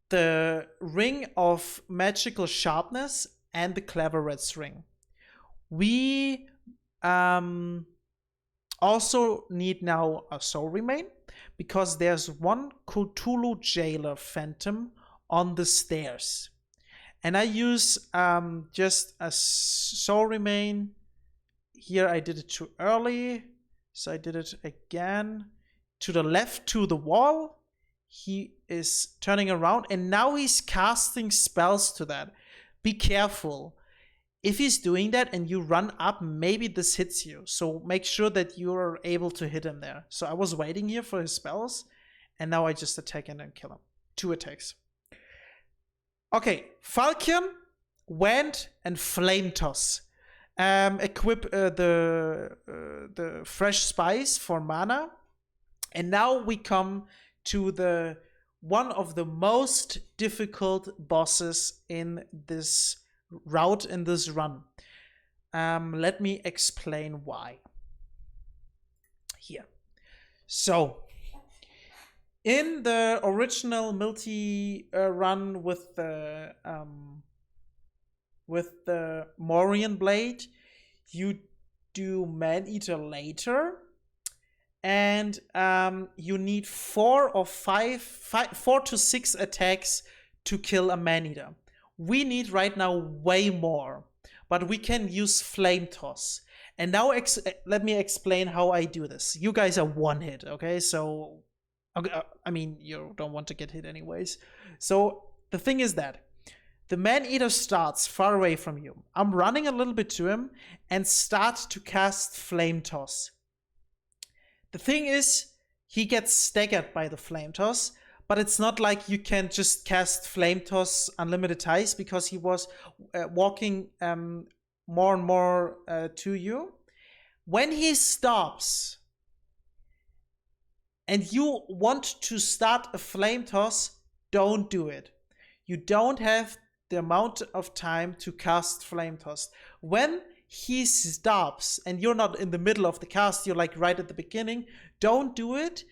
the Ring of Magical Sharpness, and the Cleverets Ring. We also need now a Soul Remain, because there's one Cthulhu Jailer Phantom on the stairs. And I use just a Soul Remain. Here I did it too early, so I did it again. To the left, to the wall. He is turning around, and now he's casting spells to that. Be careful. If he's doing that and you run up, maybe this hits you. So make sure that you're able to hit him there. So I was waiting here for his spells, and now I just attack and then kill him. 2 attacks. Okay, Falcon, Wand, and Flame Toss. Equip the Fresh Spice for mana. And now we come to the one of the most difficult bosses in this route, in this run. Let me explain why. Here. So, in the original multi run with the Morian Blade, you do Man-Eater later, and you need 4 to 6 attacks to kill a Man-Eater. We need right now way more, but we can use Flame Toss. And now let me explain how I do this. You guys are one hit, okay? So, I mean, you don't want to get hit anyways. So the thing is that the Man-Eater starts far away from you. I'm running a little bit to him and start to cast Flame Toss. The thing is, he gets staggered by the Flame Toss, but it's not like you can just cast Flame Toss unlimited times, because he was walking more and more to you. When he stops, and you want to start a flame toss, don't do it. You don't have the amount of time to cast flame toss. When he stops and you're not in the middle of the cast, you're like right at the beginning, don't do it.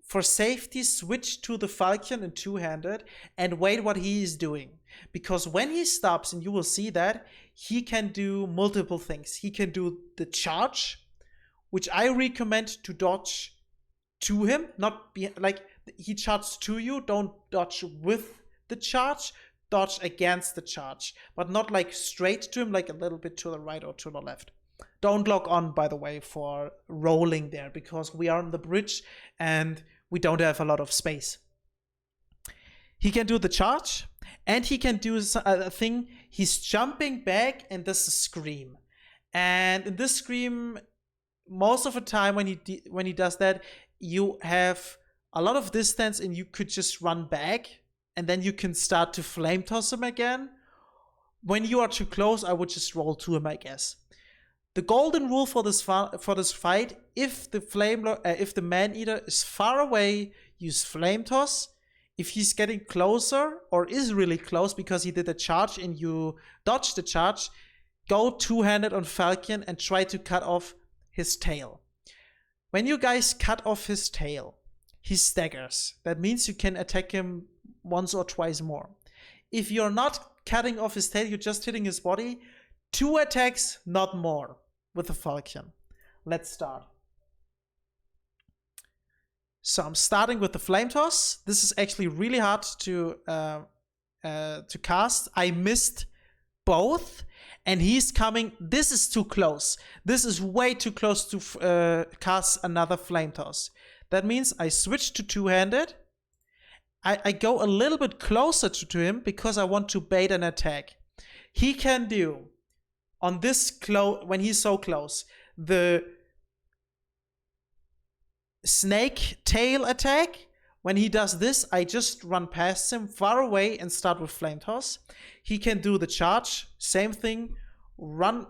For safety, switch to the Falcon and two-handed and wait what he is doing. Because when he stops, and you will see that, he can do multiple things. He can do the charge, which I recommend to dodge to him, not be like he charges to you, don't dodge with the charge, dodge against the charge, but not like straight to him, like a little bit to the right or to the left. Don't lock on, by the way, for rolling there, because we are on the bridge and we don't have a lot of space. He can do the charge, and he can do a thing. He's jumping back and does a scream. And in this scream, most of the time when he does that, you have a lot of distance and you could just run back, and then you can start to flame toss him again. When you are too close, I would just roll to him, I guess. The golden rule for this fight: if the man-eater is far away, use flame toss. If he's getting closer or is really close because he did a charge and you dodge the charge, go two-handed on Falcon and try to cut off his tail. When you guys cut off his tail, he staggers. That means you can attack him once or twice more. If you're not cutting off his tail, you're just hitting his body, 2 attacks, not more, with the Falcon. Let's start. So I'm starting with the Flame Toss. This is actually really hard to cast. I missed both, and he's coming. This is too close. This is way too close to cast another Flame Toss. That means I switch to two-handed. I go a little bit closer to him because I want to bait an attack. He can do, on this when he's so close, the snake tail attack. When he does this, I just run past him far away and start with Flame Toss. He can do the charge, same thing, run,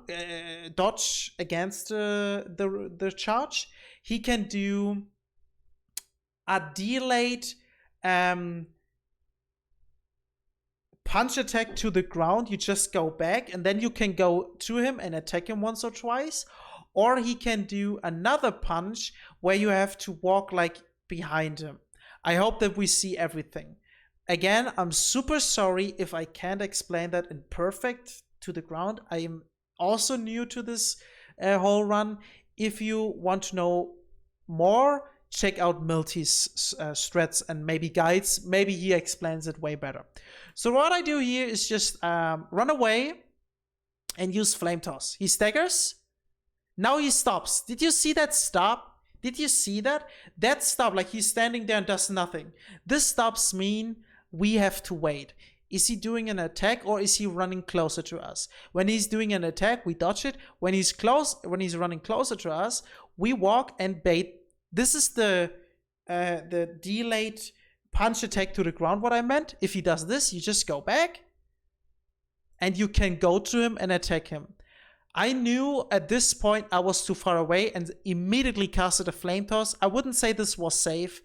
dodge against the charge. He can do a delayed punch attack to the ground. You just go back and then you can go to him and attack him once or twice. Or he can do another punch where you have to walk like behind him. I hope that we see everything. Again, I'm super sorry if I can't explain that in perfect to the ground. I am also new to this whole run. If you want to know more, check out Milty's strats and maybe guides. Maybe he explains it way better. So what I do here is just run away and use Flame Toss. He staggers. Now he stops. Did you see that stop? Did you see that? That stop, like he's standing there and does nothing. This stops mean we have to wait. Is he doing an attack or is he running closer to us? When he's doing an attack, we dodge it. When he's running closer to us, we walk and bait. This is the delayed punch attack to the ground, what I meant. If he does this, you just go back and you can go to him and attack him. I knew at this point I was too far away and immediately casted a Flame Toss. I wouldn't say this was safe,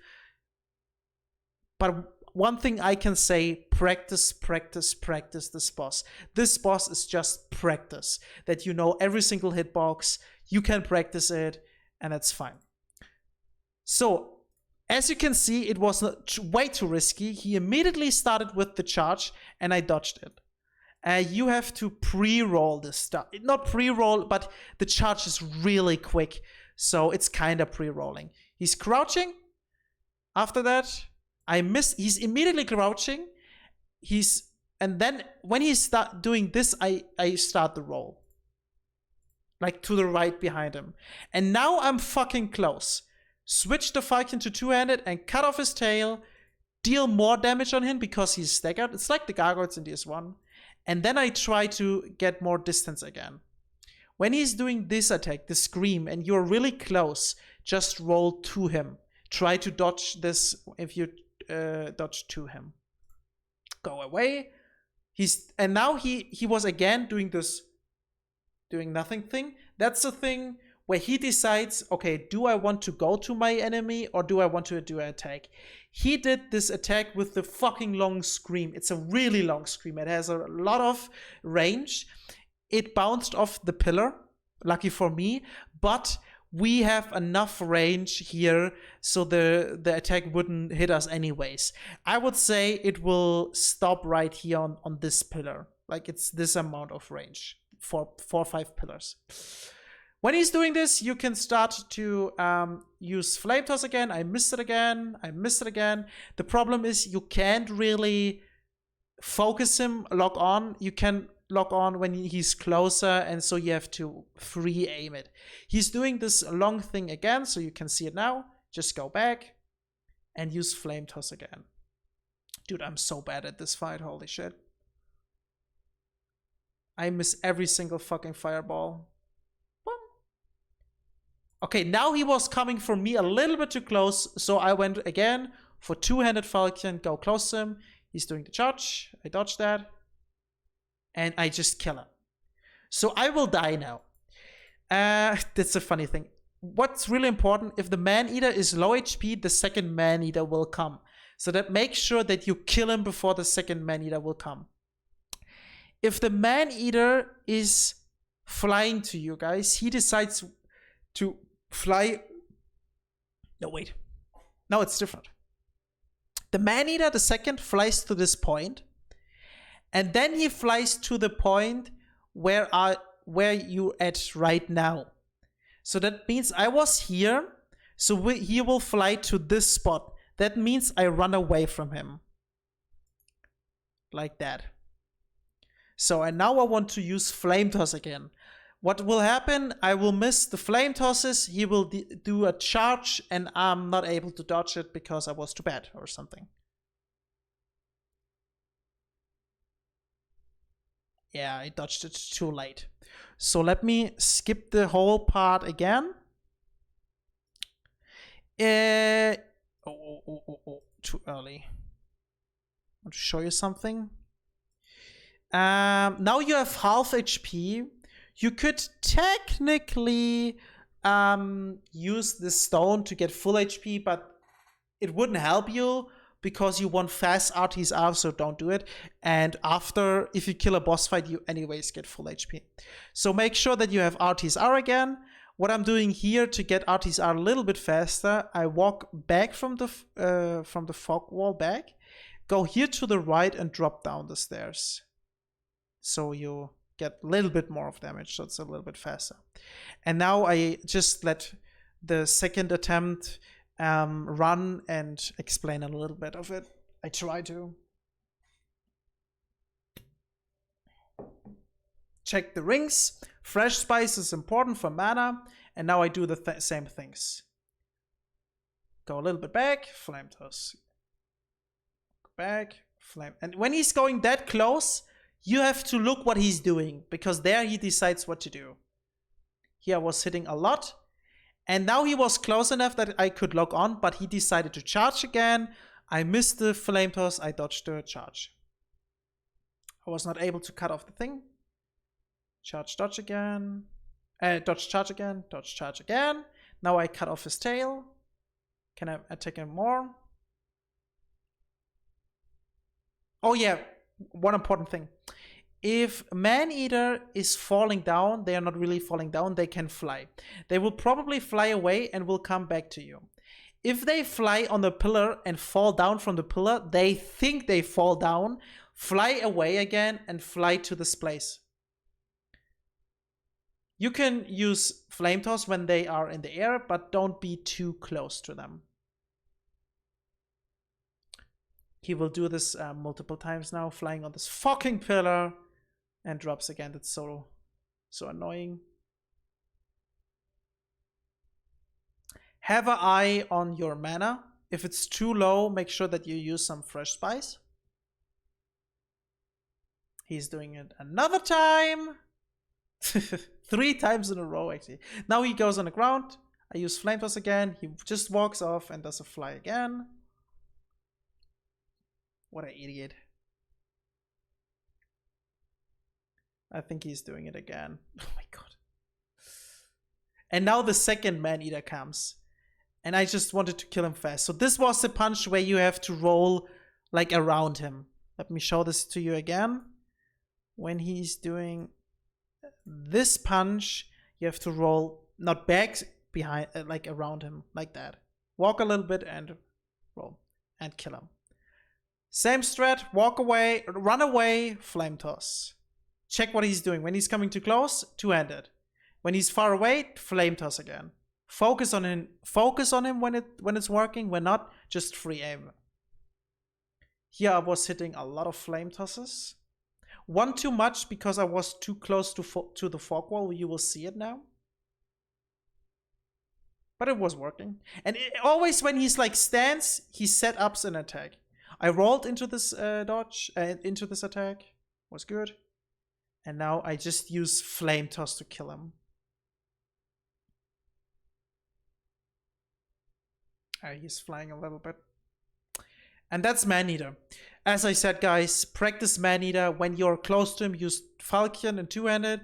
but one thing I can say: practice, practice, practice this boss. This boss is just practice. That you know every single hitbox, you can practice it, and it's fine. So, as you can see, it was way too risky. He immediately started with the charge, and I dodged it. You have to pre-roll this stuff. Not pre-roll, but the charge is really quick. So it's kind of pre-rolling. He's crouching. After that, I miss. He's immediately crouching. And then when he start doing this, I start the roll. Like to the right behind him. And now I'm fucking close. Switch the Falcon to two-handed and cut off his tail. Deal more damage on him because he's staggered. It's like the gargoyles in DS1. And then I try to get more distance again. When he's doing this attack, the scream, and you're really close, just roll to him. Try to dodge this if you dodge to him. Go away. Now he was again doing this doing nothing thing. That's the thing where he decides, okay, do I want to go to my enemy or do I want to do an attack? He did this attack with the fucking long scream. It's a really long scream. It has a lot of range. It bounced off the pillar, lucky for me, but we have enough range here so the attack wouldn't hit us anyways. I would say it will stop right here on this pillar. Like it's this amount of range for 4 or 5 pillars. When he's doing this, you can start to use Flame Toss again. I missed it again. I missed it again. The problem is you can't really focus him, lock on. You can lock on when he's closer, and so you have to free aim it. He's doing this long thing again, so you can see it now. Just go back and use Flame Toss again. Dude, I'm so bad at this fight. Holy shit. I miss every single fucking fireball. Okay, now he was coming for me a little bit too close, so I went again for two-handed Falcon, go close to him. He's doing the charge. I dodged that. And I just kill him. So I will die now. That's a funny thing. What's really important, if the Man-Eater is low HP, the second Man-Eater will come. So that makes sure that you kill him before the second Man-Eater will come. If the Man-Eater is flying to you guys, he decides to fly. No, wait. No, it's different. The Man-Eater, the second, flies to this point. And then he flies to the point where you're at right now. So that means I was here. So he will fly to this spot. That means I run away from him. Like that. So, and now I want to use Flame Toss again. What will happen? I will miss the Flame Tosses. He will do a charge and I'm not able to dodge it because I was too bad or something. Yeah, I dodged it too late. So let me skip the whole part again. Too early. I want to show you something. Now you have half HP. You could technically use the stone to get full HP, but it wouldn't help you because you want fast RTSR, so don't do it. And after, if you kill a boss fight, you anyways get full HP. So make sure that you have RTSR again. What I'm doing here to get RTSR a little bit faster, I walk back from the fog wall back, go here to the right and drop down the stairs. So you get a little bit more of damage, so it's a little bit faster. And now I just let the second attempt run and explain a little bit of it. I try to. Check the rings. Fresh spice is important for mana. And now I do the same things. Go a little bit back, Flame Toss. Go back, Flame. And when he's going that close, you have to look what he's doing, because there he decides what to do. Here I was hitting a lot, and now he was close enough that I could lock on, but he decided to charge again. I missed the Flame Toss, I dodged the charge. I was not able to cut off the thing. Charge, dodge again. Dodge, charge again, dodge, charge again. Now I cut off his tail. Can I attack him more? Oh yeah, one important thing. If Man-Eater is falling down, they are not really falling down, they can fly. They will probably fly away and will come back to you. If they fly on the pillar and fall down from the pillar, they think they fall down, fly away again and fly to this place. You can use Flame Toss when they are in the air, but don't be too close to them. He will do this multiple times now, flying on this fucking pillar and drops again. That's so annoying. Have an eye on your mana. If it's too low, make sure that you use some fresh spice. He's doing it another time. 3 times in a row, actually. Now he goes on the ground. I use Flame Toss again. He just walks off and does a fly again. What an idiot. I think he's doing it again. Oh my god. And now the second man-eater comes. And I just wanted to kill him fast. So this was the punch where you have to roll like around him. Let me show this to you again. When he's doing this punch, you have to roll, not back, behind, like around him, like that. Walk a little bit and roll and kill him. Same strat, walk away, run away, flame toss. Check what he's doing. When he's coming too close, two-handed. When he's far away, flame toss again. Focus on him when it's working. When not, just free aim. Here I was hitting a lot of flame tosses. One too much because I was too close to the fog wall. You will see it now. But it was working. And always when he's like stands, he set up an attack. I rolled into this dodge, into this attack. Was good. And now I just use flame toss to kill him. He's flying a little bit. And that's man-eater. As I said, guys, practice man-eater. When you're close to him, use falchion and two-handed.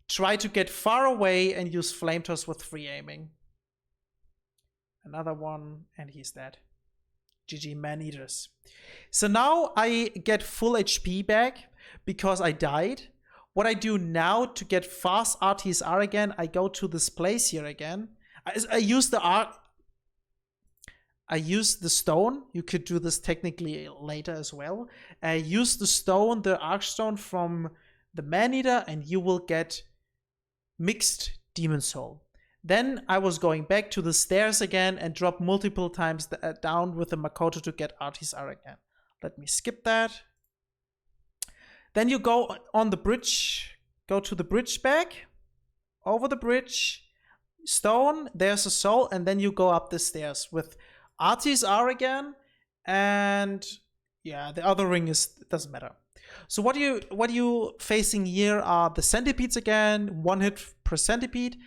Try to get far away and use flame toss with free aiming. Another one, and he's dead. GG man-eaters. So now I get full HP back because I died. What I do now to get fast RTSR again, I go to this place here again. I use the stone. You could do this technically later as well. Use the stone, the archstone from the man-eater, and you will get mixed demon soul. Then I was going back to the stairs again and drop multiple times down with the Makoto to get RTSR again. Let me skip that. Then you go on the bridge, go to the bridge back, over the bridge, stone, there's a soul, and then you go up the stairs with RTSR again, and yeah, the other ring doesn't matter. So what you facing here are the centipedes again, 1 hit per centipede,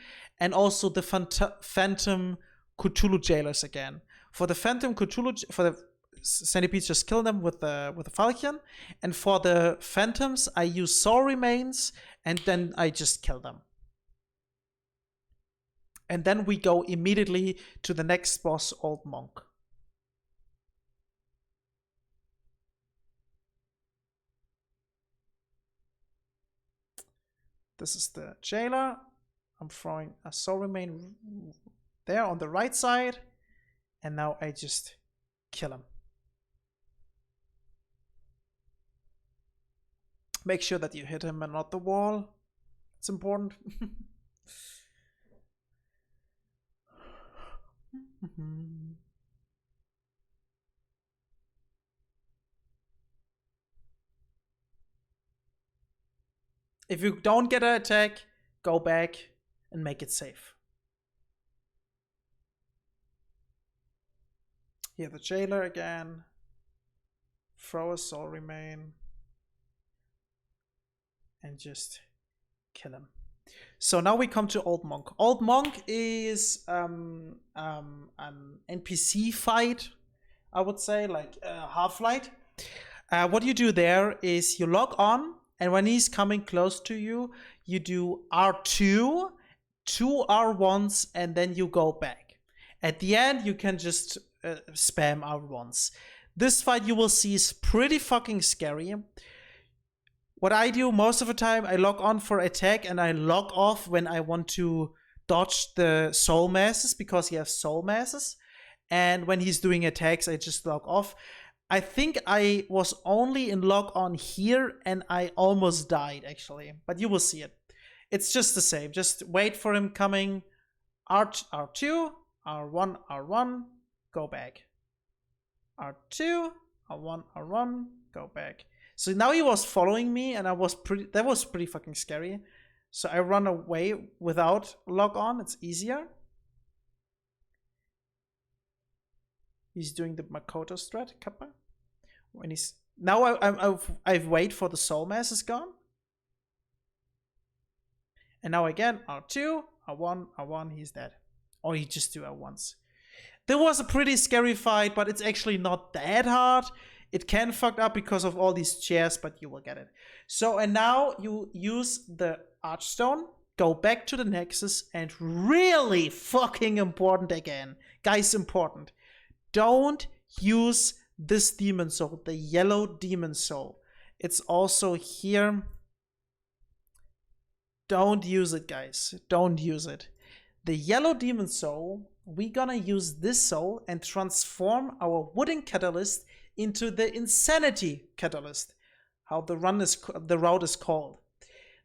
and also the Phantom Cthulhu Jailers again. For the Phantom Cthulhu, for the centipedes, just kill them with the falchion, and for the phantoms, I use soul remains, and then I just kill them. And then we go immediately to the next boss, Old Monk. This is the jailer. I'm throwing a soul remain there on the right side. And now I just kill him. Make sure that you hit him and not the wall. It's important. If you don't get an attack, go back and make it safe. Here the jailer again. Throw a soul remain. And just kill him. So now we come to Old Monk. Old Monk is an NPC fight, I would say, like Half-Light. What you do there is you log on, and when he's coming close to you, you do R2, 2 R1s, and then you go back. At the end, you can just spam R1s. This fight you will see is pretty fucking scary. What I do most of the time, I log on for attack and I log off when I want to dodge the soul masses because he has soul masses. And when he's doing attacks, I just log off. I think I was only in log on here and I almost died actually, but you will see it. It's just the same. Just wait for him coming. R2, R1, R1, go back. R2, R1, R1, go back. So now he was following me, and that was pretty fucking scary. So I run away without log on. It's easier. He's doing the Makoto strat, Kappa. When he's now, I wait for the soul mass is gone, and now again R2, R1, R1. He's dead, or he just do R1s. There was a pretty scary fight, but it's actually not that hard. It can fuck up because of all these chairs, but you will get it. So, and now you use the Archstone, go back to the Nexus, and really fucking important again, guys, important, don't use this demon soul, the yellow demon soul. It's also here. Don't use it, guys. Don't use it. The yellow demon soul, we're gonna use this soul and transform our wooden catalyst into the insanity catalyst. How the route is called.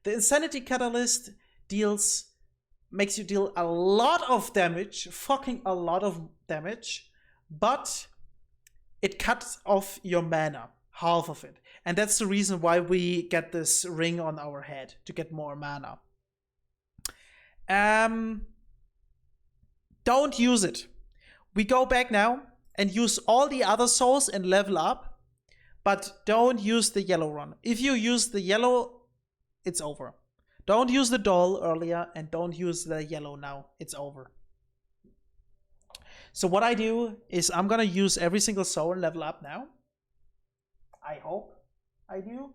The insanity catalyst makes you deal a lot of damage, fucking a lot of damage, but it cuts off your mana, half of it. And that's the reason why we get this ring on our head, to get more mana. Don't use it. We go back now and use all the other souls and level up, but don't use the yellow run. If you use the yellow, it's over. Don't use the doll earlier and don't use the yellow now. It's over. So what I do is I'm gonna use every single soul and level up now. I hope I do.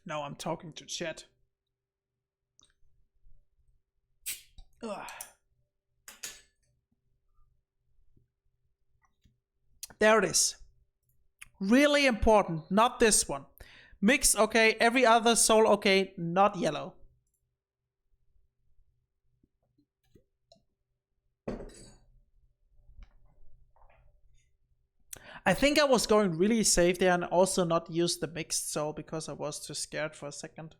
Now I'm talking to chat. Ugh. There it is. Really important, not this one. Mix, okay, every other soul, okay, not yellow. I think I was going really safe there and also not use the mixed soul because I was too scared for a second.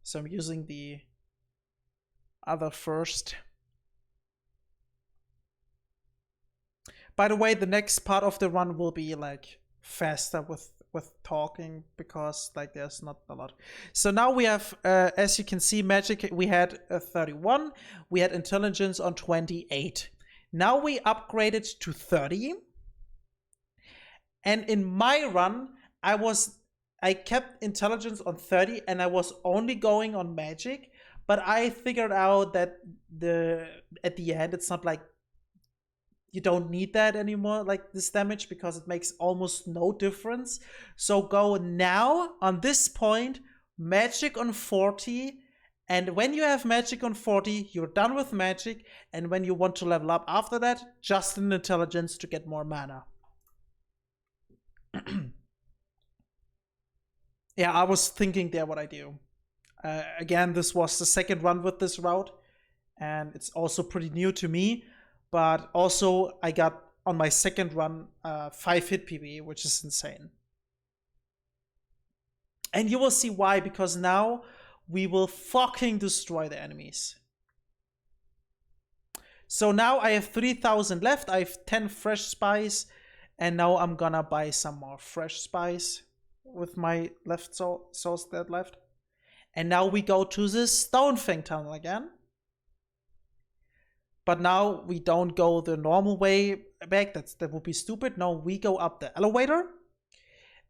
So I'm using the other first. By the way, the next part of the run will be like faster with talking because like there's not a lot. So now we have, as you can see, magic, we had 31. We had intelligence on 28. Now we upgraded to 30. And in my run, I kept intelligence on 30 and I was only going on magic, but I figured out that at the end, it's not like you don't need that anymore, like this damage, because it makes almost no difference. So go now on this point, magic on 40. And when you have magic on 40, you're done with magic. And when you want to level up after that, just an intelligence to get more mana. Yeah, I was thinking there what I do. Again, this was the second run with this route, and it's also pretty new to me. But also, I got on my second run 5 hit PB, which is insane. And you will see why, because now we will fucking destroy the enemies. So now I have 3,000 left. I have 10 fresh spice. And now I'm gonna buy some more fresh spice with my souls that left. And now we go to the Stonefang tunnel again. But now we don't go the normal way back. That would be stupid. No, we go up the elevator.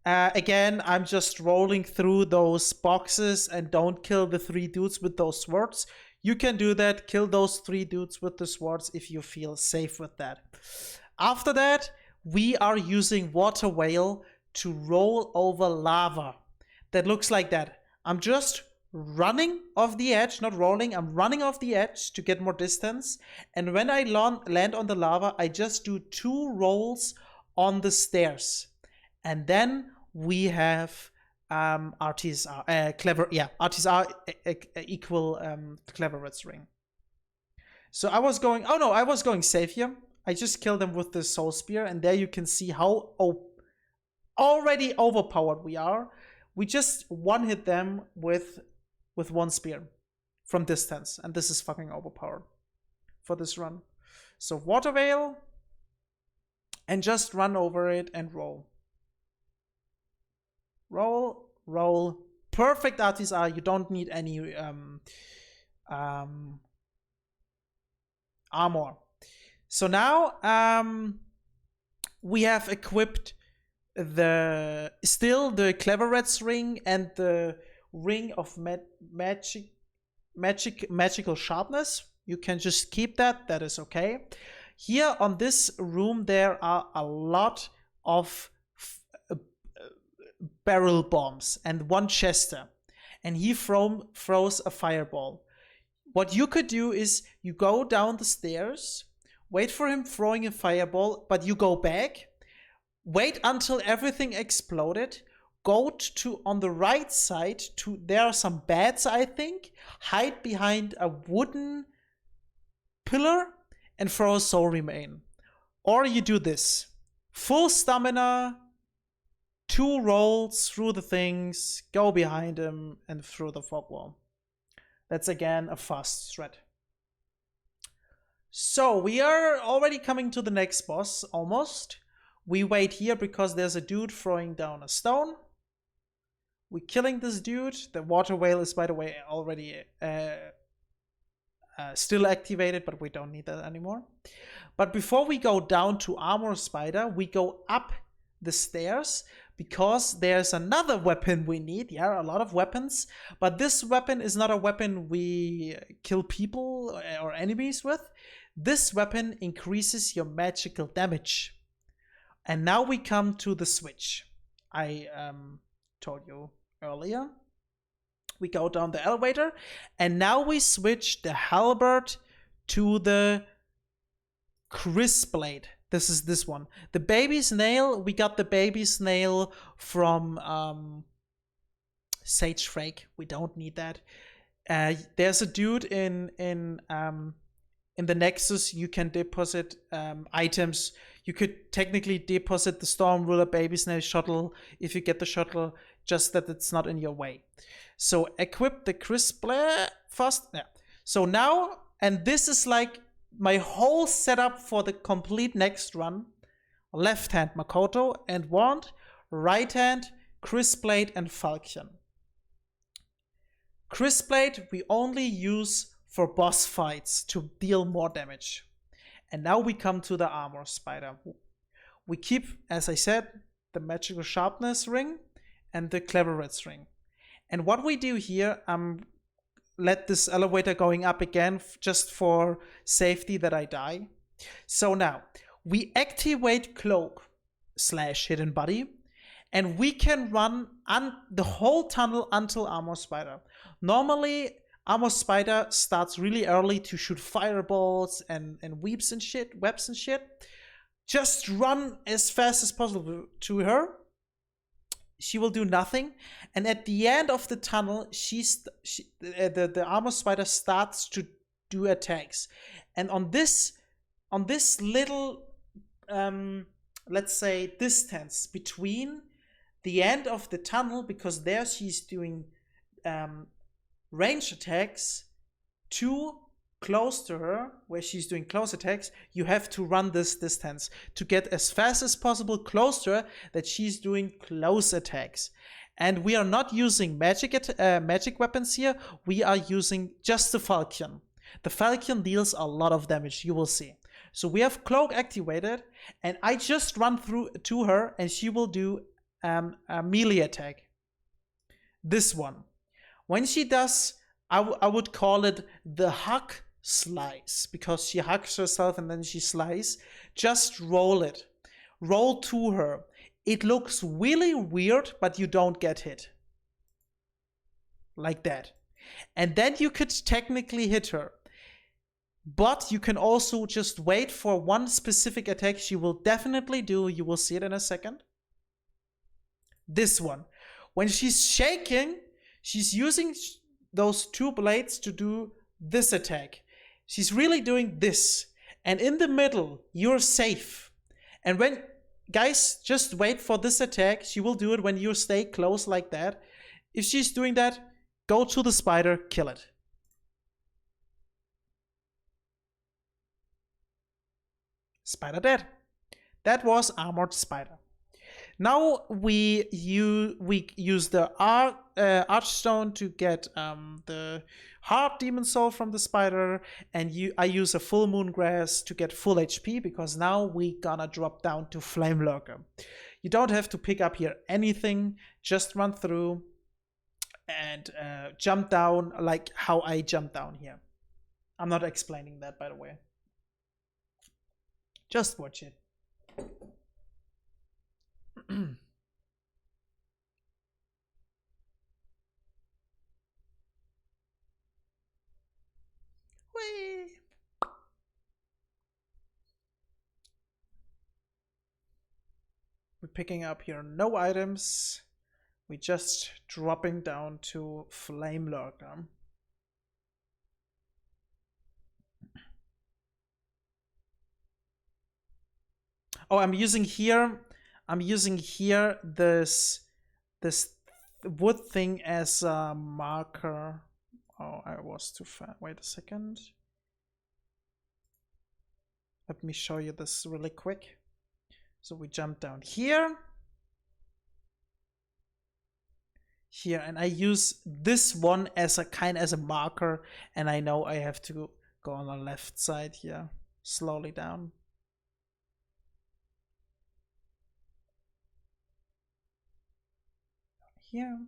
Again, I'm just rolling through those boxes and don't kill the 3 dudes with those swords. You can do that. Kill those 3 dudes with the swords if you feel safe with that. After that, we are using water whale to roll over lava. That looks like that. I'm just running off the edge, not rolling. I'm running off the edge to get more distance. And when I land on the lava, I just do 2 rolls on the stairs. And then we have RTSR, clever, yeah, RTSR equal Cleveret's ring. So I was going, oh no, I was going safe here. I just killed them with the soul spear, and there you can see how already overpowered we are. We just one-hit them with 1 spear from distance, and this is fucking overpowered for this run. So water veil, and just run over it and roll. Roll, roll. Perfect RTSR. You don't need any armor. So now we have equipped still the Cleveret's ring and the ring of magical sharpness. You can just keep that. That is okay. Here on this room, there are a lot of barrel bombs and 1 chester, and he throws a fireball. What you could do is you go down the stairs, wait for him throwing a fireball, but you go back, wait until everything exploded, go to on the right side to, there are some beds, I think, hide behind a wooden pillar and throw a soul remain. Or you do this: full stamina, 2 rolls through the things, go behind him and through the fog wall. That's again a fast threat. So we are already coming to the next boss, almost. We wait here because there's a dude throwing down a stone. We're killing this dude. The water whale is, by the way, already still activated, but we don't need that anymore. But before we go down to Armor Spider, we go up the stairs because there's another weapon we need. Yeah, a lot of weapons, but this weapon is not a weapon we kill people or enemies with. This weapon increases your magical damage. And now we come to the switch I told you earlier. We go down the elevator, and now we switch the halberd to the crisp blade. This is this one. The baby's nail, we got the baby's nail from Sage Frake. We don't need that. There's a dude in the Nexus. You can deposit items. You could technically deposit the Storm Ruler baby's nail shuttle if you get the shuttle, just that it's not in your way. So equip the crisp blade first. Yeah. So now, and this is like my whole setup for the complete next run. Left hand Makoto and Wand, right hand Crisp Blade and Falchion. Crisp Blade we only use for boss fights to deal more damage. And now we come to the Armor Spider. We keep, as I said, the Magical Sharpness ring and the Cleverets ring. And what we do here, let this elevator going up again just for safety that I die. So now we activate Cloak / Hidden Body, and we can run the whole tunnel until Armor Spider. Normally, Armor Spider starts really early to shoot fireballs and webs and shit. Just run as fast as possible to her. She will do nothing, and at the end of the tunnel, the Armor Spider starts to do attacks. And on this little, let's say, distance between the end of the tunnel, because there she's doing range attacks, to close to her, where she's doing close attacks, you have to run this distance to get as fast as possible close to her that she's doing close attacks. And we are not using magic weapons here. We are using just the Falchion. The Falchion deals a lot of damage, you will see. So we have Cloak activated, and I just run through to her, and she will do a melee attack. This one. When she does, I would call it the hug slice, because she hugs herself and then she slices. Just roll it. Roll to her. It looks really weird, but you don't get hit. Like that. And then you could technically hit her. But you can also just wait for one specific attack she will definitely do. You will see it in a second. This one. When she's shaking, she's using those 2 blades to do this attack. She's really doing this. And in the middle, you're safe. And when, guys, just wait for this attack. She will do it when you stay close like that. If she's doing that, go to the spider, kill it. Spider dead. That was Armored Spider. Now we use the Archstone to get the Hard Demon Soul from the spider, and I use a Full Moon Grass to get full HP, because now we gonna drop down to Flame Lurker. You don't have to pick up here anything, just run through and jump down like how I jump down here. I'm not explaining that, by the way. Just watch it. Whee! We're picking up here no items. We're just dropping down to Flame Lurker. Oh, I'm using here this wood thing as a marker. Oh, I was too fast. Wait a second. Let me show you this really quick. So we jump down here, and I use this one as a marker, and I know I have to go on the left side here, slowly down. Here.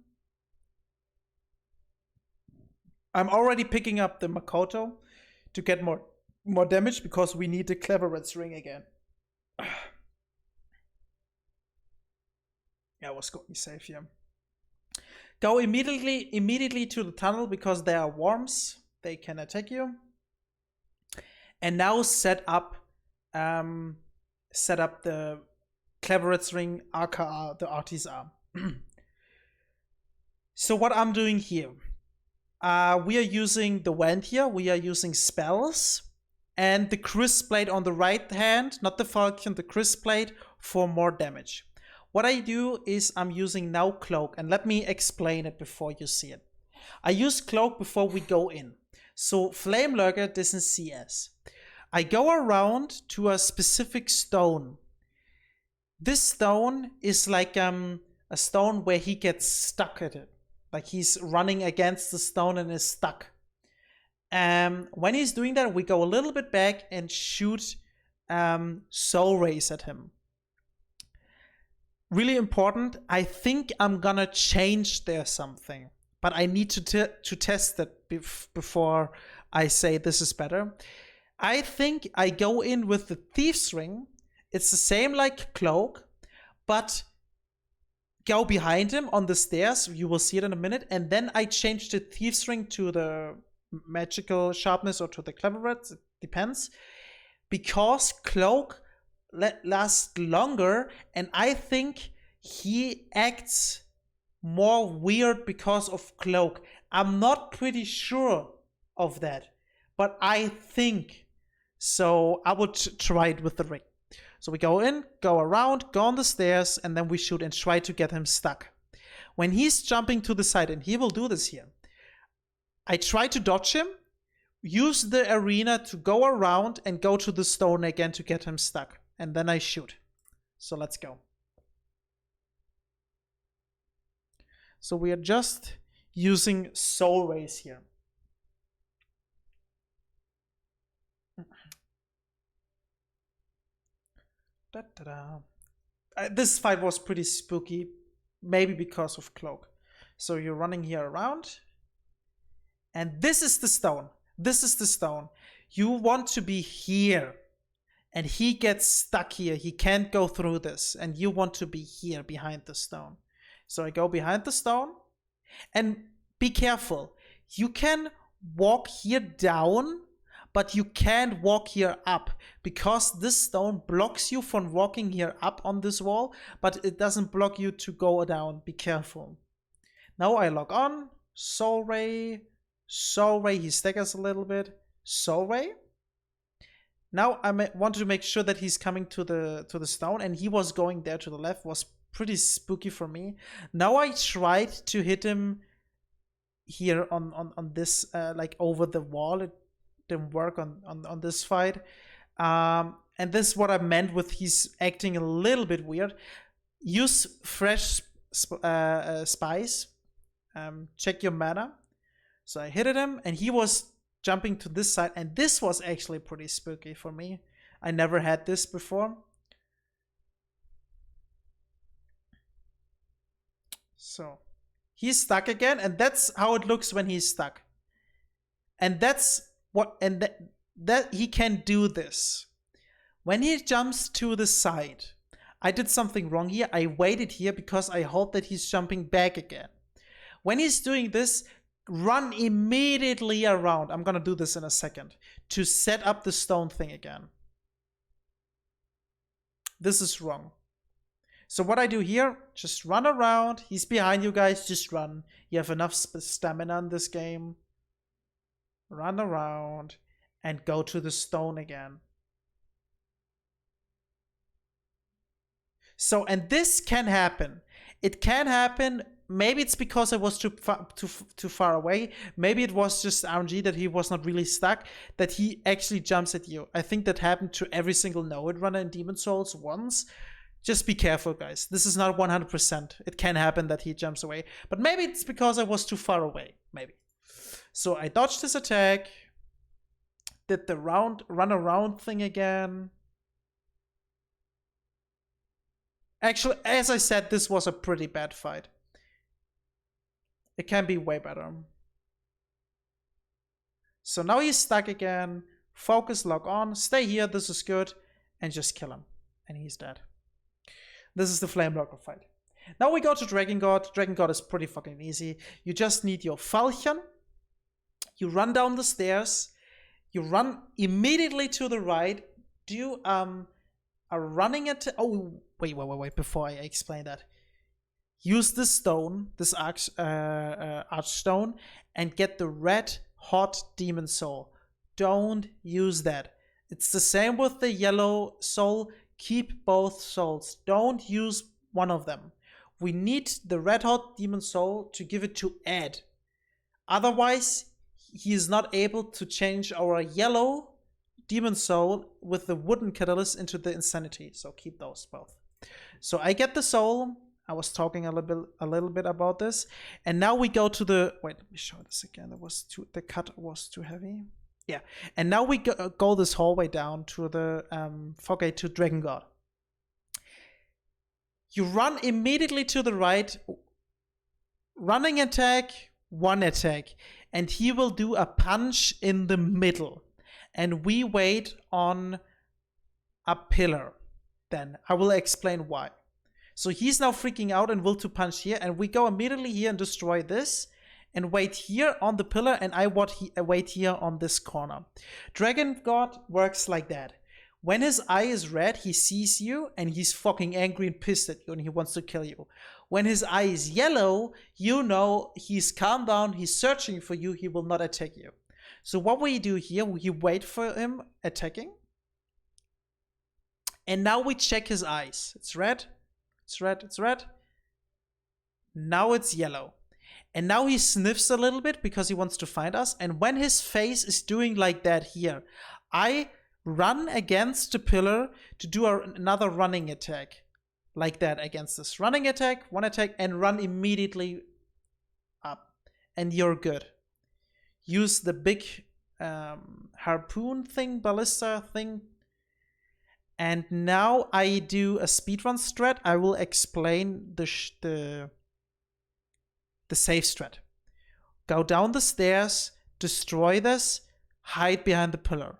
I'm already picking up the Makoto to get more damage because we need the Cleveret's ring again. Yeah, I was going safe here. Go immediately to the tunnel because there are worms. They can attack you. And now set up the Cleveret's ring, aka the Artist's arm. So what I'm doing here, we are using the wand here. We are using spells and the crisp blade on the right hand, not the falchion, the crisp blade for more damage. What I do is I'm using now cloak, and let me explain it before you see it. I use cloak before we go in, so Flame Lurker doesn't see us. I go around to a specific stone. This stone is like a stone where he gets stuck at it, like he's running against the stone and is stuck. When he's doing that, we go a little bit back and shoot soul rays at him. Really important. I think I'm gonna change there something, but I need to test it before I say this is better. I think I go in with the Thief's Ring. It's the same like Cloak, but go behind him on the stairs. You will see it in a minute. And then I change the Thief's Ring to the magical sharpness or to the Cleveret. It depends. Because Cloak lasts longer, and I think he acts more weird because of Cloak. I'm not pretty sure of that, but I think so. I would try it with the ring. So we go in, go around, go on the stairs, and then we shoot and try to get him stuck. When he's jumping to the side, and he will do this here, I try to dodge him, use the arena to go around and go to the stone again to get him stuck. And then I shoot. So let's go. So we are just using soul rays here. This fight was pretty spooky, maybe because of Cloak. So you're running here around. And this is the stone. This is the stone. You want to be here. And he gets stuck here. He can't go through this. And you want to be here behind the stone. So I go behind the stone. And be careful. You can walk here down, but you can't walk here up. Because this stone blocks you from walking here up on this wall. But it doesn't block you to go down. Be careful. Now I log on. Soul Ray. Soul Ray. He staggers a little bit. Soul Ray. Now I want to make sure that he's coming to the stone, and he was going there to the left. Was pretty spooky for me. Now I tried to hit him here on this like over the wall. It didn't work on this fight. And this is what I meant with he's acting a little bit weird. Use fresh spice. Check your mana. So I hit him, and he was jumping to this side, and this was actually pretty spooky for me. I never had this before. So he's stuck again, and that's how it looks when he's stuck. And that's what, and that he can do this. When he jumps to the side, I did something wrong here. I waited here because I hope that he's jumping back again. When he's doing this, run immediately around. I'm gonna do this in a second to set up the stone thing again. This is wrong. So what I do here, just run around. He's behind you guys, just run. You have enough stamina in this game. Run around and go to the stone again. So, and this can happen. It can happen. Maybe it's because I was too far away. Maybe it was just RNG that he was not really stuck, that he actually jumps at you. I think that happened to every single Node runner in Demon Souls once. Just be careful, guys. This is not 100%. It can happen that he jumps away. But maybe it's because I was too far away. Maybe. So I dodged his attack. Did the run around thing again. Actually, as I said, this was a pretty bad fight. It can be way better. So now he's stuck again. Focus, lock on. Stay here. This is good. And just kill him. And he's dead. This is the Flame Lurker fight. Now we go to Dragon God. Dragon God is pretty fucking easy. You just need your Falchion. You run down the stairs. You run immediately to the right. Do a running attack. Oh, wait. Before I explain that. Use this stone, this archstone, and get the red hot demon soul. Don't use that. It's the same with the yellow soul. Keep both souls. Don't use one of them. We need the red hot demon soul to give it to Ed. Otherwise, he is not able to change our yellow demon soul with the wooden catalyst into the insanity. So keep those both. So I get the soul. I was talking a little bit about this, and now we go to the. Wait, let me show this again. The cut was too heavy. Yeah, and now we go this hallway down to the Fogate to Dragon God. You run immediately to the right. Running attack, one attack, and he will do a punch in the middle, and we wait on a pillar. Then I will explain why. So he's now freaking out and will to punch here, and we go immediately here and destroy this, and wait here on the pillar, and I wait here on this corner. Dragon God works like that. When his eye is red, he sees you, and he's fucking angry and pissed at you, and he wants to kill you. When his eye is yellow, you know he's calmed down, he's searching for you, he will not attack you. So what we do here, we wait for him attacking, and now we check his eyes. It's red. It's red, it's red. Now it's yellow. And now he sniffs a little bit because he wants to find us. And when his face is doing like that here, I run against the pillar to do another running attack. Like that against this. Running attack, one attack, and run immediately up. And you're good. Use the big harpoon thing, ballista thing. And now I do a speedrun strat. I will explain the safe strat. Go down the stairs, destroy this, hide behind the pillar.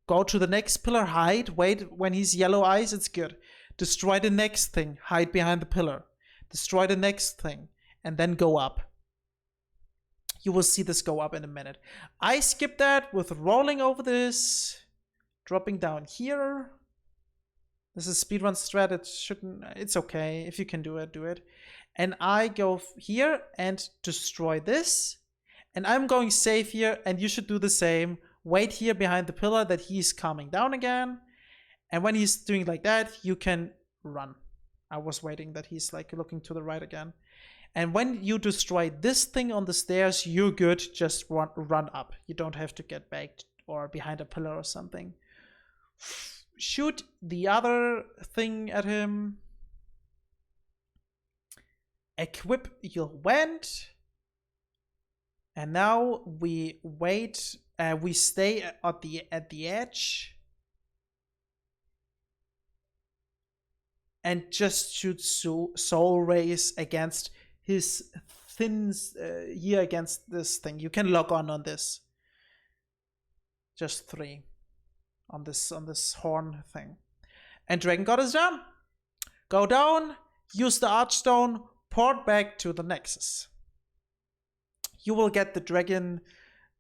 Go to the next pillar, hide, wait, when he's yellow eyes, it's good. Destroy the next thing, hide behind the pillar. Destroy the next thing, and then go up. You will see this go up in a minute. I skip that with rolling over this. Dropping down here. This is speedrun strat. It's okay. If you can do it, do it. And I go here and destroy this. And I'm going safe here, and you should do the same. Wait here behind the pillar that he's calming down again. And when he's doing like that, you can run. I was waiting that he's like looking to the right again. And when you destroy this thing on the stairs, you're good. Just run up. You don't have to get back or behind a pillar or something. Shoot the other thing at him. Equip your wand. And now we wait. We stay at the edge. And just shoot soul rays against his thins here against this thing. You can log on this. Just 3. On this horn thing. And Dragon God is down. Go down, use the Archstone, port back to the Nexus. You will get the Dragon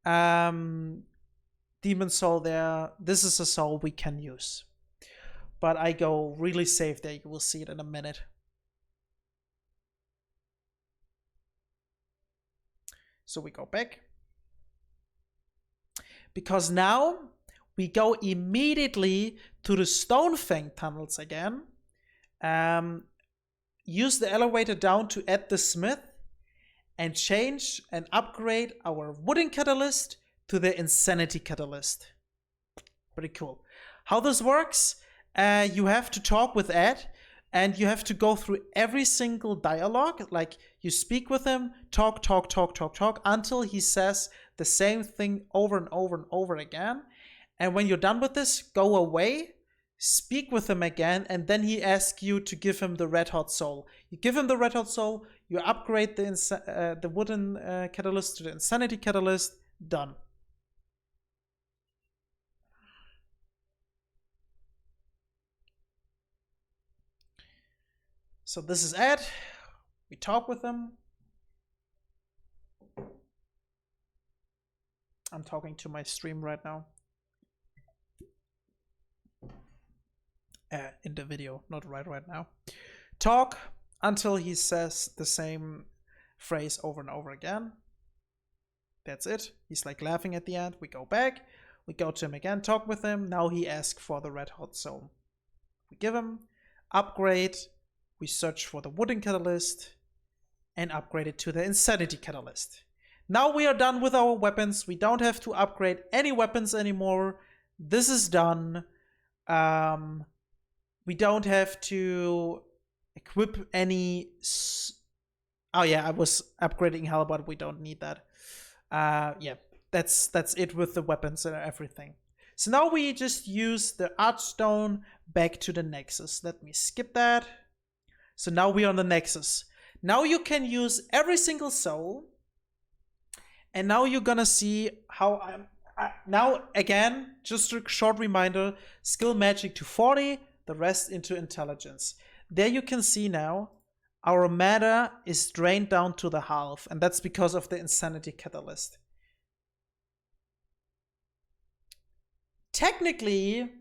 Demon Soul there. This is a soul we can use. But I go really safe there. You will see it in a minute. So we go back. Because now we go immediately to the Stonefang tunnels again. Use the elevator down to add the smith. And change and upgrade our wooden catalyst to the insanity catalyst. Pretty cool. How this works, you have to talk with Ed, and you have to go through every single dialogue. Like, you speak with him, talk, until he says the same thing over and over and over again. And when you're done with this, go away, speak with him again, and then he asks you to give him the red hot soul. You give him the red hot soul, you upgrade the wooden catalyst to the insanity catalyst. Done. So this is Ed. We talk with him. I'm talking to my stream right now. In the video, not right now. Talk until he says the same phrase over and over again. That's it. He's like laughing at the end. We go back. We go to him again, talk with him. Now he asks for the red hot soul. We give him, upgrade. We search for the wooden catalyst and upgrade it to the insanity catalyst. Now we are done with our weapons. We don't have to upgrade any weapons anymore. This is done. We don't have to equip any... Oh yeah, I was upgrading Halberd. We don't need that. Yeah, that's it with the weapons and everything. So now we just use the Archstone back to the Nexus. Let me skip that. So now we're on the Nexus. Now you can use every single soul. And now you're gonna see how I'm... now, again, just a short reminder, skill magic to 40, the rest into intelligence. There you can see now our mana is drained down to the half, and that's because of the insanity catalyst. Technically,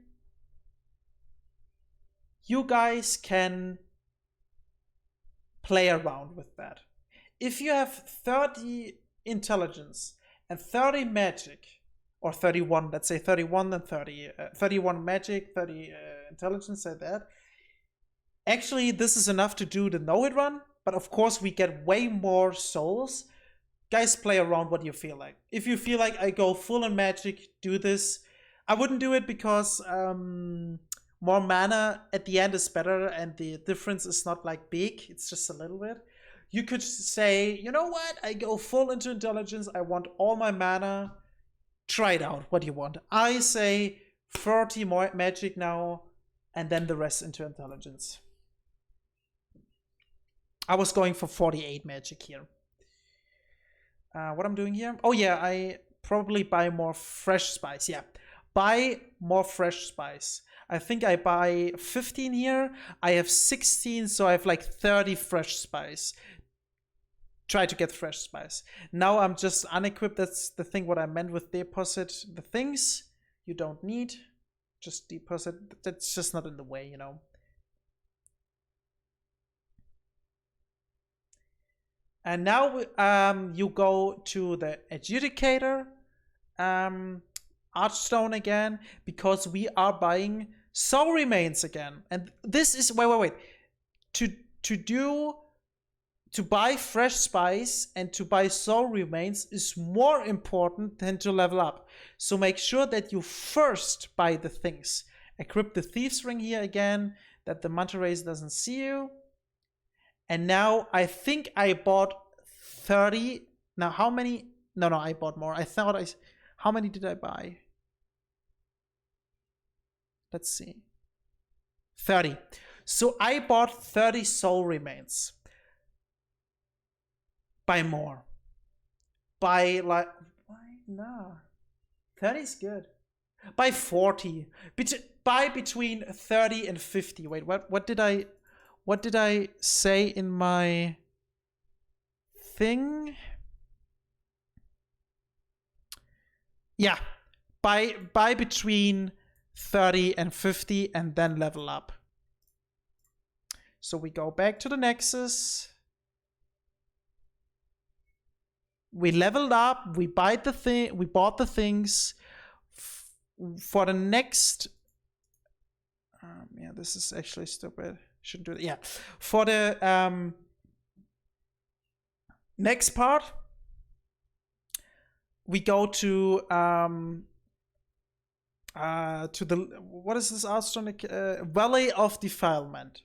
you guys can play around with that. If you have 30 intelligence and 30 magic, or 31, let's say 31 and 30, 31 magic, 30 intelligence, say that. Actually, this is enough to do the no-hit run, but of course we get way more souls. Guys, play around what you feel like. If you feel like I go full on magic, do this. I wouldn't do it because more mana at the end is better and the difference is not like big, it's just a little bit. You could say, you know what, I go full into intelligence, I want all my mana. Try it out, what do you want? I say 30 more magic now, and then the rest into intelligence. I was going for 48 magic here. What I'm doing here? Oh yeah, I probably buy more fresh spice, yeah. Buy more fresh spice. I think I buy 15 here. I have 16, so I have like 30 fresh spice. Try to get fresh spice. Now I'm just unequipped. That's the thing what I meant with deposit. The things you don't need, just deposit. That's just not in the way, you know. And now you go to the adjudicator, Archstone again, because we are buying soul remains again. And this is wait. To buy fresh spice and to buy soul remains is more important than to level up. So make sure that you first buy the things. Equip the Thieves Ring here again, that the Manta Rays doesn't see you. And now I think I bought 30. Now how many? No, I bought more. How many did I buy? Let's see. 30. So I bought 30 soul remains. Buy more. Buy why? Nah. 30 is good. Buy 40. buy between 30 and 50. Wait, what did I say in my thing? Yeah, buy between 30 and 50 and then level up. So we go back to the Nexus. We leveled up, we bought the things for the next. Yeah, this is actually stupid. Shouldn't do that. Yeah, for the next part, we go to the, what is this astronomic Valley of Defilement.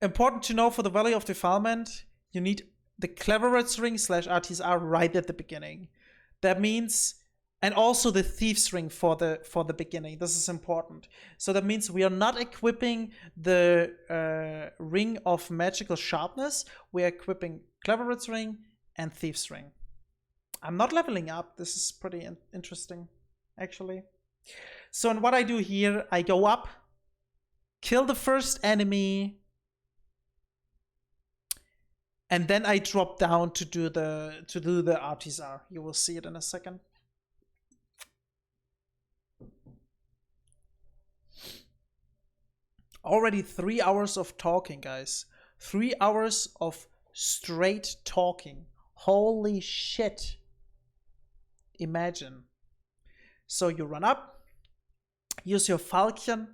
Important to know, for the Valley of Defilement, you need the Cleverets ring / RTSR right at the beginning. That means, and also the Thieves ring for the beginning. This is important. So that means we are not equipping the ring of magical sharpness. We are equipping Cleverets ring and Thieves ring. I'm not leveling up. This is pretty interesting, actually. So, and what I do here, I go up, kill the first enemy, and then I drop down to do the RTSR. You will see it in a second. Already 3 hours of talking, guys. 3 hours of straight talking. Holy shit. Imagine. So you run up, use your falchion,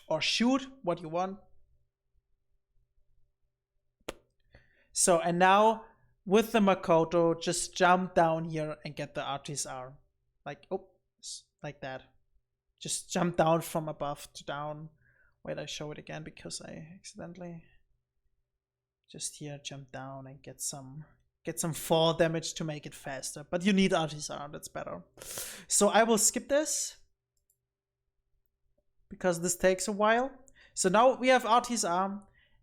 or shoot, what you want. So, and now with the Makoto, just jump down here and get the RTSR. Like, oh, like that. Just jump down from above to down. Wait, I show it again because I accidentally just here jump down and get some fall damage to make it faster. But you need RTSR, that's better. So I will skip this because this takes a while. So now we have RTSR,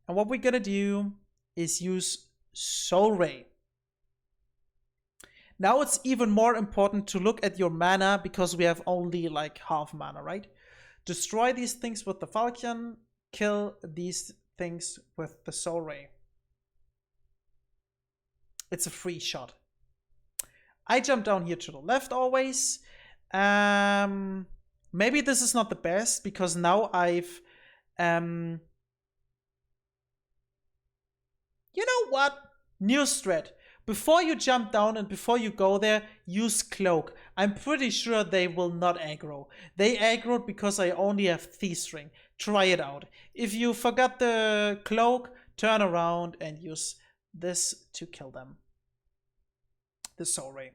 and what we're gonna do is use Soul Ray. Now it's even more important to look at your mana because we have only like half mana, right? Destroy these things with the Falchion, kill these things with the Soul Ray. It's a free shot. I jump down here to the left always. Maybe this is not the best because now I've you know what? New strat. Before you jump down and before you go there, use Cloak. I'm pretty sure they will not aggro. They aggroed because I only have Thieves ring. Try it out. If you forgot the Cloak, turn around and use this to kill them. The Soul Ray.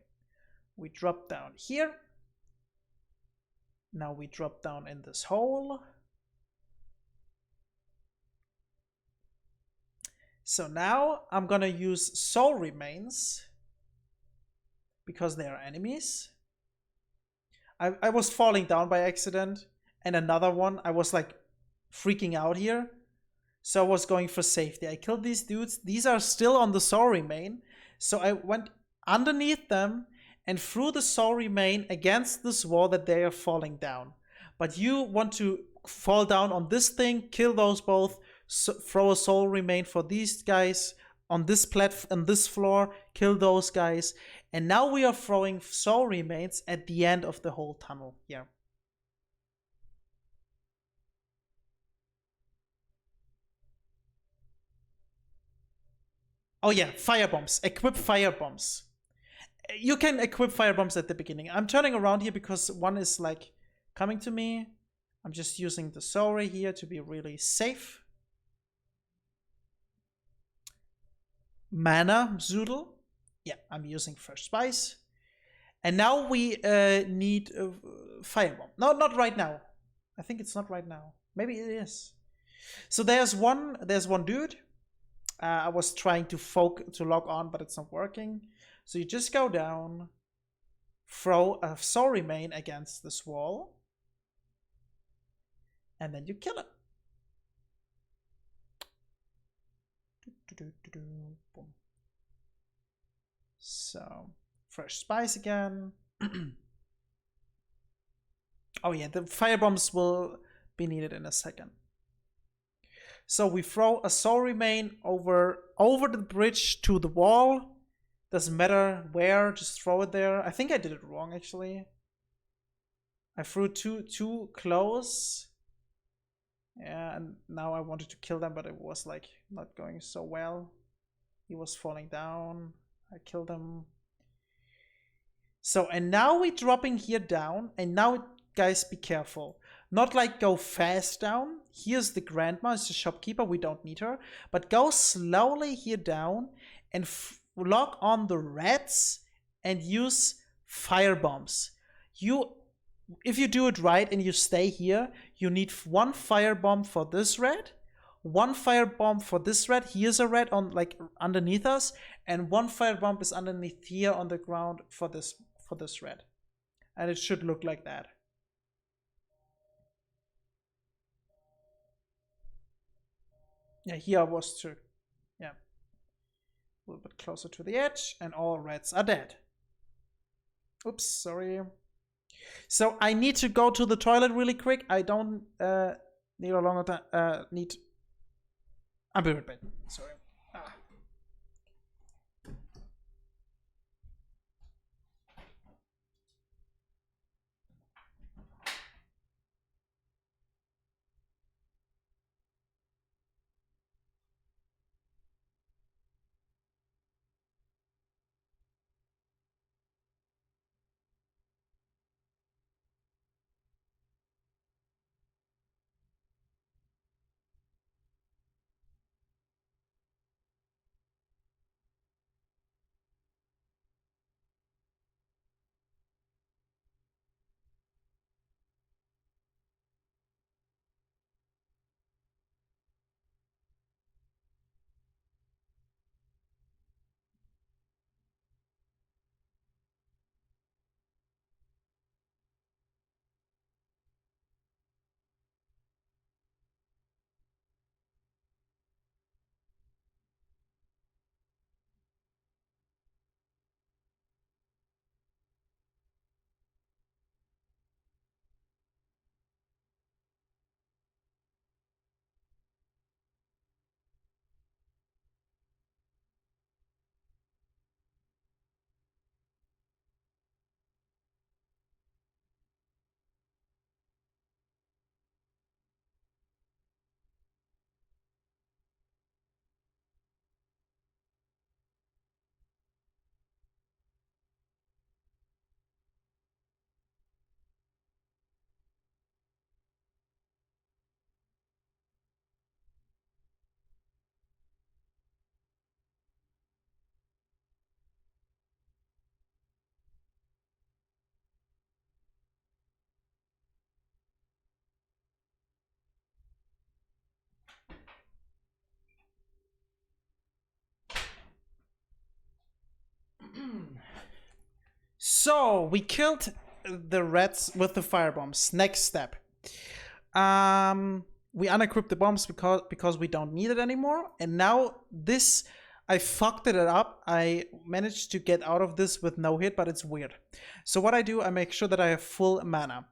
We drop down here. Now we drop down in this hole. So now I'm gonna use Soul Remains because they are enemies. I was falling down by accident, and another one, I was like freaking out here. So I was going for safety. I killed these dudes. These are still on the Soul Remain. So I went underneath them and threw the Soul Remain against this wall that they are falling down. But you want to fall down on this thing, kill those both, throw a Soul Remain for these guys on this on this floor, kill those guys, and now we are throwing Soul Remains at the end of the whole tunnel here. Oh yeah, fire bombs. Equip fire bombs. You can equip fire bombs at the beginning. I'm turning around here because one is like coming to me. I'm just using the Soul Ray here to be really safe. Mana Zoodle. Yeah, I'm using Fresh Spice. And now we need a Firebomb. No, not right now. I think it's not right now. Maybe it is. So there's one dude. I was trying to log on, but it's not working. So you just go down, throw a Soul Remain against this wall, and then you kill it. Boom. So, Fresh Spice again. Oh yeah, the fire bombs will be needed in a second. So we throw a soul remain over the bridge to the wall. Doesn't matter where, just throw it there. I think I did it wrong actually. I threw too close. Yeah, and now I wanted to kill them, but it was like not going so well. He was falling down. I killed him. So, and now we're dropping here down. And now, guys, be careful. Not like go fast down. Here's the grandma, it's the shopkeeper. We don't need her. But go slowly here down and lock on the rats and use fire bombs. If you do it right and you stay here, you need one fire bomb for this rat, one fire bomb for this rat. Here's a rat on like underneath us, and one fire bomb is underneath here on the ground for this rat. And it should look like that. Yeah, here I was too. Yeah. A little bit closer to the edge, and all rats are dead. Oops, sorry. So I need to go to the toilet really quick. I don't need a longer time. I'll be right back. Sorry. So we killed the rats with the fire bombs. Next step. We unequip the bombs because we don't need it anymore. And now this, I fucked it up. I managed to get out of this with no hit, but it's weird. So what I do, I make sure that I have full mana.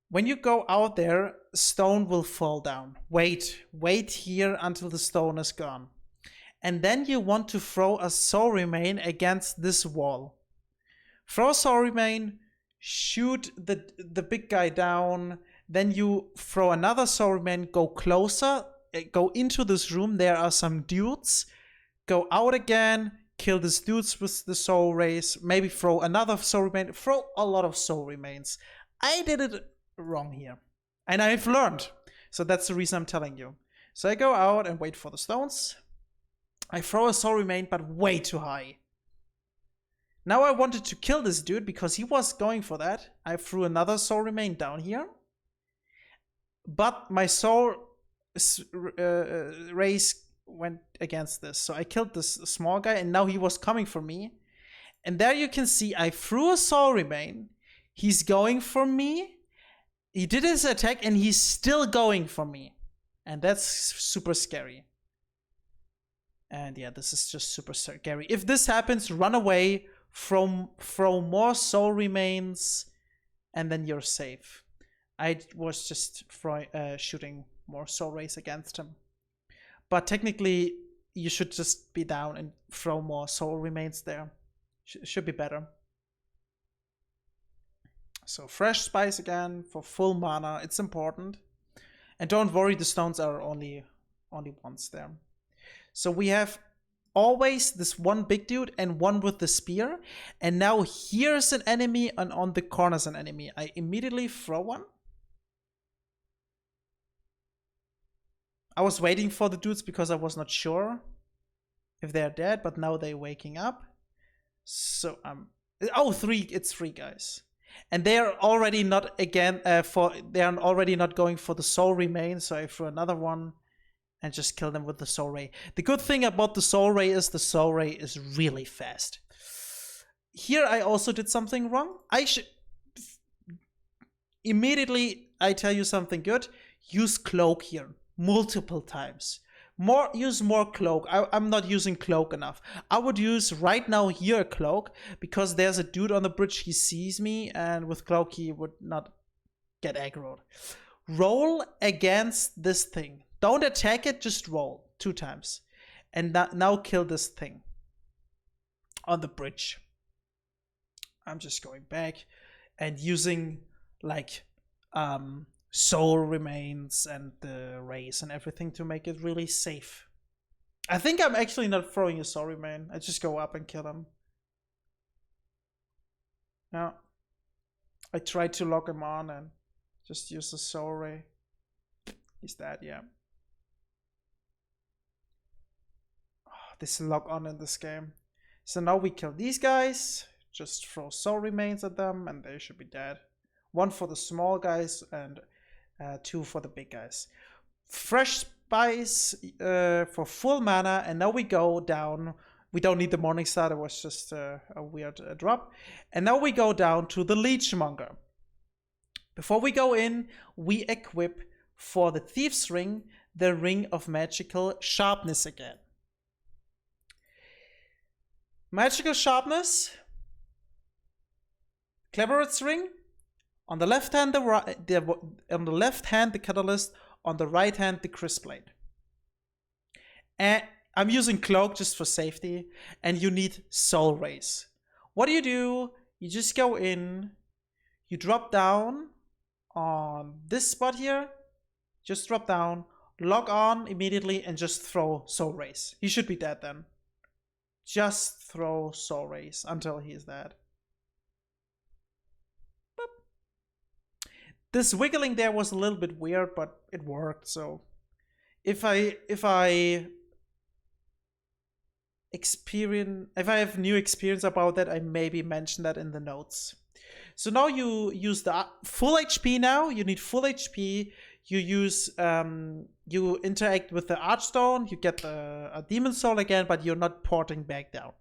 When you go out there, stone will fall down. Wait here until the stone is gone. And then you want to throw a soul remain against this wall. Throw a soul remain, shoot the big guy down, then you throw another soul remain, go closer, go into this room, there are some dudes, go out again, kill these dudes with the soul rays, maybe throw another soul remain, throw a lot of soul remains. I did it wrong here, and I've learned, so that's the reason I'm telling you. So I go out and wait for the stones. I throw a soul remain, but way too high. Now I wanted to kill this dude because he was going for that. I threw another soul remain down here. But my soul race went against this. So I killed this small guy and now he was coming for me. And there you can see I threw a soul remain. He's going for me. He did his attack and he's still going for me. And that's super scary. And yeah, this is just super scary. If this happens, run away. Throw more soul remains, and then you're safe. I was just shooting more soul rays against him. But technically, you should just be down and throw more soul remains there. Should be better. So fresh spice again for full mana. It's important. And don't worry, the stones are only once there. So we have always this one big dude and one with the spear. And now here's an enemy, and on the corner's an enemy. I immediately throw one. I was waiting for the dudes because I was not sure if they're dead, but now they're waking up. So oh, it's three guys. And they are already not they are already not going for the soul remain, so I threw another one and just kill them with the soul ray. The good thing about the soul ray is the soul ray is really fast. Here I also did something wrong. I should immediately, I tell you something good. Use cloak here multiple times. Use more cloak. I'm not using cloak enough. I would use right now here a cloak because there's a dude on the bridge. He sees me, and with cloak he would not get aggroed. Roll against this thing. Don't attack it, just roll 2 times. And now kill this thing on the bridge. I'm just going back and using like soul remains and the rays and everything to make it really safe. I think I'm actually not throwing a soul remain. I just go up and kill him. Now, I try to lock him on and just use the soul ray. He's dead, yeah. Oh, this lock on in this game. So now we kill these guys. Just throw soul remains at them and they should be dead. 1 for the small guys and 2 for the big guys. Fresh spice for full mana, and now we go down. We don't need the Morning Star, it was just a weird drop. And now we go down to the Leechmonger. Before we go in, we equip for the Thief's Ring, the Ring of Magical Sharpness again. Magical Sharpness, Cleveret's Ring. On the left hand, the Catalyst. On the right hand, the Crisp Blade. And I'm using Cloak just for safety. And you need Soul Rays. What do? You just go in. You drop down on this spot here. Just drop down. Lock on immediately and just throw Soul Rays. He should be dead then. Just throw Soul Rays until he is dead. This wiggling there was a little bit weird, but it worked. So if I have new experience about that, I maybe mention that in the notes. So now you use the full HP now. You need full HP. You use you interact with the Archstone. You get a Demon Soul again, but you're not porting back down.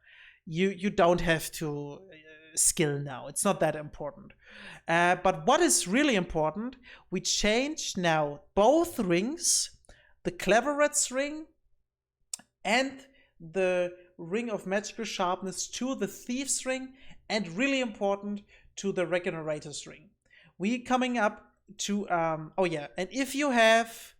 You don't have to skill now. It's not that important. But what is really important, we changed now both rings, the Cleveret's Ring and the Ring of Magical Sharpness, to the Thief's Ring, and really important, to the Regenerator's Ring. We coming up to oh yeah, and if you have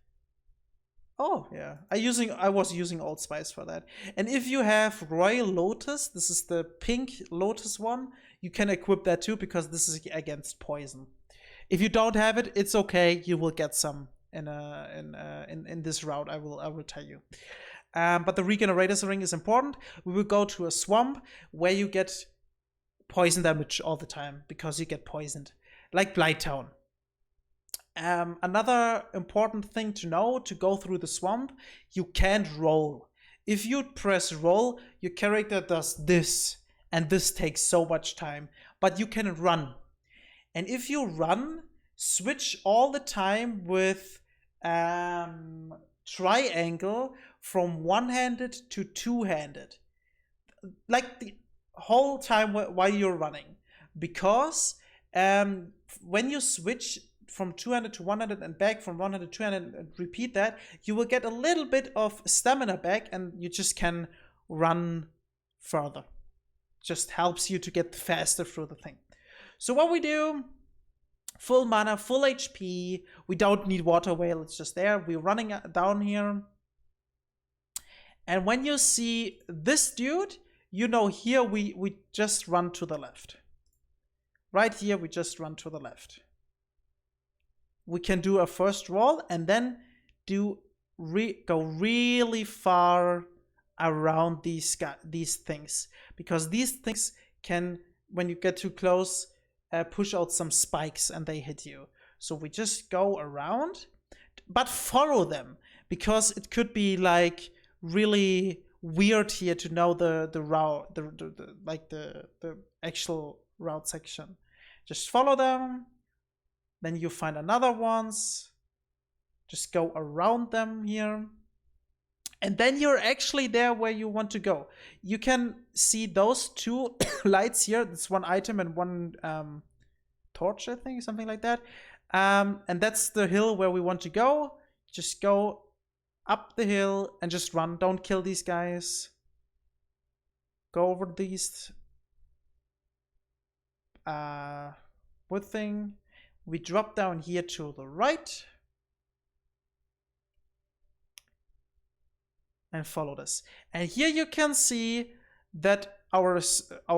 I was using Old Spice for that. And if you have Royal Lotus, this is the pink Lotus one, you can equip that too because this is against poison. If you don't have it, it's okay. You will get some in this route. I will tell you. But the Regenerator's Ring is important. We will go to a swamp where you get poison damage all the time because you get poisoned, like Blighttown. Another important thing to know, to go through the swamp, you can't roll. If you press roll, your character does this, and this takes so much time, but you can run. And if you run, switch all the time with triangle from one-handed to two-handed, like the whole time while you're running, because when you switch from two-handed to one-handed and back, from one-handed to two-handed, and repeat that, you will get a little bit of stamina back and you just can run further. Just helps you to get faster through the thing. So what we do, full mana, full HP. We don't need water whale, it's just there. We're running down here. And when you see this dude, you know here we just run to the left. Right here, we just run to the left. We can do a first roll and then go really far around these things. Because these things can, when you get too close, push out some spikes and they hit you. So we just go around, but follow them. Because it could be like really weird here to know the route, the actual route section. Just follow them, then you find another ones, just go around them here, and then you're actually there where you want to go. You can see those two lights here. That's one item and one torch, I think, something like that. And that's the hill where we want to go. Just go up the hill and just run. Don't kill these guys. Go over these wood thing. We drop down here to the right and follow this. And here you can see that our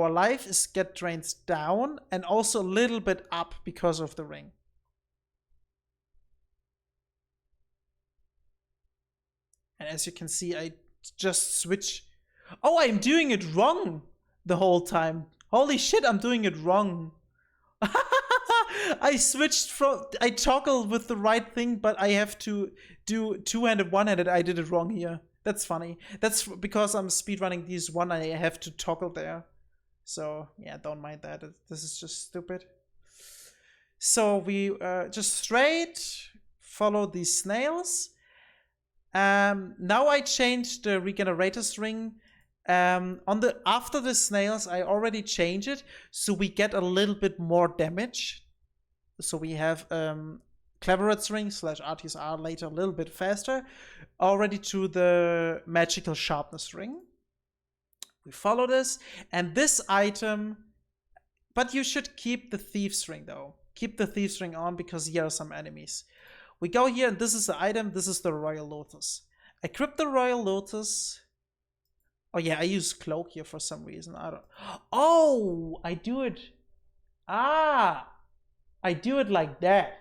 life is get drained down and also a little bit up because of the ring. And as you can see, I just switch. Oh, I'm doing it wrong the whole time. Holy shit, I'm doing it wrong. I switched from, I toggled with the right thing, but I have to do two-handed, one-handed. I did it wrong here. That's funny. That's because I'm speedrunning these one, I have to toggle there. So yeah, don't mind that. This is just stupid. So we just straight follow these snails. Now I changed the regenerator's ring. After the snails, I already changed it, so we get a little bit more damage. So we have Cleveret's ring / RTSR later a little bit faster, already to the magical sharpness ring. We follow this, and this item, but you should keep the thieves ring though. Keep the thieves ring on because here are some enemies. We go here, and this is the item. This is the Royal Lotus. Equip the Royal Lotus. Oh yeah, I use cloak here for some reason. I don't. Oh, I do it. I do it like that.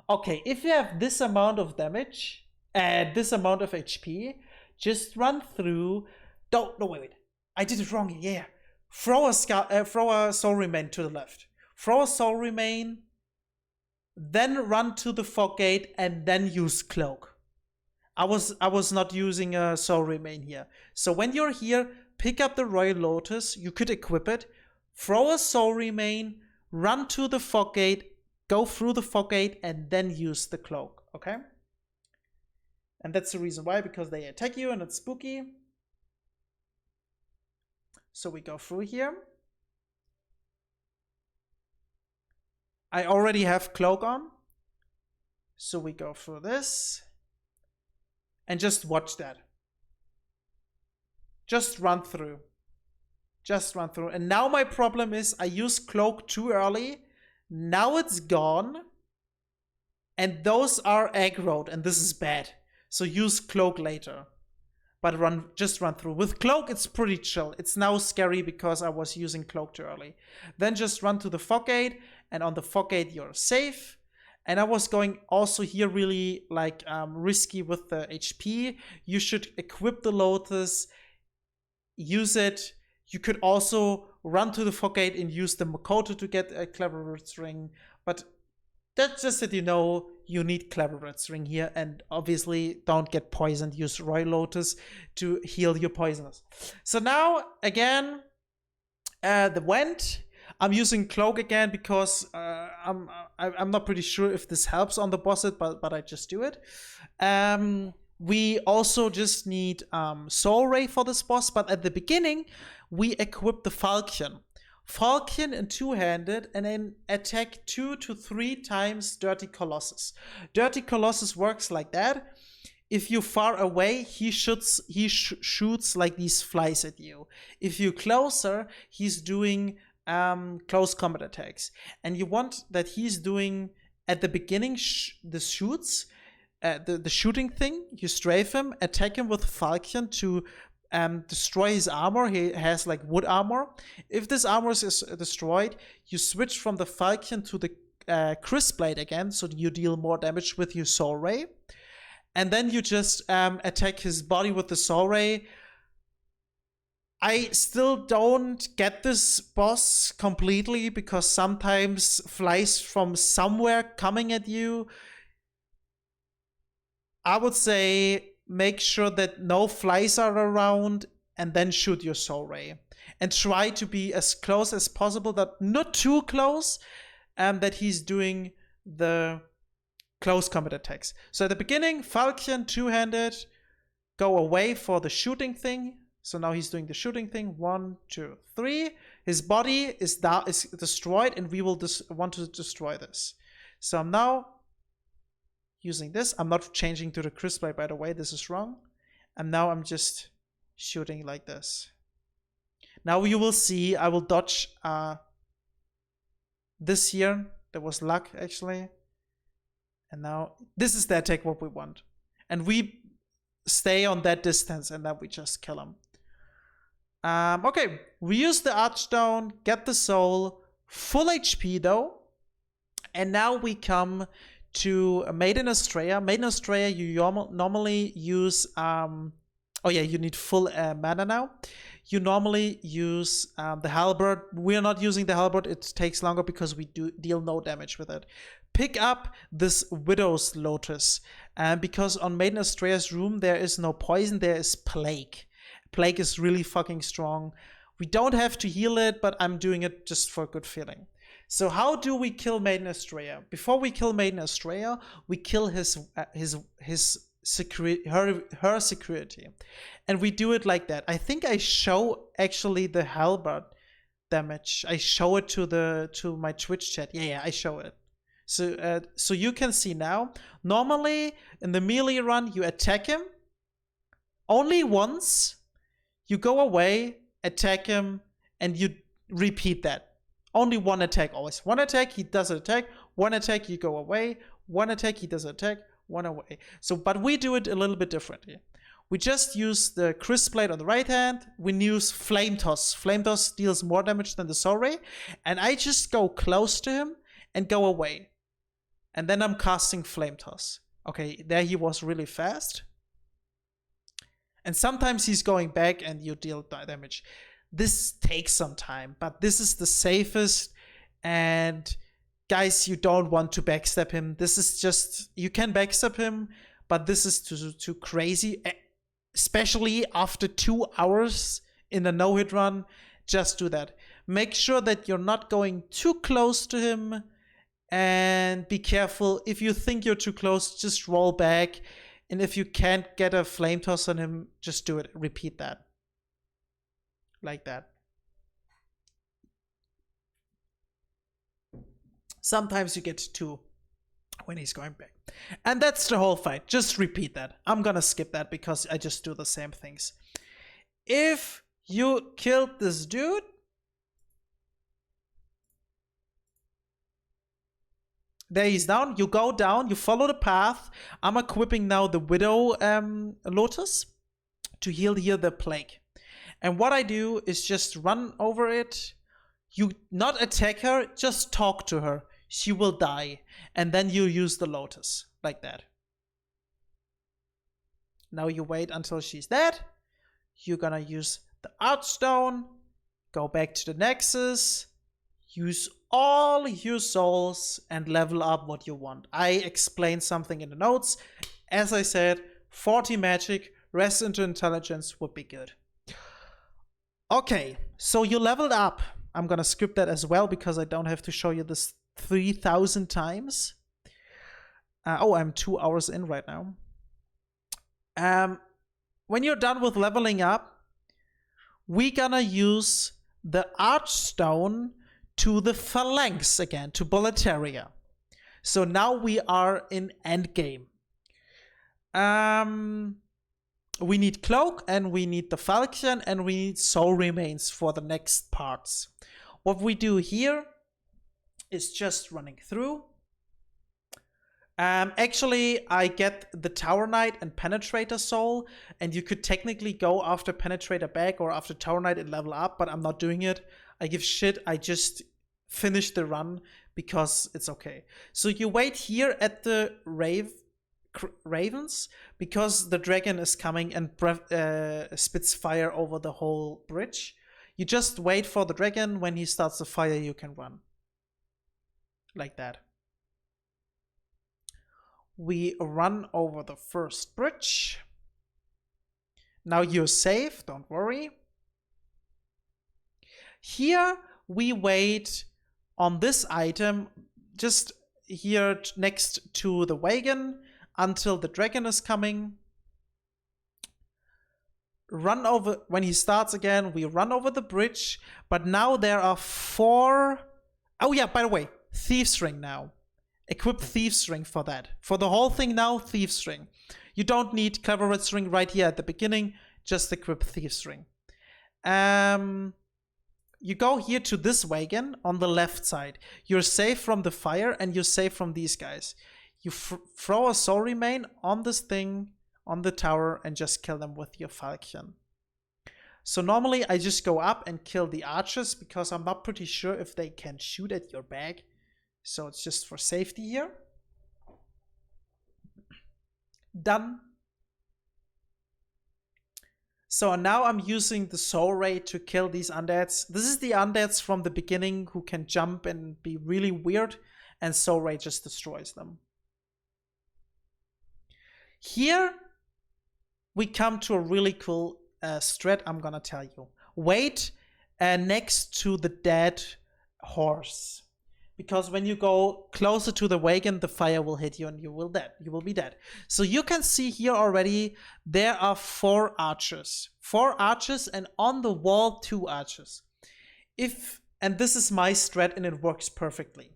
Okay, if you have this amount of damage and this amount of HP, just run through. No, wait. I did it wrong. Yeah. Throw a soul remain to the left. Throw a soul remain. Then run to the fog gate and then use cloak. I was not using a soul remain here. So when you're here, pick up the Royal Lotus. You could equip it. Throw a soul remain. Run to the fog gate. Go through the fog gate and then use the cloak. Okay? And that's the reason why, because they attack you and it's spooky. So we go through here. I already have cloak on. So we go through this. And just watch that. Just run through. Just run through. And now my problem is I use cloak too early. Now it's gone. And those are aggroed. And this is bad. So use cloak later. But just run through. With cloak, it's pretty chill. It's now scary because I was using cloak too early. Then just run to the fog gate. And on the fog gate, you're safe. And I was going also here really like risky with the HP. You should equip the Lotus, use it. You could also run to the fog gate and use the Makoto to get a Cleveret's ring. But that's just that you know you need Cleveret's ring here. And obviously don't get poisoned. Use Royal Lotus to heal your poisoners. So now again, the Wend. I'm using cloak again because I'm not pretty sure if this helps on the boss but I just do it. We also just need Soul Ray for this boss, but at the beginning we equip the Falcon. Falcon and two-handed and then attack 2 to 3 times Dirty Colossus. Dirty Colossus works like that. If you're far away, he shoots like these flies at you. If you're closer, he's doing close combat attacks, and you want that he's doing at the beginning, the shoots, the shooting thing, you strafe him, attack him with Falchion to destroy his armor. He has like wood armor. If this armor is destroyed, you switch from the Falchion to the Crisp Blade again, so you deal more damage with your Soul Ray. And then you just attack his body with the Soul Ray. I still don't get this boss completely because sometimes flies from somewhere coming at you. I would say make sure that no flies are around and then shoot your Soul Ray. And try to be as close as possible, that not too close, that he's doing the close combat attacks. So at the beginning, Falchion, two-handed, go away for the shooting thing. So now he's doing the shooting thing. 1, 2, 3. His body is destroyed, and we will want to destroy this. So I'm now using this. I'm not changing to the Crisp Blade, by the way. This is wrong. And now I'm just shooting like this. Now you will see I will dodge this here. There was luck, actually. And now this is the attack what we want. And we stay on that distance, and then we just kill him. Okay, we use the Archstone, get the soul, full HP though. And now we come to Maiden Astrea. Maiden Astrea, you normally use, oh yeah, you need full mana now. You normally use the Halberd. We are not using the Halberd, it takes longer because we do deal no damage with it. Pick up this Widow's Lotus, because on Maiden Astrea's room there is no poison, there is Plague. Plague is really fucking strong. We don't have to heal it, but I'm doing it just for a good feeling. So how do we kill Maiden Astrea? Before we kill Maiden Astrea, we kill his security, her security, and we do it like that. I think I show actually the halberd damage. I show it to my Twitch chat. Yeah, I show it. So you can see now. Normally in the melee run, you attack him only once. You go away, attack him, and you repeat that. Only one attack always. One attack, he does an attack. One attack, you go away. One attack, he does an attack. One away. So, but we do it a little bit differently. We just use the Crisp Blade on the right hand. We use Flame Toss. Flame Toss deals more damage than the Soul Ray. And I just go close to him and go away. And then I'm casting Flame Toss. Okay, there he was really fast. And sometimes he's going back and you deal damage. This takes some time, but this is the safest. And guys, you don't want to backstab him. This is just, you can backstab him, but this is too crazy. Especially after 2 hours in a no-hit run, just do that. Make sure that you're not going too close to him, and be careful. If you think you're too close, just roll back. And if you can't get a Flame Toss on him, just do it. Repeat that. Like that. Sometimes you get 2 when he's going back. And that's the whole fight. Just repeat that. I'm gonna skip that because I just do the same things. If you killed this dude, there he's down. You go down, you follow the path. I'm equipping now the Widow Lotus to heal here the Plague. And what I do is just run over it. You not attack her, just talk to her. She will die. And then you use the Lotus, like that. Now you wait until she's dead. You're gonna use the Archstone, go back to the Nexus, use all your souls and level up what you want. I explained something in the notes. As I said, 40 magic, rest into intelligence would be good. Okay, so you leveled up. I'm gonna skip that as well because I don't have to show you this 3,000 times. Oh, I'm 2 hours in right now. When you're done with leveling up, we're gonna use the Archstone to the Phalanx again, to Boletaria. So now we are in endgame. We need Cloak, and we need the Falchion, and we need Soul Remains for the next parts. What we do here is just running through. Actually, I get the Tower Knight and Penetrator Soul, and you could technically go after Penetrator back or after Tower Knight and level up, but I'm not doing it. I give shit. I just finish the run because it's okay. So you wait here at the ravens because the dragon is coming and spits fire over the whole bridge. You just wait for the dragon. When he starts the fire, you can run. Like that. We run over the first bridge. Now you're safe, don't worry. Here we wait on this item, just here next to the wagon, until the dragon is coming. Run over, when he starts again, we run over the bridge, but now there are 4. Oh yeah, by the way, Thieves Ring now. Equip Thieves Ring for that. For the whole thing now, Thieves Ring. You don't need Clever's Ring right here at the beginning, just equip Thieves Ring. You go here to this wagon on the left side. You're safe from the fire and you're safe from these guys. You throw a soul remain on this thing, on the tower, and just kill them with your falchion. So normally I just go up and kill the archers because I'm not pretty sure if they can shoot at your back. So it's just for safety here. Done. So now I'm using the soul ray to kill these undeads. This is the undeads from the beginning who can jump and be really weird, and soul ray just destroys them. Here we come to a really cool strat I'm gonna tell you. Wait next to the dead horse. Because when you go closer to the wagon, the fire will hit you and you will be dead. So you can see here already, there are 4 archers. 4 archers, and on the wall, 2 archers. And this is my strat and it works perfectly.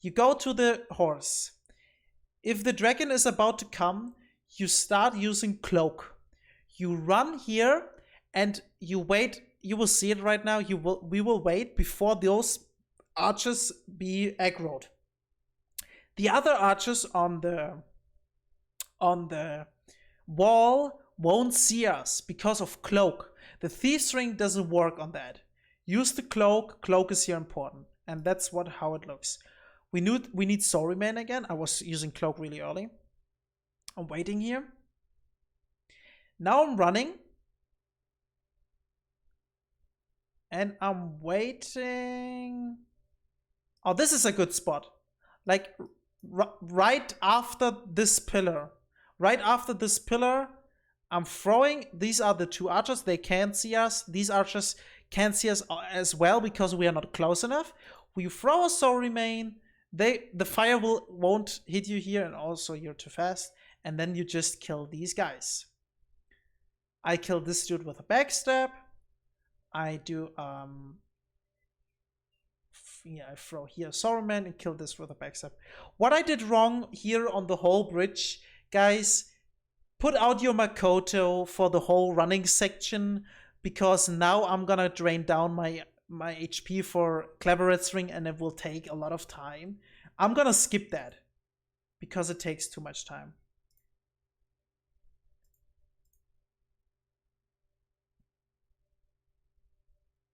You go to the horse. If the dragon is about to come, you start using cloak. You run here and you wait. You will see it right now. We will wait before those archers be aggroed. The other archers on the wall won't see us because of cloak. The Thieves Ring doesn't work on that. Use the cloak. Cloak is here important, and that's how it looks. We need soul remain again. I was using cloak really early. I'm waiting here. Now I'm running. And I'm waiting. Oh, this is a good spot. Like right after this pillar. Right after this pillar, I'm throwing. These are the 2 archers. They can't see us. These archers can't see us as well because we are not close enough. We throw a soul remain. The fire won't hit you here, and also you're too fast. And then you just kill these guys. I kill this dude with a backstab. I do I throw here a Sauron and kill this with a backstab. What I did wrong here on the whole bridge, guys, put out your Makoto for the whole running section, because now I'm gonna drain down my HP for Clever's Ring and it will take a lot of time. I'm gonna skip that because it takes too much time.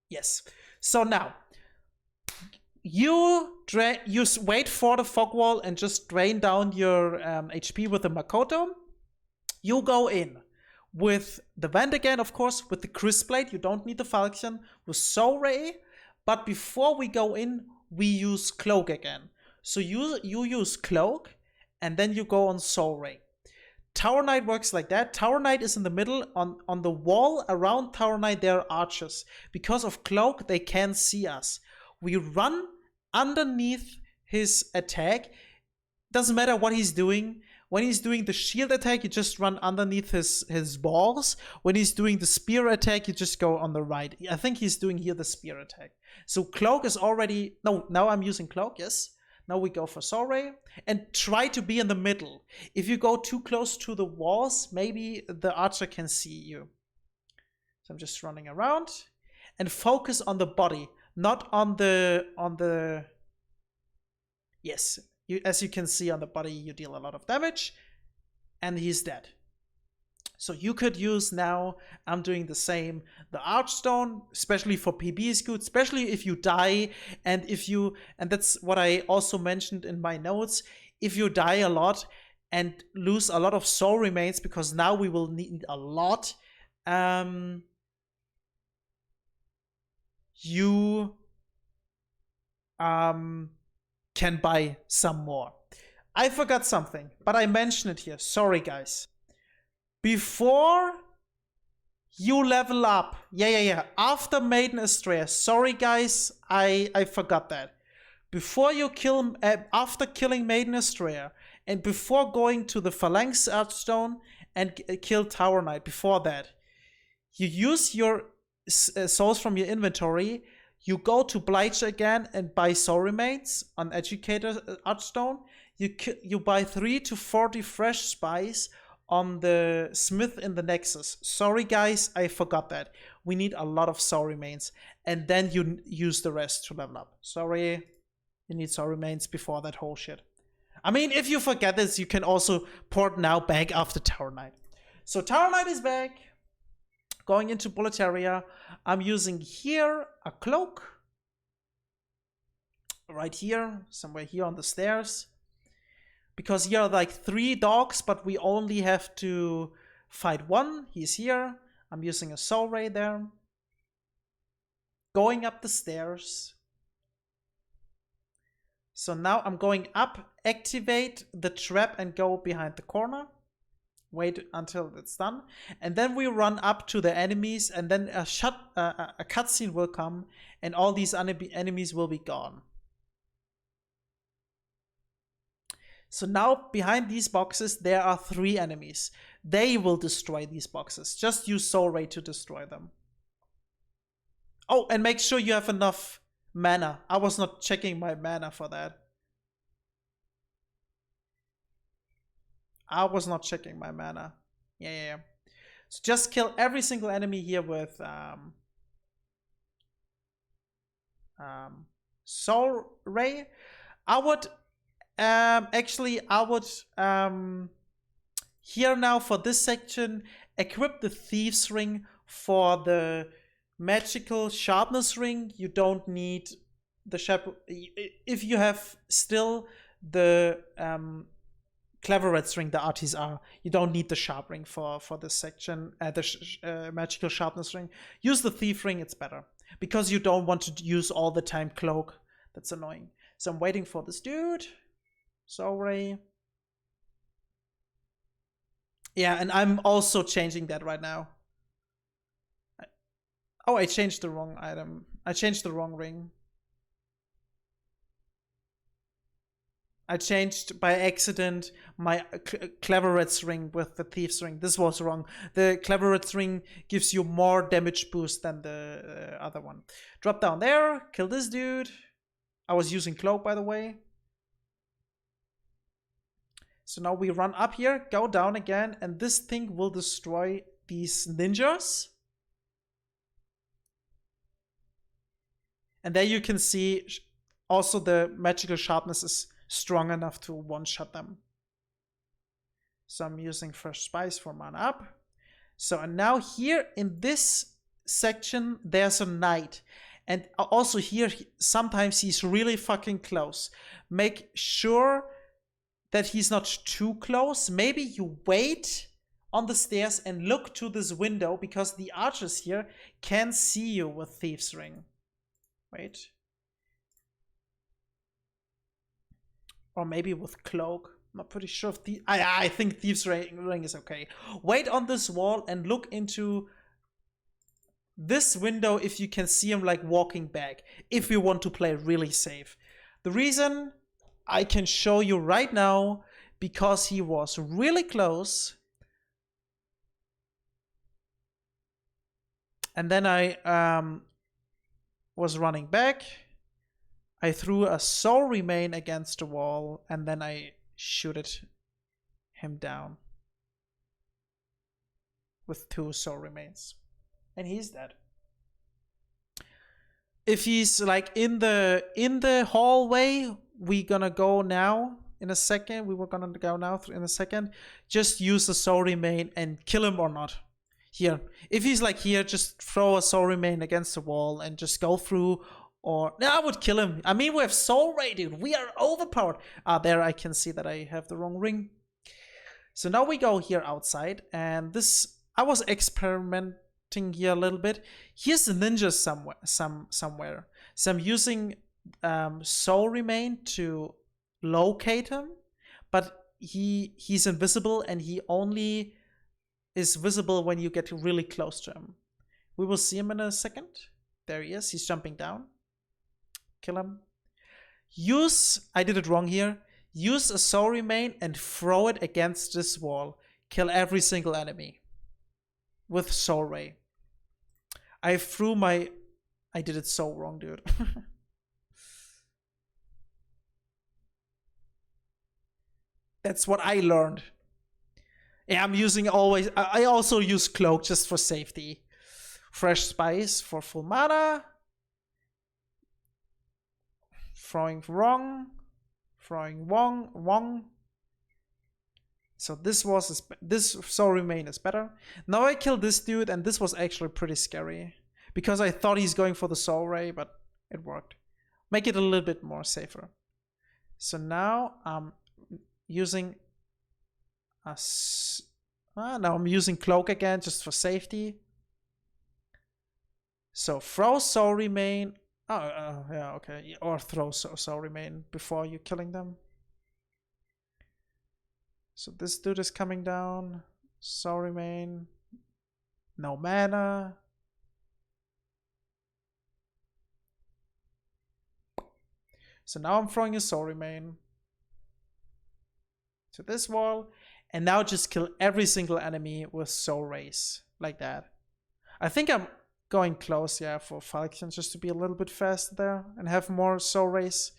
Yes. So now you wait for the fog wall and just drain down your HP with the Makoto. You go in with the Vand again, of course, with the Crisp Blade. You don't need the Falchion, with Soul Ray. But before we go in, we use Cloak again. So you use Cloak, and then you go on Soul Ray. Tower Knight works like that. Tower Knight is in the middle. On the wall around Tower Knight, there are archers. Because of Cloak, they can't see us. We run underneath his attack. Doesn't matter what he's doing. When he's doing the shield attack, you just run underneath his balls. When he's doing the spear attack, you just go on the right. I think he's doing here the spear attack. So Cloak is already... No, now I'm using Cloak, yes. Now we go for Soul Ray and try to be in the middle. If you go too close to the walls, maybe the archer can see you. So I'm just running around and focus on the body, not on the yes. as you can see on the body, you deal a lot of damage, and he's dead. So you could use now, I'm doing the same, the Archstone, especially for PB is good, especially if you die, and that's what I also mentioned in my notes, if you die a lot and lose a lot of soul remains, because now we will need a lot, you can buy some more. I forgot something, but I mentioned it here. Sorry, guys. Before you level up, after Maiden Astrea, sorry guys, I forgot that. Before you kill, after killing Maiden Astrea, and before going to the Phalanx Archstone and kill Tower Knight, before that, you use your souls from your inventory, you go to Blige again and buy soul remains on Educator Archstone, you buy 3 to 40 fresh spice on the Smith in the Nexus. Sorry guys, I forgot that. We need a lot of soul remains, and then you use the rest to level up. Sorry, you need soul remains before that whole shit. I mean, if you forget this, you can also port now back after Tower Knight. So Tower Knight is back. Going into Buletaria, I'm using here a cloak. Right here, somewhere here on the stairs. Because here are like 3 dogs, but we only have to fight 1. He's here. I'm using a soul ray there. Going up the stairs. So now I'm going up, activate the trap and go behind the corner. Wait until it's done. And then we run up to the enemies, and then a cutscene will come and all these enemies will be gone. So now behind these boxes, there are 3 enemies. They will destroy these boxes. Just use Soul Ray to destroy them. Oh, and make sure you have enough mana. I was not checking my mana for that. I was not checking my mana. Yeah. So just kill every single enemy here with Soul Ray. I would here now for this section, equip the Thieves Ring for the magical sharpness ring. You don't need the sharp. If you have still the Cleveret's ring, the Artis-R, you don't need the sharp ring for this section, the magical sharpness ring. Use the Thief Ring, it's better. Because you don't want to use all the time Cloak. That's annoying. So I'm waiting for this dude. Soul Ray. Yeah, and I'm also changing that right now. Oh, I changed the wrong item. I changed the wrong ring. I changed by accident my Cleveret's ring with the Thief's ring. This was wrong. The Cleveret's ring gives you more damage boost than the other one. Drop down there, kill this dude. I was using Cloak, by the way. So now we run up here, go down again, and this thing will destroy these ninjas. And there you can see also the magical sharpness is strong enough to one-shot them. So I'm using Fresh Spice for mana up. So and now here in this section, there's a knight. And also here, sometimes he's really fucking close. Make sure that he's not too close. Maybe you wait on the stairs and look to this window, because the archers here can see you with Thieves Ring. Wait. Or maybe with Cloak. I'm not pretty sure if I think Thieves Ring is okay. Wait on this wall and look into this window if you can see him like walking back, if you want to play really safe. The reason I can show you right now, because he was really close. And then I was running back. I threw a Soul Remain against the wall, and then I shooted him down with 2 Soul Remains. And he's dead. If he's like in the hallway we gonna go now in a second. We were gonna go now in a second. Just use the soul remain and kill him or not. Here, if he's like here, just throw a soul remain against the wall and just go through. Or no, I would kill him. I mean, we have soul ray, dude. We are overpowered. There I can see that I have the wrong ring. So now we go here outside, and this I was experimenting here a little bit. Here's the ninja somewhere. So I'm using soul remain to locate him, but he's invisible, and he only is visible when you get really close to him. We will see him in a second. There he is. He's jumping down. Kill him. I did it wrong here. Use a soul remain and throw it against this wall. Kill every single enemy with soul ray. I did it so wrong, dude. That's what I learned. Yeah, I'm using always. I also use cloak just for safety. Fresh spice for full mana. Throwing wrong. Throwing wrong. So this soul remain is better. Now I killed this dude, and this was actually pretty scary because I thought he's going for the soul ray, but it worked. Make it a little bit more safer. So now I'm using now I'm using cloak again just for safety. So throw soul remain. Yeah, okay. Or throw soul remain before you killing them. So this dude is coming down. Soul remain. No mana. So now I'm throwing a soul remain to this wall. And now just kill every single enemy with soul rays. Like that. I think I'm going close, yeah, for Falcon, just to be a little bit faster there and have more soul rays.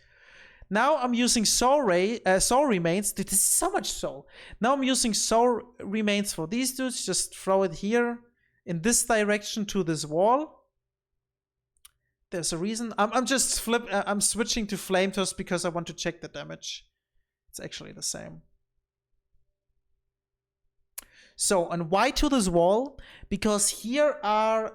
Now I'm using soul remains. Dude, this is so much soul. Now I'm using soul remains for these dudes. Just throw it here in this direction to this wall. There's a reason. I'm switching to flame toss because I want to check the damage. It's actually the same. So, and why to this wall? Because here are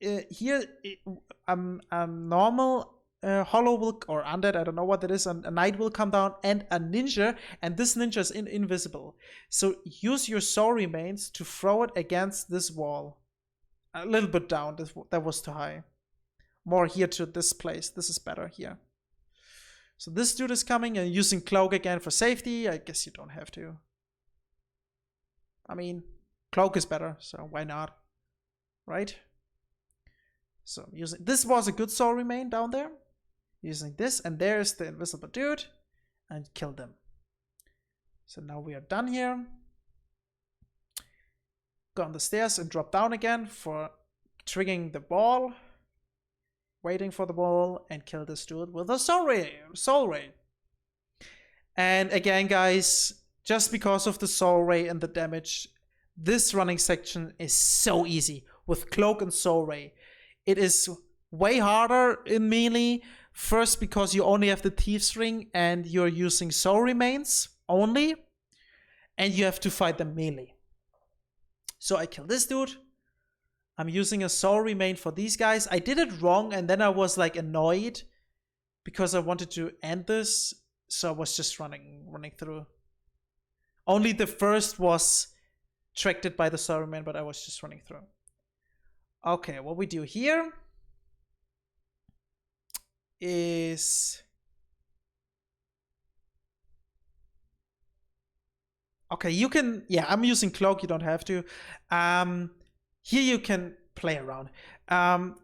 normal hollow will, or undead, I don't know what that is, and a knight will come down, and a ninja, and this ninja is invisible. So use your soul remains to throw it against this wall. A little bit down, that was too high. More here to this place, this is better here. So this dude is coming and using cloak again for safety. I guess you don't have to. I mean, cloak is better, so why not? Right? So I'm using this was a good soul remain down there. Using this, and there's the invisible dude, and kill them. So now we are done here. Go on the stairs and drop down again for triggering the ball. Waiting for the ball and kill this dude with a soul ray. And again, guys, just because of the soul ray and the damage, this running section is so easy with cloak and soul ray. It is way harder in melee. First, because you only have the Thieves Ring and you're using soul remains only, and you have to fight them melee. So I kill this dude. I'm using a soul remain for these guys. I did it wrong, and then I was like annoyed because I wanted to end this, so I was just running through. Only the first was tracked by the soul remain, but I was just running through. Okay, what we do here is okay, you can, yeah, I'm using cloak, you don't have to. Here you can play around.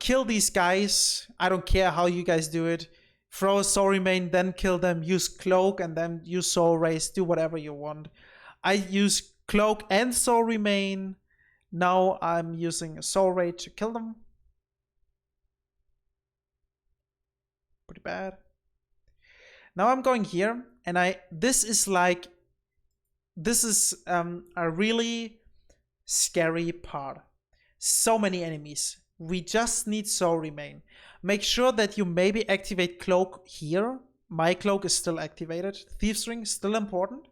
Kill these guys. I don't care how you guys do it. Throw a soul remain, then kill them. Use cloak and then use soul rays. Do whatever you want. I use cloak and soul remain. Now I'm using a soul ray to kill them. Pretty bad. Now I'm going here, and this is a really scary part. So many enemies. We just need soul remain. Make sure that you maybe activate cloak here my cloak is still activated. Thieves Ring, still important.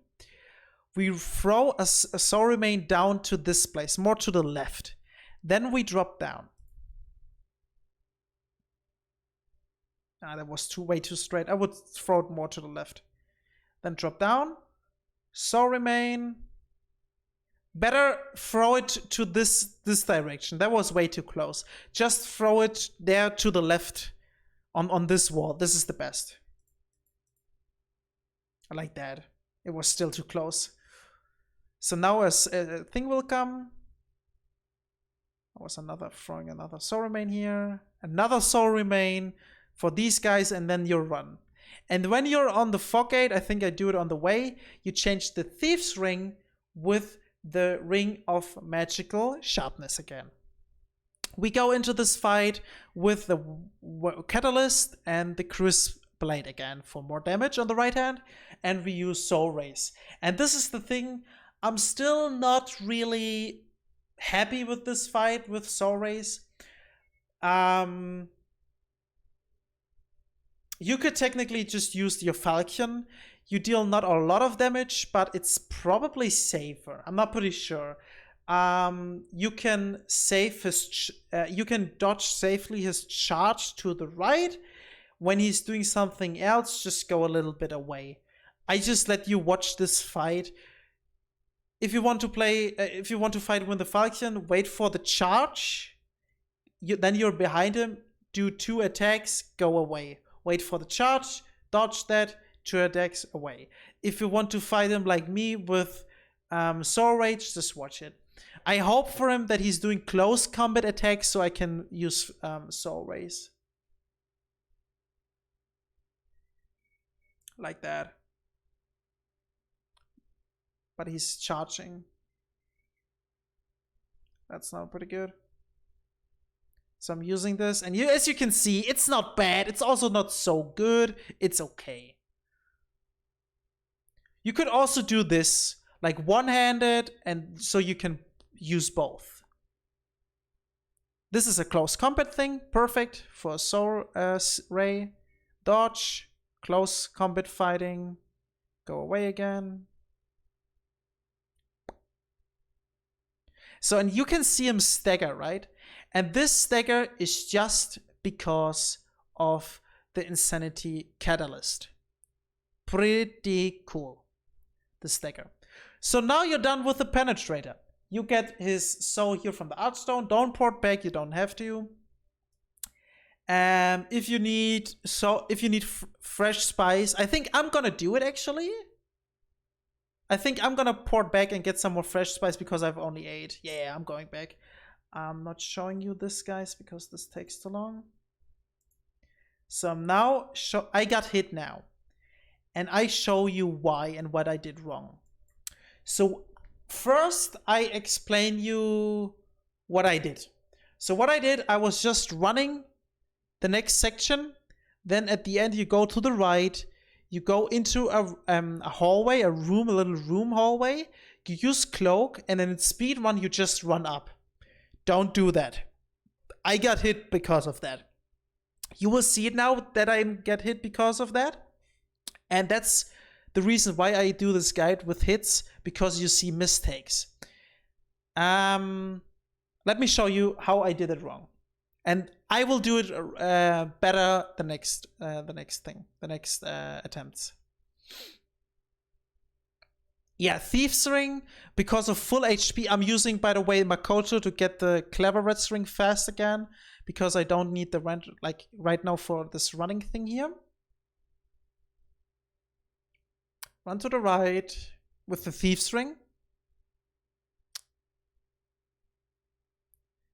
We throw a soul remain down to this place, more to the left. Then we drop down. That was way too straight. I would throw it more to the left. Then drop down. Soul remain. Better throw it to this direction. That was way too close. Just throw it there to the left on this wall. This is the best. I like that. It was still too close. So now a thing will come. There was throwing another soul remain here. Another soul remain for these guys, and then you'll run. And when you're on the fog gate, I think I do it on the way, you change the Thieves Ring with the Ring of Magical Sharpness again. We go into this fight with the Catalyst and the Crisp Blade again for more damage on the right hand, and we use Soul Rays. And this is the thing, I'm still not really happy with this fight with Soul Rays. You could technically just use your Falcon. You deal not a lot of damage, but it's probably safer. I'm not pretty sure. You can save his. You can dodge safely his charge to the right. When he's doing something else, just go a little bit away. I just let you watch this fight. If you want to play, if you want to fight with the Falcon, wait for the charge. Then you're behind him. Do 2 attacks. Go away. Wait for the charge, dodge that, 2 attacks, away. If you want to fight him like me with Soul Rage, just watch it. I hope for him that he's doing close combat attacks so I can use Soul Rays. Like that. But he's charging. That's not pretty good. So I'm using this, and as you can see, it's not bad. It's also not so good. It's okay. You could also do this, like one-handed, and so you can use both. This is a close combat thing, perfect for Soul Ray. Dodge, close combat fighting, go away again. So, and you can see him stagger, right? And this stagger is just because of the Insanity Catalyst. Pretty cool, the stagger. So now you're done with the Penetrator. You get his soul here from the Archstone. Don't port back, you don't have to. If you need fresh spice, I think I'm gonna do it actually. I think I'm gonna port back and get some more fresh spice because I've only 8. Yeah, I'm going back. I'm not showing you this, guys, because this takes too long. So now, I got hit now. And I show you why and what I did wrong. So first, I explain you what I did. So what I did, I was just running the next section. Then at the end, you go to the right. You go into a hallway, a little room hallway. You use Cloak, and then in speed run, you just run up. Don't do that. I got hit because of that. You will see it now that I get hit because of that. And that's the reason why I do this guide with hits, because you see mistakes. Let me show you how I did it wrong. And I will do it better the next attempts. Yeah, Thieves Ring, because of full HP, I'm using, by the way, Makoto to get the Clever Red Ring fast again, because I don't need the rent, like, right now for this running thing here. Run to the right with the Thieves Ring.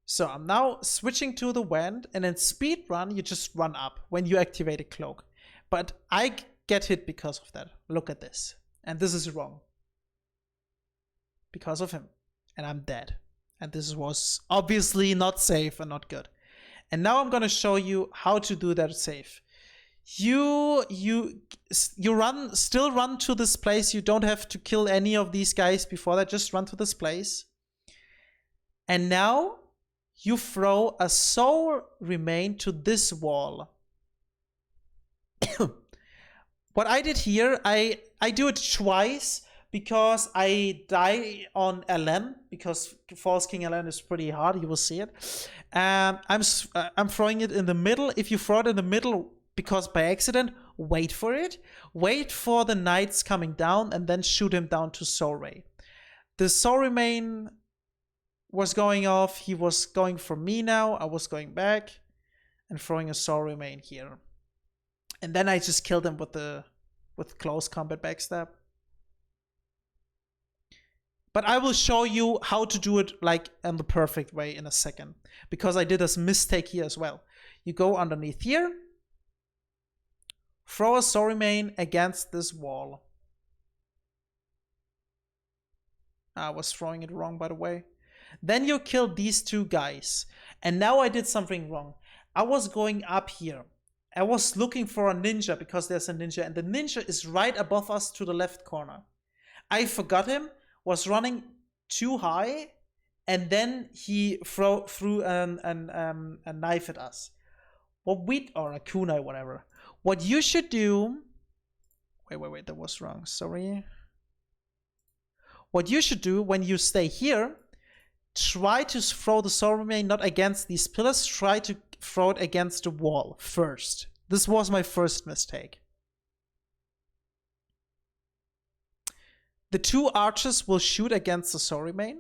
So I'm now switching to the Wand, and in speed run, you just run up when you activate a Cloak. But I get hit because of that. Look at this. And this is wrong. Because of him. And I'm dead. And this was obviously not safe and not good. And now I'm gonna show you how to do that safe. You still run to this place. You don't have to kill any of these guys before that. Just run to this place. And now you throw a soul remain to this wall. What I did here, I do it twice because I die on LN, because False King LN is pretty hard. You will see it. I'm throwing it in the middle. If you throw it in the middle because by accident, wait for it. Wait for the knights coming down and then shoot him down to Soul Ray. The Soul Remain was going off. He was going for me now. I was going back and throwing a Soul Remain here. And then I just killed him with close combat backstab. But I will show you how to do it like in the perfect way in a second, because I did a mistake here as well. You go underneath here, throw a Soul Remain against this wall. I was throwing it wrong, by the way. Then you kill these two guys. And now I did something wrong. I was going up here. I was looking for a ninja because there's a ninja, and the ninja is right above us to the left corner. I forgot him, was running too high, and then he threw a knife at us. Or a kunai, whatever. What you should do... Wait, that was wrong, sorry. What you should do when you stay here, try to throw the Soul Remain not against these pillars, try to throw it against the wall first. This was my first mistake. The two archers will shoot against the Soul Remain.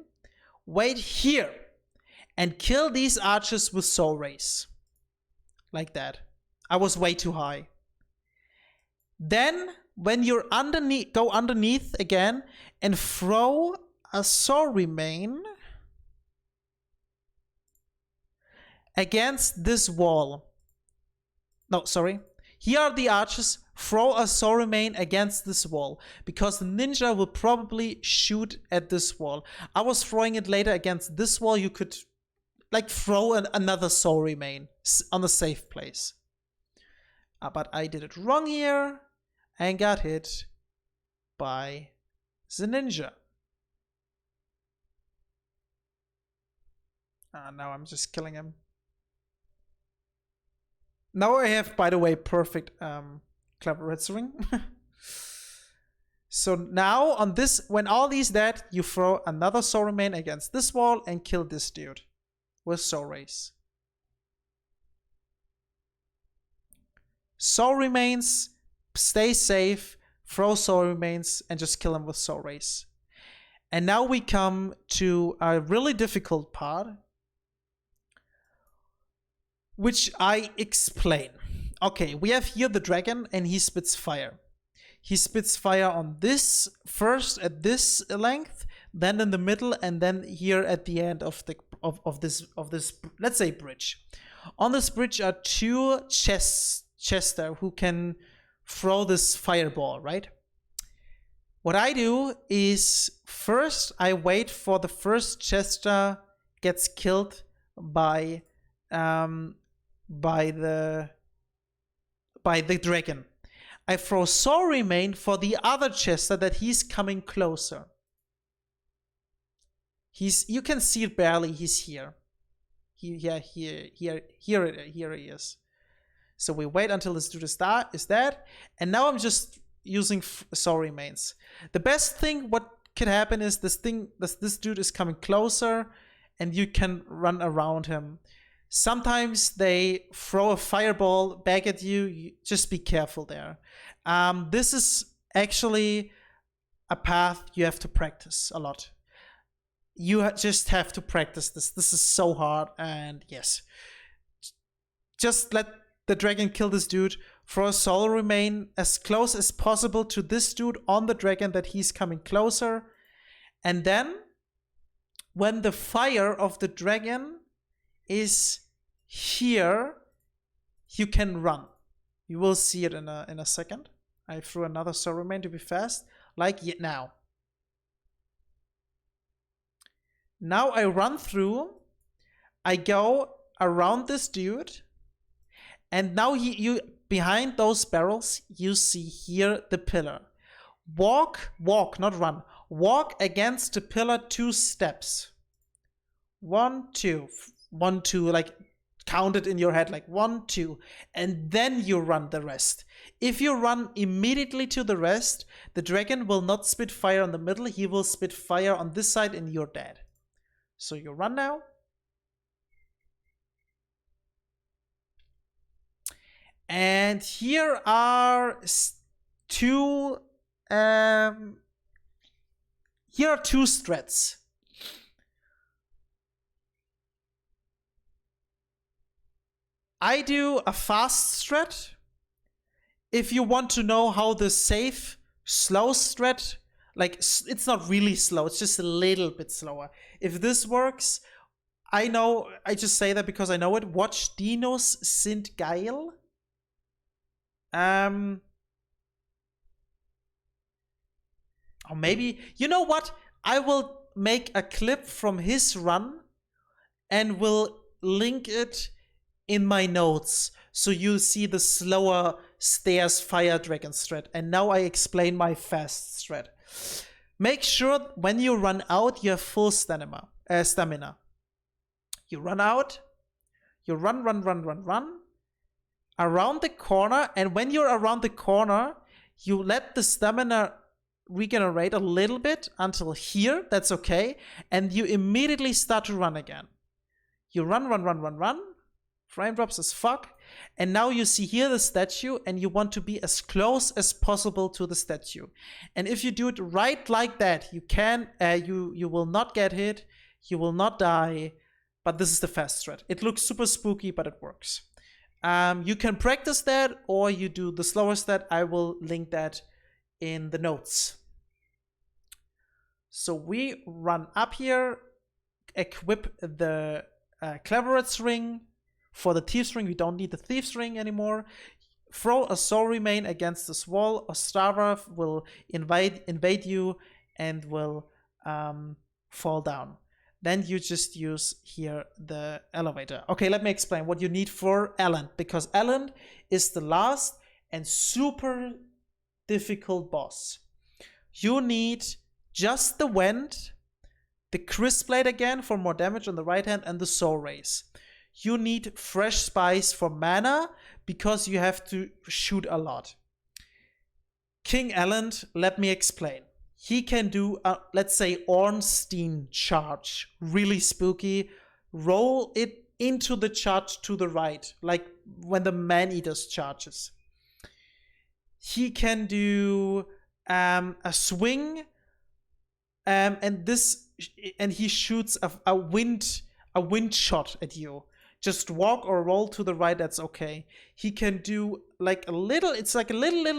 Wait here and kill these archers with Soul Rays. Like that. I was way too high. Then, when you're underneath, go underneath again and throw a Soul Remain against this wall. No, sorry. Here are the archers. Throw a Soul Remain against this wall, because the ninja will probably shoot at this wall. I was throwing it later against this wall. You could like throw another Soul Remain on a safe place. But I did it wrong here and got hit by the ninja. Now I'm just killing him. Now I have, by the way, perfect clever red ring. So now on this, when all these dead, you throw another Soul Remain against this wall and kill this dude with Soul Rays. Soul Remains, stay safe, throw Soul Remains, and just kill him with Soul Rays. And now we come to a really difficult part, which I explain. Okay, we have here the dragon, and he spits fire. He spits fire on this first at this length, then in the middle, and then here at the end of this let's say bridge. On this bridge are two chester who can throw this fireball, right? What I do is first I wait for the first chester gets killed by the dragon. I throw Soul Remain for the other chester that he's coming closer. You can see it barely. He's here. Here he is. So we wait until this dude is dead, and now I'm just using Soul Remains. The best thing what could happen is this dude is coming closer, and you can run around him. Sometimes they throw a fireball back at you. Just be careful there. This is actually a path you have to practice a lot. You just have to practice this. This is so hard, and yes. Just let the dragon kill this dude. Throw a Soul Remain as close as possible to this dude on the dragon that he's coming closer. And then, when the fire of the dragon is here, you can run. You will see it in a second. I threw another Soul Remain to be fast, like now. Now I run through, I go around this dude, and now you behind those barrels, you see here the pillar. Walk, not run. Walk against the pillar 2 steps. 1, 2, like count it in your head like 1, 2, and then you run the rest. If you run immediately to the rest, the dragon will not spit fire on the middle, he will spit fire on this side and you're dead. So you run now. And here are two strats. I do a fast strat. If you want to know how the safe slow strat, like it's not really slow, it's just a little bit slower. If this works, I know, I just say that because I know it. Watch Dinos sind geil. Or maybe, you know what? I will make a clip from his run and will link it in my notes so you see the slower stairs fire dragon strat. And now I explain my fast strat. Make sure when you run out, you have full stamina. You run out, you run around the corner, and when you're around the corner, you let the stamina regenerate a little bit until here, that's okay, and you immediately start to run again. You run, frame drops as fuck, and now you see here the statue, and you want to be as close as possible to the statue. And if you do it right like that, you can, you will not get hit, you will not die, but this is the fast strat. It looks super spooky, but it works. You can practice that, or you do the slower stat. I will link that in the notes. So we run up here, equip the Cleveret's ring. For the Thief's ring, we don't need the Thief's ring anymore. Throw a soul remain against this wall. Ostara will invade you and will fall down. Then you just use here the elevator. Okay, let me explain what you need for Elend, because Elend is the last and super difficult boss. You need just the Wend, the Crisp Blade again for more damage on the right hand, and the Soul Rays. You need Fresh Spice for mana because you have to shoot a lot. King Elend, let me explain. He can do, let's say, Ornstein charge, really spooky. Roll it into the charge to the right, like when the Man-Eaters charges. He can do a swing, and he shoots a wind shot at you. Just walk or roll to the right, that's okay. He can do like a little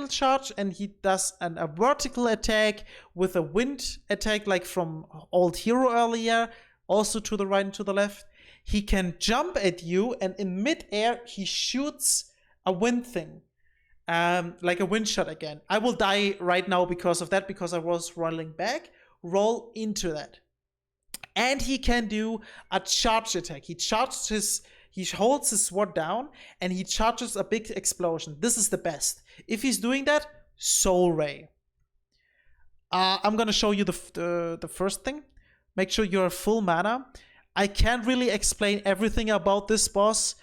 charge, and he does a vertical attack with a wind attack like from Old Hero earlier, also to the right and to the left. He can jump at you, and in mid-air, he shoots a wind thing, like a wind shot again. I will die right now because of that, because I was rolling back. Roll into that. And he can do a charge attack. He holds his sword down and he charges a big explosion. This is the best. If he's doing that, Soul Ray. I'm gonna show you the first thing. Make sure you're full mana. I can't really explain everything about this boss.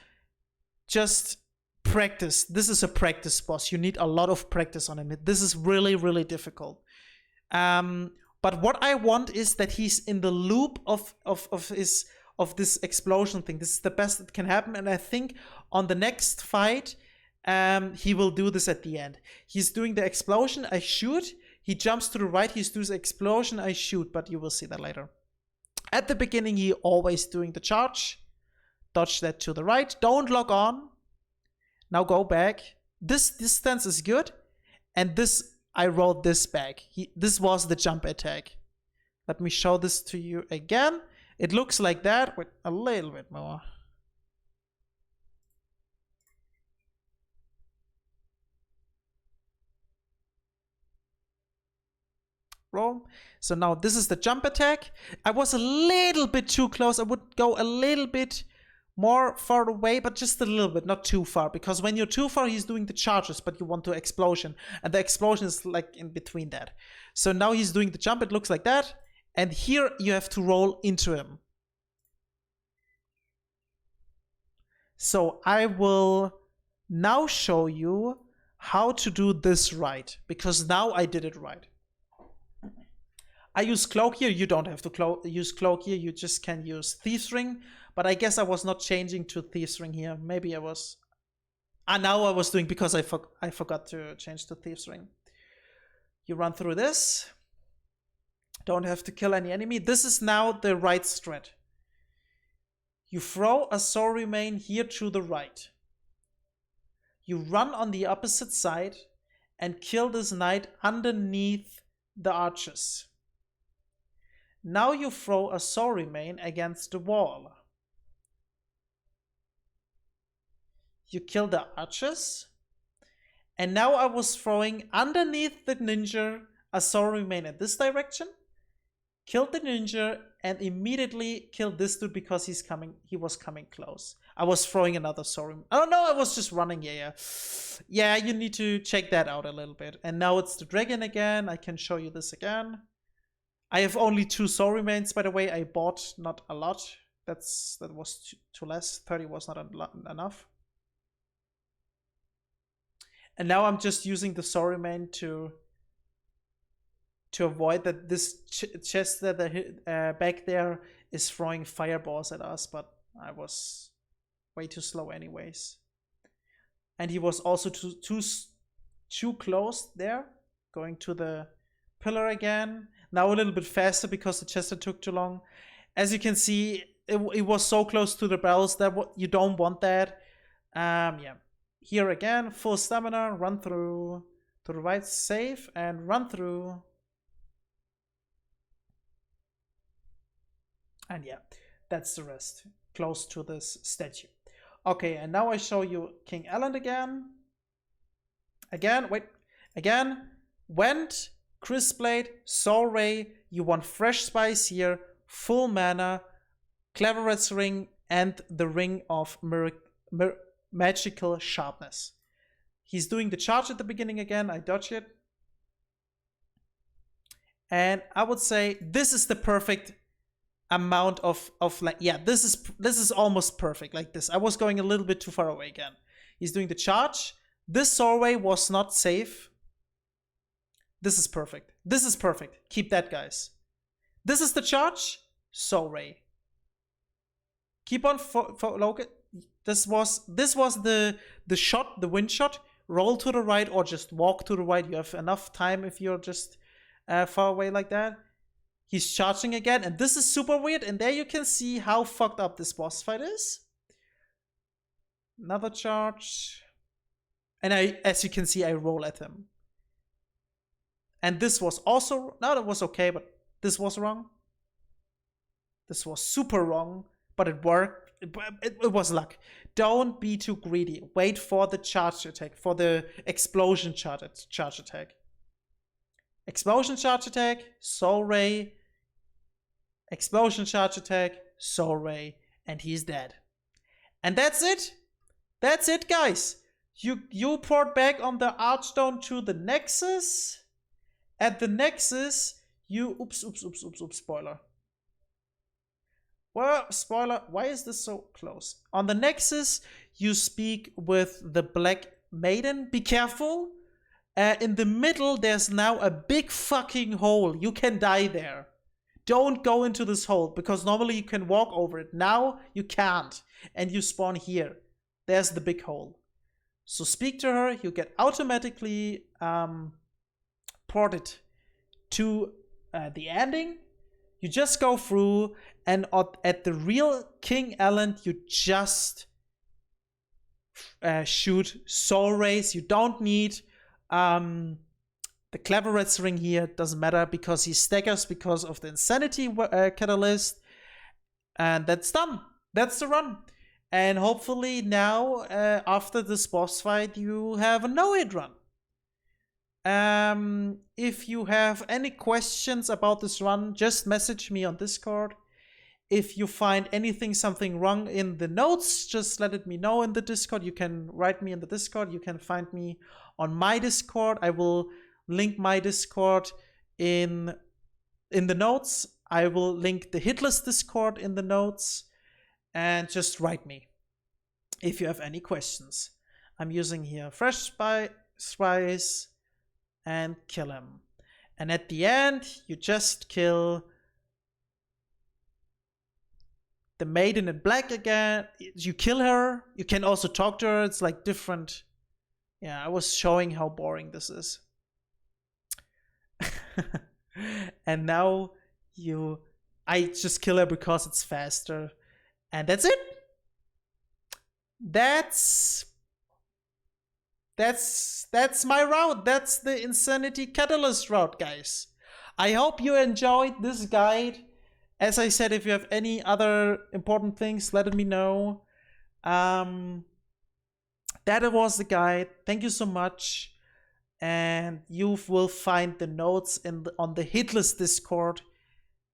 Just practice. This is a practice boss. You need a lot of practice on him. This is really, really difficult. But what I want is that he's in the loop of this explosion thing. This is the best that can happen, and I think on the next fight, he will do this at the end. He's doing the explosion, I shoot. He jumps to the right, he's doing the explosion, I shoot, but you will see that later. At the beginning, he always doing the charge. Dodge that to the right. Don't lock on. Now go back. This distance is good, and this I rolled this back. This was the jump attack. Let me show this to you again. It looks like that with a little bit more. Roll. So now this is the jump attack. I was a little bit too close. I would go a little bit more far away, but just a little bit, not too far, because when you're too far, he's doing the charges, but you want the explosion, and the explosion is like in between that. So now he's doing the jump, it looks like that, and here you have to roll into him. So I will now show you how to do this right, because now I did it right. I use cloak here. You don't have to use cloak here. You just can use thieves ring. But I guess I was not changing to thieves ring here. Maybe I was. Now I was doing, because I forgot to change to thieves ring. You run through this. Don't have to kill any enemy. This is now the right strat. You throw a soul remain here to the right. You run on the opposite side and kill this knight underneath the archers. Now you throw a soul remain against the wall. You kill the archers. And now I was throwing underneath the ninja a soul remain in this direction. Killed the ninja and immediately killed this dude because he was coming close. I was throwing another soul remain. Oh no, I was just running. Yeah, you need to check that out a little bit. And now it's the dragon again. I can show you this again. I have only 2 soul remains, by the way. I bought not a lot. That was too less. 30 was not enough. And now I'm just using the soul remain to avoid that this chest that back there is throwing fireballs at us, but I was way too slow anyways. And he was also too close there, going to the pillar again. Now a little bit faster because the chest took too long. As you can see, it was so close to the barrels that you don't want that. Yeah. Here again, full stamina, run through to the right, save, and run through. And yeah, that's the rest, close to this statue. Okay, and now I show you King Alan again. Went, Chris Blade, Soul Ray, you want Fresh Spice here, full mana, Cleveret's Ring, and the Ring of Magical Sharpness. He's doing the charge at the beginning again, I dodge it. And I would say this is the perfect amount of like, yeah, this is almost perfect like this. I was going a little bit too far away again. He's doing the charge. This Soul Ray was not safe. This is perfect. This is perfect. Keep that, guys. This is the charge. Soul Ray. Keep on focus. This was the shot, the wind shot. Roll to the right or just walk to the right. You have enough time if you're just far away like that. He's charging again, and this is super weird. And there you can see how fucked up this boss fight is. Another charge. And as you can see, I roll at him. And this was also, no, that was okay, but this was wrong. This was super wrong, but it worked. It was luck. Don't be too greedy. Wait for the charge attack, for the explosion charge attack. Explosion charge attack, Soul Ray. Explosion charge attack, Soul Ray, and he's dead. And that's it. That's it, guys. You poured back on the Archstone to the Nexus. At the Nexus, you oops, spoiler. Well, spoiler, why is this so close? On the Nexus, you speak with the Black Maiden. Be careful. In the middle, there's now a big fucking hole. You can die there. Don't go into this hole, because normally you can walk over it. Now you can't. And you spawn here. There's the big hole. So speak to her. You get automatically ported to the ending. You just go through, and at the real King Alan, you just shoot Soul Rays. You don't need the Cleveret's Ring here. Doesn't matter, because he staggers because of the Insanity Catalyst. And that's done. That's the run. And hopefully now, after this boss fight, you have a no-hit run. If you have any questions about this run, just message me on Discord. If you find something wrong in the notes, just let it me know in the Discord. You can write me in the Discord. You can find me on my Discord. I will link my Discord in the notes. I will link the Hitless Discord in the notes. And just write me. if you have any questions. I'm using here fresh spice and kill him. And at the end, you just kill the maiden in black again. You kill her. You can also talk to her. It's like different. Yeah, I was showing how boring this is. And now I just kill her because it's faster. And that's it. That's my route. That's the Insanity Catalyst route, guys. I hope you enjoyed this guide. As I said, if you have any other important things, let me know. That was the guide. Thank you so much. And you will find the notes on the Hitless Discord.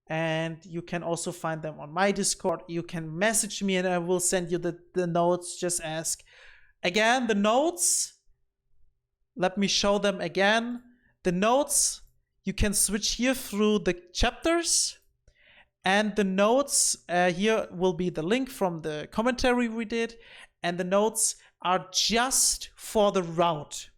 And you can also find them on my Discord. You can message me and I will send you the notes. Just ask. Again, the notes. Let me show them again. The notes, you can switch here through the chapters. And the notes, here will be the link from the commentary we did. And the notes are just for the route.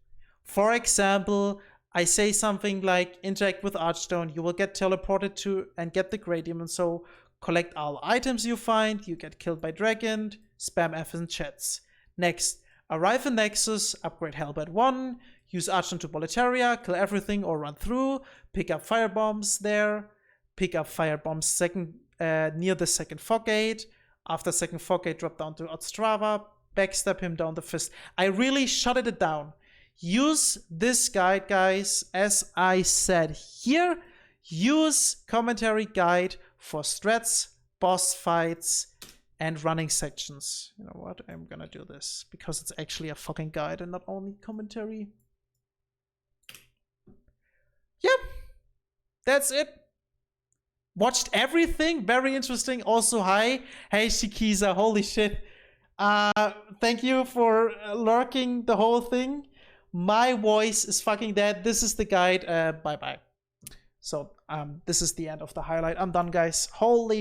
For example, I say something like interact with Archstone, you will get teleported to and get the Great Demon. So collect all items you find, you get killed by Dragon, spam F in chats. Next, arrive in Nexus, upgrade Hellbat 1, use Archstone to Boletaria, kill everything or run through, pick up firebombs there, pick up firebombs near the second fog gate. After second fog gate, drop down to Ostrava, backstab him down the fist. I really shutted it down. Use this guide, guys, as I said here. Use commentary guide for strats, boss fights, and running sections. You know what? I'm gonna do this because it's actually a fucking guide and not only commentary. Yep, that's it. Watched everything. Very interesting. Also, hi. Hey, Shikiza. Holy shit. Thank you for lurking the whole thing. My voice is fucking dead. This is the guide. Bye-bye. So, this is the end of the highlight. I'm done, guys. Holy shit.